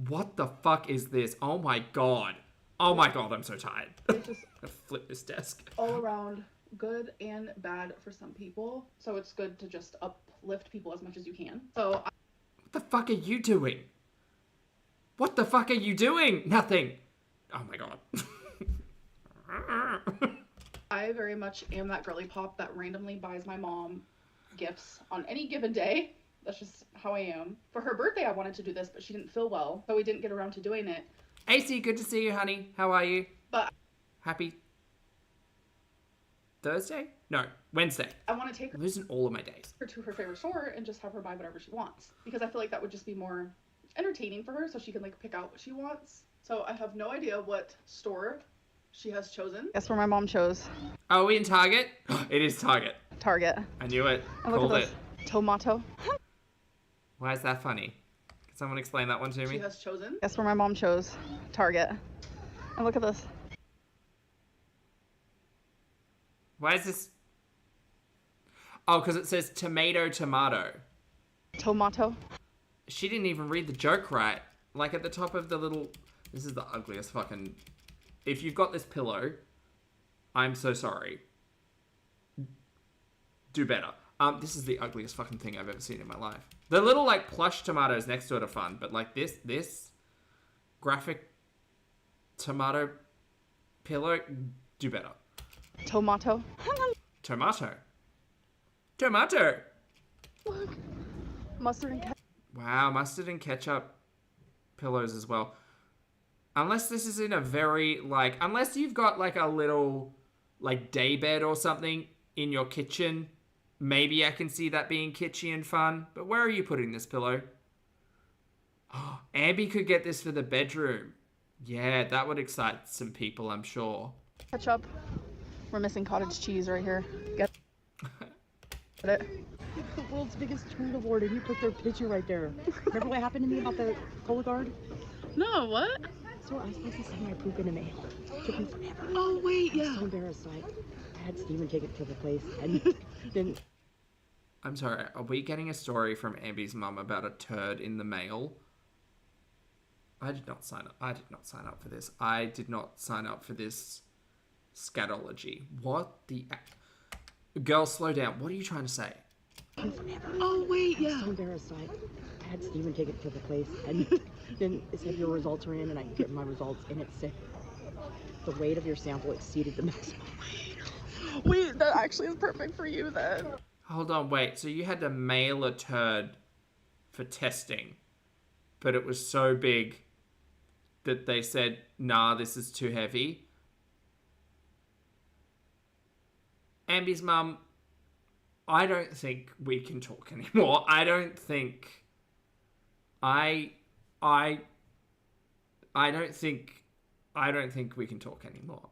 What the fuck is this? Oh my god. Oh my god, I'm so tired. It's just I flip this desk. all around good and bad for some people. So it's good to just uplift people as much as you can. So What the fuck are you doing? What the fuck are you doing? Nothing. Oh my god. I very much am that girly pop that randomly buys my mom gifts on any given day. That's just how I am. For her birthday, I wanted to do this, but she didn't feel well, so we didn't get around to doing it. AC, good to see you, honey. How are you? But Happy Thursday? No, Wednesday. I want to take I'm losing all of my days. her to her favorite store and just have her buy whatever she wants, because I feel like that would just be more entertaining for her, so she can like pick out what she wants. So I have no idea what store she has chosen. Guess where my mom chose. Are we in Target? It is Target. Target. I knew it. And look Called at it. this. Tomato. Why is that funny? Can someone explain that one to She me? has chosen. Guess where my mom chose. Target. And look at this. Why is this? Oh, because it says tomato. Tomato. She didn't even read the joke right. Like at the top of the little... This is the ugliest fucking... If you've got this pillow, I'm so sorry. Do better. This is the ugliest fucking thing I've ever seen in my life. The little, like, plush tomatoes next to it are fun, but, like, this graphic tomato pillow, do better. Tomato. Tomato. Look. Mustard and ketchup. Wow, mustard and ketchup pillows as well. Unless this is in a very, like, unless you've got, like, a little, like, day bed or something in your kitchen, maybe I can see that being kitschy and fun. But where are you putting this pillow? Oh, Ambi could get this for the bedroom. Yeah, that would excite some people, I'm sure. Ketchup. We're missing cottage cheese right here. Get it? The world's biggest tool award, and you put their picture right there. Remember what happened to me about the Cola Guard? No, what? So I was supposed to send my poop in the mail. It took me forever. Oh, wait, I was so embarrassed. I had Steven take it to the place, and then... I'm sorry, are we getting a story from Ambi's mum about a turd in the mail? I did not sign up. I did not sign up for this. I did not sign up for this scatology. What the... Girl, slow down. What are you trying to say? Oh, wait, I was so embarrassed. I had Steven take it to the place, and then it said your results are in, and I get my results, and it said the weight of your sample exceeded the maximum weight. Wait, that actually is perfect for you then. Hold on, wait. So you had to mail a turd for testing, but it was so big that they said, nah, this is too heavy. Ambi's mum, I don't think we can talk anymore. I don't think we can talk anymore.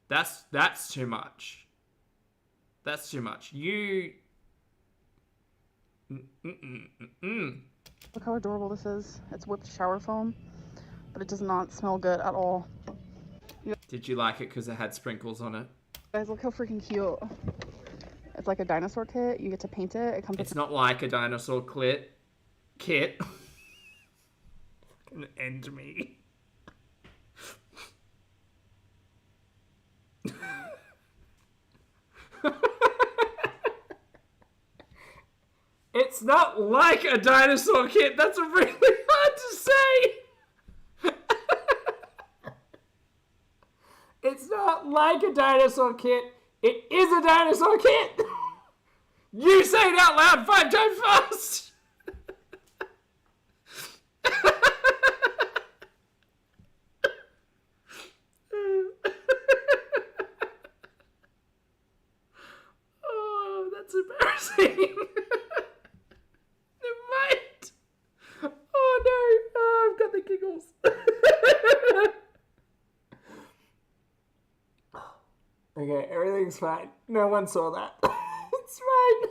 That's too much. That's too much. You Look how adorable this is. It's whipped shower foam, but it does not smell good at all. Did you like it because it had sprinkles on it? Guys, look how freaking cute. It's like a dinosaur kit. You get to paint it. It comes It's not like a dinosaur kit. Fucking end me. It's not like a dinosaur kit. That's really hard to say. It's not like a dinosaur kit. It is a dinosaur kit. You say it out loud 5 times fast. Oh, that's embarrassing. Never mind. Oh no, oh, I've got the giggles. Okay, everything's fine. No one saw that. It's fine.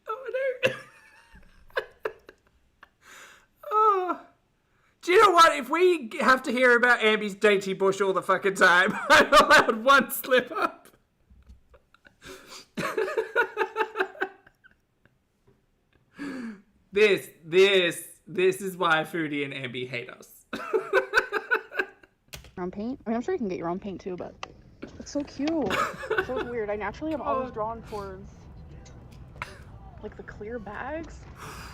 Oh no. Oh. Do you know what? If we have to hear about Ambi's dainty bush all the fucking time, I'm allowed one slip up. This is why Foodie and Ambi hate us. your own paint. I mean, I'm sure you can get your own paint too, but it's so cute. So weird. I naturally am always drawn towards like the clear bags,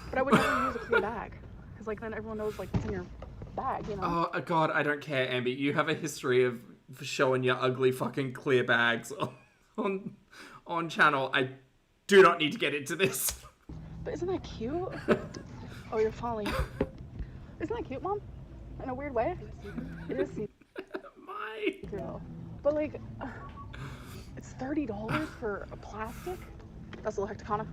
but I would never use a clear bag because like then everyone knows like what's in your bag, you know. Oh God, I don't care, Ambi. You have a history of showing your ugly fucking clear bags on channel. I do not need to get into this. But isn't that cute? Oh, you're falling. Isn't that cute, Mom? In a weird way. It is. My. Girl. But like, it's $30 for a plastic. That's a little hecticana.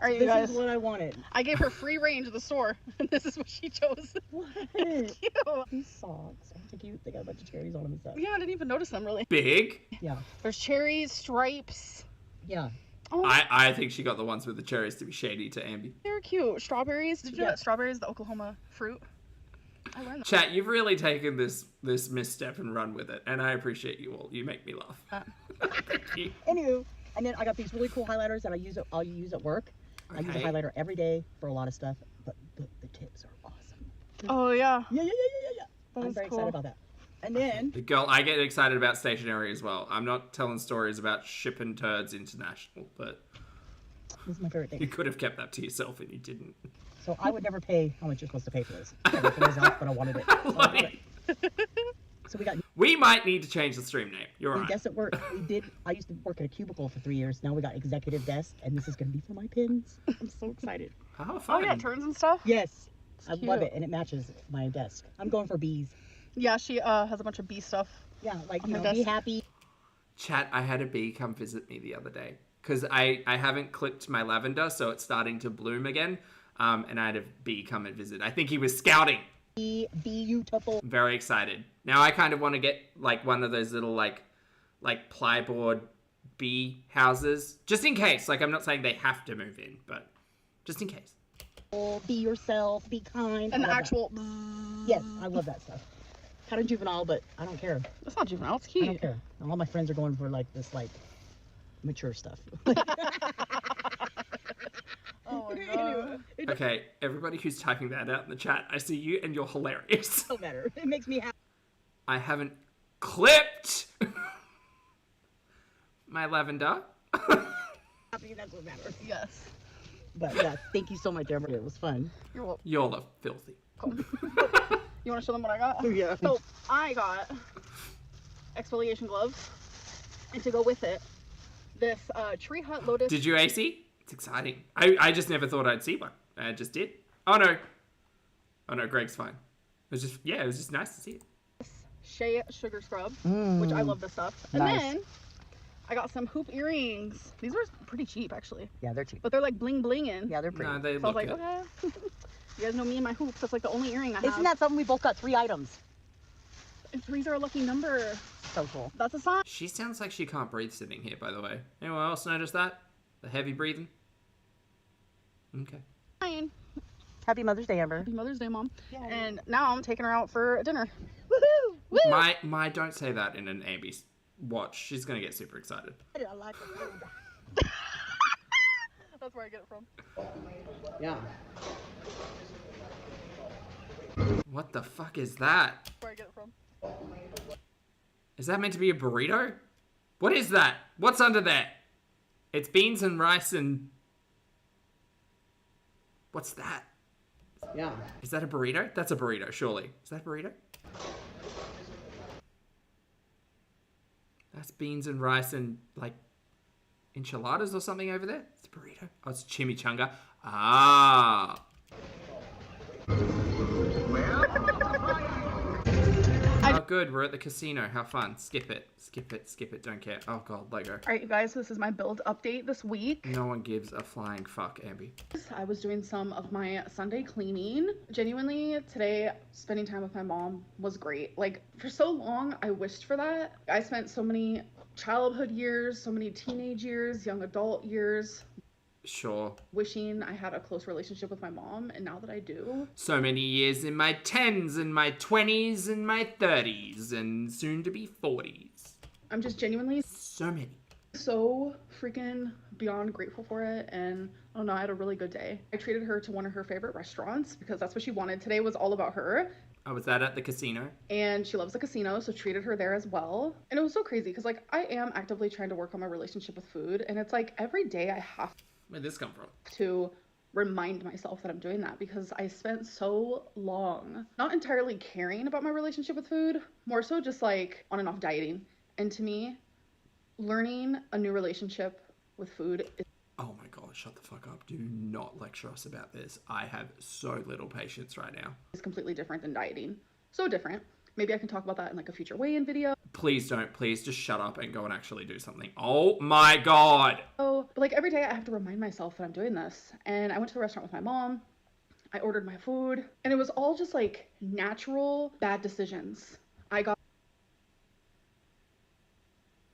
All right, you guys. This is what I wanted. I gave her free range of the store, and this is what she chose. What? Cute. These socks are so cute. They got a bunch of cherries on them and stuff. Yeah, I didn't even notice them really. Big. Yeah. There's cherries, stripes. Yeah. Oh, I think she got the ones with the cherries to be shady to Ambi. they're cute. Strawberries. Did you know Yeah. that strawberry is the Oklahoma fruit? I learned that. Chat, you've really taken this misstep and run with it, and I appreciate you all. You make me laugh. Thank you. Anywho, and then I got these really cool highlighters that I'll use at work. I use a Okay. highlighter every day for a lot of stuff, but the tips are awesome. Oh yeah. Yeah. That I'm is very cool. excited about that. And then The girl, I get excited about stationery as well. I'm not telling stories about shipping turds international, but this is my favorite you thing. could have kept that to yourself and you didn't. So I would never pay how much you're supposed to pay for this. I never pay this out, but I wanted it. So I got it. So we got We might need to change the stream name. You're new right. desks at work. We did. I used to work at a cubicle for 3 years. Now we got executive desk, and this is going to be for my pins. I'm so excited. Oh, Oh fun. yeah, turns and stuff. Yes, It's I cute. love it, and it matches my desk. I'm going for bees. Yeah, she has a bunch of bee stuff. Yeah, like On you her know, be desk. happy. Chat, I had a bee come visit me the other day because I haven't clipped my lavender, so it's starting to bloom again. And I had a bee come and visit. I think he was scouting. Be beautiful. I'm very excited. Now I kind of want to get like one of those little like plyboard bee houses, just in case. Like I'm not saying they have to move in, but just in case. Be yourself. Be kind. And I the love actual. that. Yes, I love that stuff. Kind of juvenile, but I don't care. It's not juvenile. It's I cute. don't care. All my friends are going for like this like mature stuff. Oh my god. It Okay, everybody who's typing that out in the chat, I see you and you're hilarious. doesn't matter. It makes me happy. I haven't clipped my lavender. That's what matters. Yes. But yeah, thank you so much, Amber. It was fun. You're welcome. Y'all are filthy. You want to show them what I got? Yeah. So I got exfoliation gloves, and to go with it, this Tree Hut Lotus. Did you AC? It's exciting. I just never thought I'd see one. I just did. Oh no. Oh no, Greg's fine. It was just nice to see it. Shea Sugar Scrub, Mm. which I love this stuff. And Nice. then I got some hoop earrings. These were pretty cheap actually, Yeah, they're cheap. but they're like bling blinging. Yeah, they're pretty. No, they So I was look like, good. okay. You guys know me and my hoops. That's like the only earring I have. Isn't that something? We both got 3 items. And threes are a lucky number. So cool. That's a sign. She sounds like she can't breathe sitting here, by the way. Anyone else notice that? The heavy breathing? Okay. Happy Mother's Day, Amber. Happy Mother's Day, Mom. And now I'm taking her out for dinner. Woohoo! Woo! My don't say that in an Ambi's watch. She's gonna get super excited. I like it. That's where I get it from. Yeah. What the fuck is that? That's where I get it from. Is that meant to be a burrito? What is that? What's under there? It's beans and rice and... What's that? Yeah. Is that a burrito? That's a burrito, surely. Is that a burrito? That's beans and rice and, like, enchiladas or something over there? It's a burrito. Oh, it's chimichanga. Ah. Oh, good. We're at the casino. How fun. Skip it. Skip it. Skip it. Don't care. Oh, God. Lego. All right, you guys, this is my build update this week. No one gives a flying fuck, Ambi. I was doing some of my Sunday cleaning. Genuinely, today, spending time with my mom was great. Like, for so long, I wished for that. I spent so many childhood years, so many teenage years, young adult years, Sure. wishing I had a close relationship with my mom, and now that I do, So many years in my 10s and my 20s and my 30s and soon to be 40s. I'm just genuinely So many. so freaking beyond grateful for it. And I don't know, I had a really good day. I treated her to one of her favorite restaurants because that's what she wanted. Today was all about her. Oh, was that at the casino? And she loves the casino, so treated her there as well. And it was so crazy because, like, I am actively trying to work on my relationship with food, and it's like every day I have Where'd this come from? to remind myself that I'm doing that because I spent so long not entirely caring about my relationship with food, more so just like on and off dieting. And to me, learning a new relationship with food Oh my God, shut the fuck up. Do not lecture us about this. I have so little patience right now. is completely different than dieting. So different. Maybe I can talk about that in like a future weigh-in video. Please don't. Please just shut up and go and actually do something. Oh my God. Oh, but like every day I have to remind myself that I'm doing this. And I went to the restaurant with my mom. I ordered my food. And it was all just like natural bad decisions. I got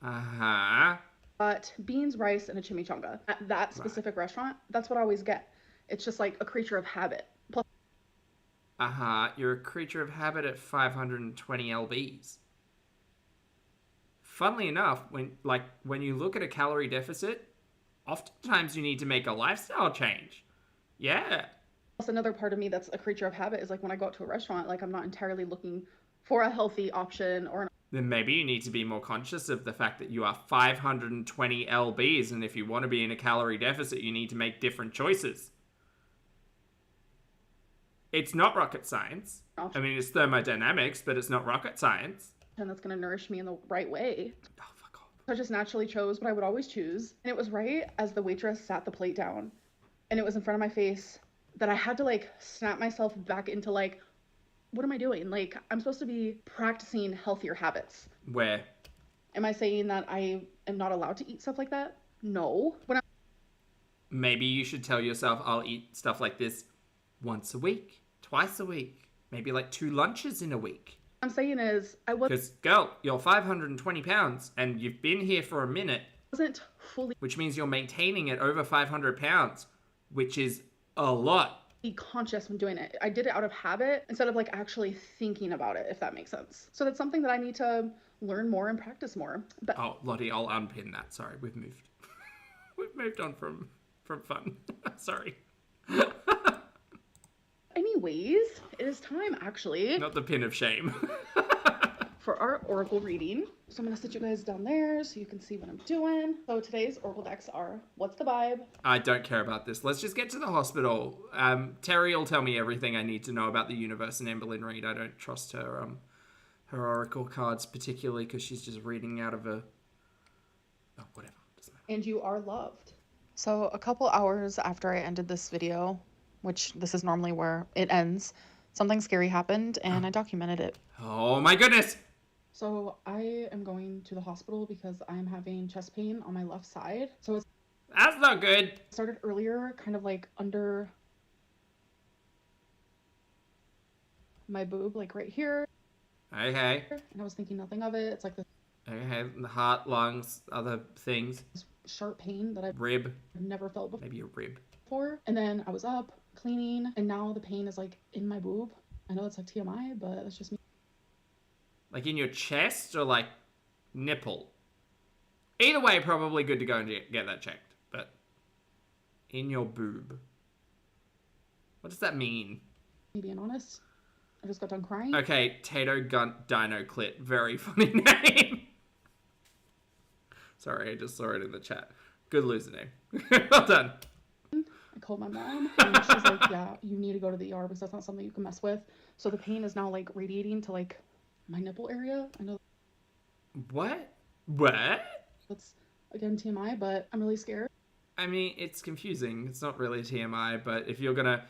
Uh-huh. beans, rice, and a chimichanga. At that specific restaurant, that's what I always get. It's just like a creature of habit. Plus, Uh-huh. You're a creature of habit at 520 lbs. Funnily enough, when you look at a calorie deficit, oftentimes you need to make a lifestyle change. Yeah. another part of me that's a creature of habit is like when I go out to a restaurant, like I'm not entirely looking for a healthy option or an Then maybe you need to be more conscious of the fact that you are 520 lbs, and if you want to be in a calorie deficit, you need to make different choices. It's not rocket science. I mean, it's thermodynamics, but it's not rocket science. and that's gonna nourish me in the right way. Oh, fuck off. So I just naturally chose what I would always choose. And it was right as the waitress sat the plate down and it was in front of my face that I had to like snap myself back into like, what am I doing? Like, I'm supposed to be practicing healthier habits. Where? Am I saying that I am not allowed to eat stuff like that? No. Maybe you should tell yourself, I'll eat stuff like this once a week, twice a week, maybe like 2 lunches in a week. I'm saying is, I Because, girl, you're 520 pounds and you've been here for a minute. wasn't fully Which means you're maintaining it over 500 pounds, which is a lot. conscious when doing it. I did it out of habit instead of like actually thinking about it, if that makes sense. So that's something that I need to learn more and practice more. But Oh, Lottie, I'll unpin that. Sorry, we've moved. We've moved on from fun. Sorry. anyways, it is time actually Not the pin of shame. for our oracle reading. So I'm gonna sit you guys down there so you can see what I'm doing. So today's oracle decks are What's the Vibe? I don't care about this. Let's just get to the hospital. Terry will tell me everything I need to know about the universe and Amberlynn Reid. I don't trust her her oracle cards particularly because she's just reading out of a... Oh, whatever. Doesn't matter. And you are loved. So a couple hours after I ended this video, which this is normally where it ends, something scary happened and I documented it. Oh my goodness! So I am going to the hospital because I'm having chest pain on my left side. So it That's not good. started earlier, kind of like under my boob, like right here. Okay. And I was thinking nothing of it. It's like this Okay. The heart, lungs, other things. sharp pain that I've Rib. never felt Maybe a rib. before. And then I was up cleaning, and now the pain is like in my boob. I know it's like TMI, but that's just me. Like in your chest or like nipple? Either way, probably good to go and get that checked. But in your boob. What does that mean? Me being honest, I just got done crying. Okay, Tato Gunt Dino Clit. Very funny name. Sorry, I just saw it in the chat. Good loser name. Well done. I called my mom, and she's like, yeah, you need to go to the ER because that's not something you can mess with. So the pain is now like radiating to like my nipple area. I know What? What? that's again TMI, but I'm really scared. I mean, it's confusing. It's not really TMI, but if you're gonna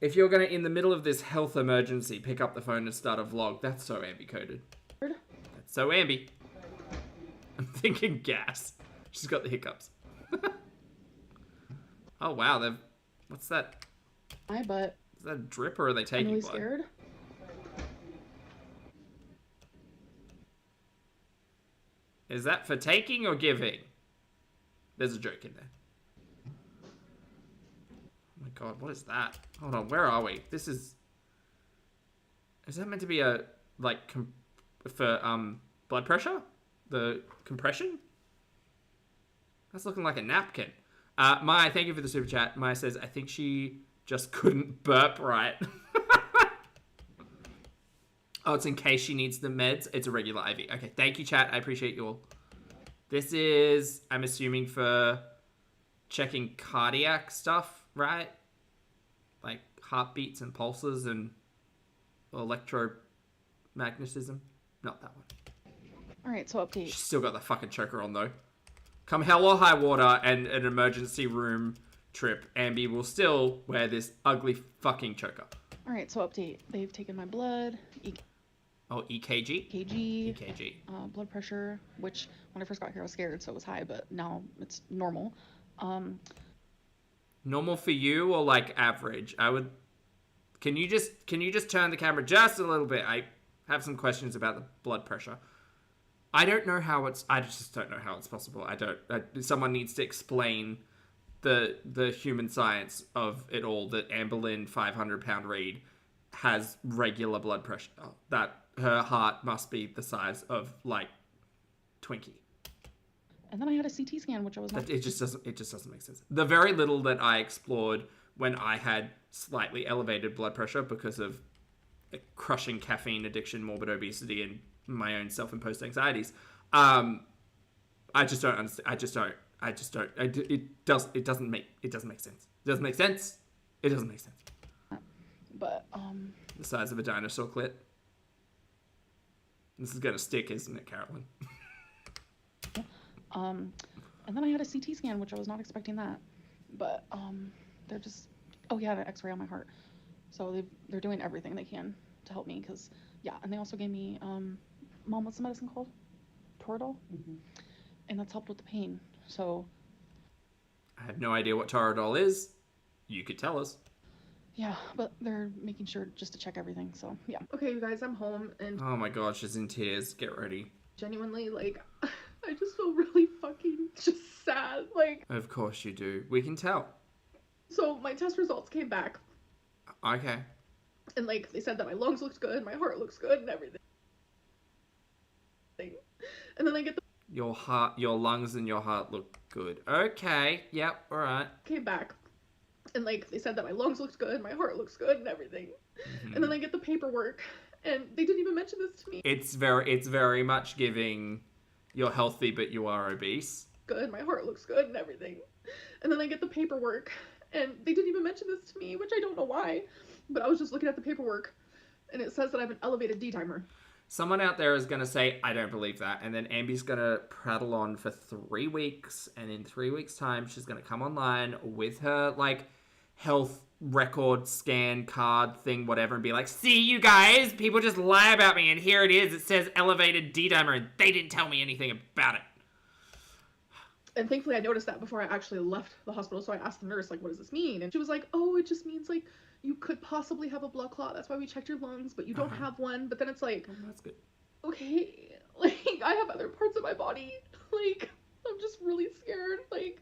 in the middle of this health emergency, pick up the phone and start a vlog, that's so ambi-coded. That's so ambi. I'm thinking gas. She's got the hiccups. Oh wow, what's that? But Is that a drip or are they I'm taking really blood? scared. Is that for taking or giving? There's a joke in there. Oh my god, what is that? Hold on, where are we? This is that meant to be a, like, for, blood pressure? The compression? That's looking like a napkin. Maya, thank you for the super chat. Maya says, I think she just couldn't burp right. Oh, it's in case she needs the meds. It's a regular IV. Okay, thank you, chat. I appreciate you all. This is, I'm assuming, for checking cardiac stuff, right? Like heartbeats and pulses and electromagnetism. Not that one. All right, so update. She's still got the fucking choker on, though. Come hell or high water and an emergency room trip, Ambi will still wear this ugly fucking choker. All right, so update. They've taken my blood, Oh, EKG? EKG, EKG. blood pressure, which when I first got here I was scared, so it was high, but now it's normal. Normal for you or like average? Can you just turn the camera just a little bit? I have some questions about the blood pressure. I just don't know how it's possible. Someone needs to explain the human science of it all, that Amberlynn 500-pound Reid has regular blood pressure. That her heart must be the size of, like, Twinkie. And then I had a CT scan, which I was not. It just doesn't make sense. The very little that I explored when I had slightly elevated blood pressure because of crushing caffeine addiction, morbid obesity, and my own self-imposed anxieties. I just don't understand. It doesn't make sense. It doesn't make sense. It doesn't make sense. But The size of a dinosaur clit. This is gonna stick, isn't it, Carolyn? And then I had a CT scan, which I was not expecting that. But they're just, oh yeah, an X-ray on my heart. So they're doing everything they can to help me, because yeah, and they also gave me Mom, what's the medicine called? Toradol. And that's helped with the pain. So I have no idea what Toradol is. You could tell us. yeah, but they're making sure just to check everything. So yeah. Okay, you guys, I'm home, and Oh my god, she's in tears. Get ready. genuinely, like, I just feel really fucking just sad. Like, Of course you do. We can tell. so my test results came back, Okay. and like they said that my lungs looked good, my heart looks good, and everything. And then I get the Your heart, your lungs and your heart look good. Okay. Yep. All right. came back, and like they said that my lungs looked good, my heart looks good, and everything. And then I get the paperwork, and they didn't even mention this to me. It's very much giving. You're healthy, but you are obese. Good, my heart looks good, and everything. And then I get the paperwork, and they didn't even mention this to me, which I don't know why. But I was just looking at the paperwork, and it says that I have an elevated D-dimer. Someone out there is going to say, I don't believe that. And then Amby's going to prattle on for 3 weeks. And in 3 weeks' time, she's going to come online with her, like, health record scan card thing, whatever, and be like, see, you guys, people just lie about me. And here it is. It says elevated D-dimer, and they didn't tell me anything about it. And thankfully I noticed that before I actually left the hospital, so I asked the nurse, like, what does this mean? And she was like, oh, it just means, like, you could possibly have a blood clot. That's why we checked your lungs, but you don't have one. But then it's like, Oh, that's good. okay, like, I have other parts of my body. Like, I'm just really scared. Like,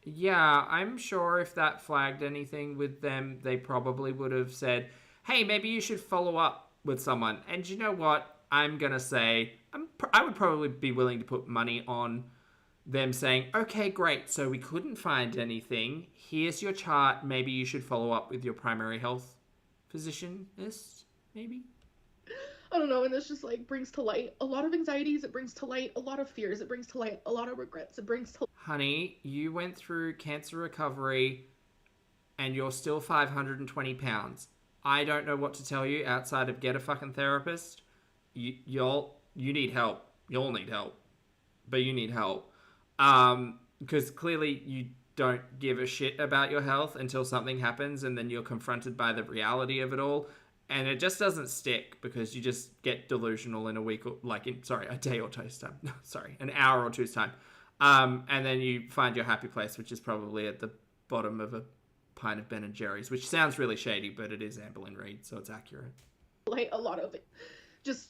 Yeah, I'm sure if that flagged anything with them, they probably would have said, hey, maybe you should follow up with someone. And you know what? I'm going to say, I would probably be willing to put money on them saying, okay, great, so we couldn't find anything. Here's your chart. Maybe you should follow up with your primary health physicianist, maybe? I don't know, and this just, like, brings to light a lot of anxieties. It brings to light a lot of fears. It brings to light a lot of regrets. It brings to Honey, you went through cancer recovery and you're still 520 pounds. I don't know what to tell you outside of get a fucking therapist. You need help. You'll need help. But you need help. Because clearly you don't give a shit about your health until something happens and then you're confronted by the reality of it all. And it just doesn't stick because you just get delusional in a week or a day or two's time. Sorry, an hour or two's time. And then you find your happy place, which is probably at the bottom of a pint of Ben & Jerry's, which sounds really shady, but it is Amberlynn Reid, so it's accurate. light a lot of just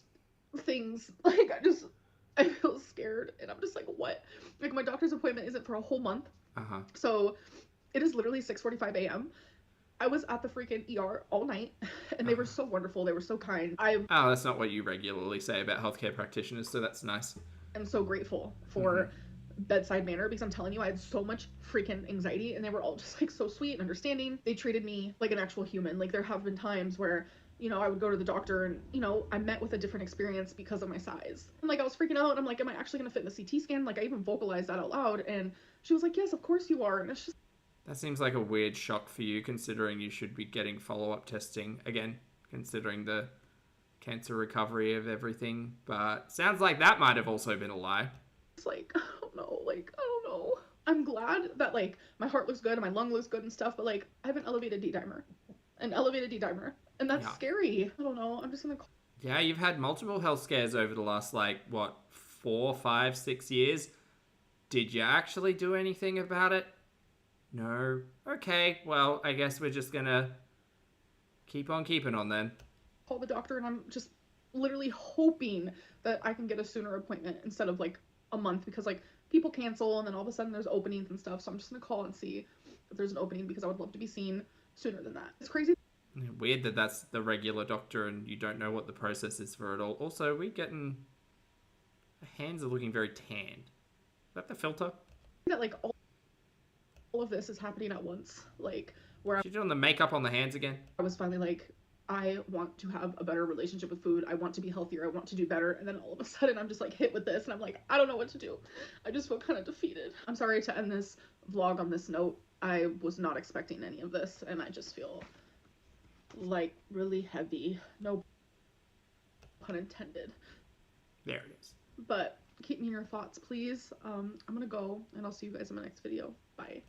things. Like, I feel scared, and I'm just like, what? Like, my doctor's appointment isn't for a whole month. So it is literally 6:45 a.m. I was at the freaking ER all night, and they were so wonderful. They were so kind. Oh, that's not what you regularly say about healthcare practitioners, so that's nice. I'm so grateful for bedside manner, because I'm telling you, I had so much freaking anxiety, and they were all just, like, so sweet and understanding. They treated me like an actual human. Like, there have been times where, you know, I would go to the doctor and, you know, I met with a different experience because of my size. And, like, I was freaking out, and I'm like, am I actually gonna fit in the CT scan? Like, I even vocalized that out loud, and she was like, yes, of course you are. And it's just... That seems like a weird shock for you, considering you should be getting follow-up testing, again, considering the cancer recovery of everything. But sounds like that might have also been a lie. It's like, I don't know, like, I don't know. I'm glad that, like, my heart looks good and my lung looks good and stuff, but, like, I have an elevated D-dimer. And that's scary. I don't know. I'm just gonna... Yeah, you've had multiple health scares over the last, 4, 5, 6 years. Did you actually do anything about it? No. Okay, well, I guess we're just gonna keep on keeping on then. Call the doctor, and I'm just literally hoping that I can get a sooner appointment instead of, like, a month, because, like, people cancel and then all of a sudden there's openings and stuff, so I'm just gonna call and see if there's an opening, because I would love to be seen sooner than that. It's crazy. Weird that that's the regular doctor and you don't know what the process is for it all. Also, we're getting... The hands are looking very tanned. Is that the filter? That, like, all of this is happening at once. Like, where You're doing the makeup on the hands again? I was finally like, I want to have a better relationship with food. I want to be healthier. I want to do better. And then all of a sudden I'm just, like, hit with this, and I'm like, I don't know what to do. I just feel kind of defeated. I'm sorry to end this vlog on this note. I was not expecting any of this, and I just feel, like, really heavy. No pun intended. There it is. But keep me in your thoughts, please. I'm gonna go, and I'll see you guys in my next video. Bye.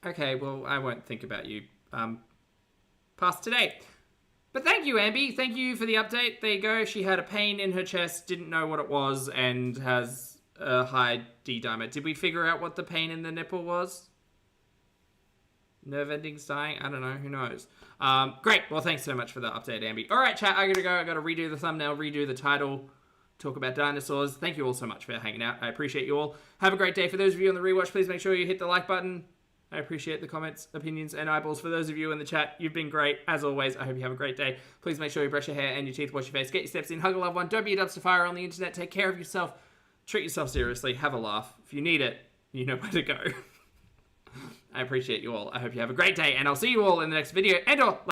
Okay, well, I won't think about you past today. But thank you, Amby. Thank you for the update. There you go. She had a pain in her chest, didn't know what it was, and has a high D-dimer. Did we figure out what the pain in the nipple was? Nerve endings dying? I don't know. Who knows? Great. Well, thanks so much for the update, Amby. All right, chat. I gotta go. I gotta redo the thumbnail, redo the title, talk about dinosaurs. Thank you all so much for hanging out. I appreciate you all. Have a great day. For those of you on the rewatch, please make sure you hit the like button. I appreciate the comments, opinions, and eyeballs. For those of you in the chat, you've been great. As always, I hope you have a great day. Please make sure you brush your hair and your teeth, wash your face, get your steps in, hug a loved one. Don't be a dumpster fire on the internet. Take care of yourself. Treat yourself seriously. Have a laugh. If you need it, you know where to go. I appreciate you all. I hope you have a great day, and I'll see you all in the next video. And or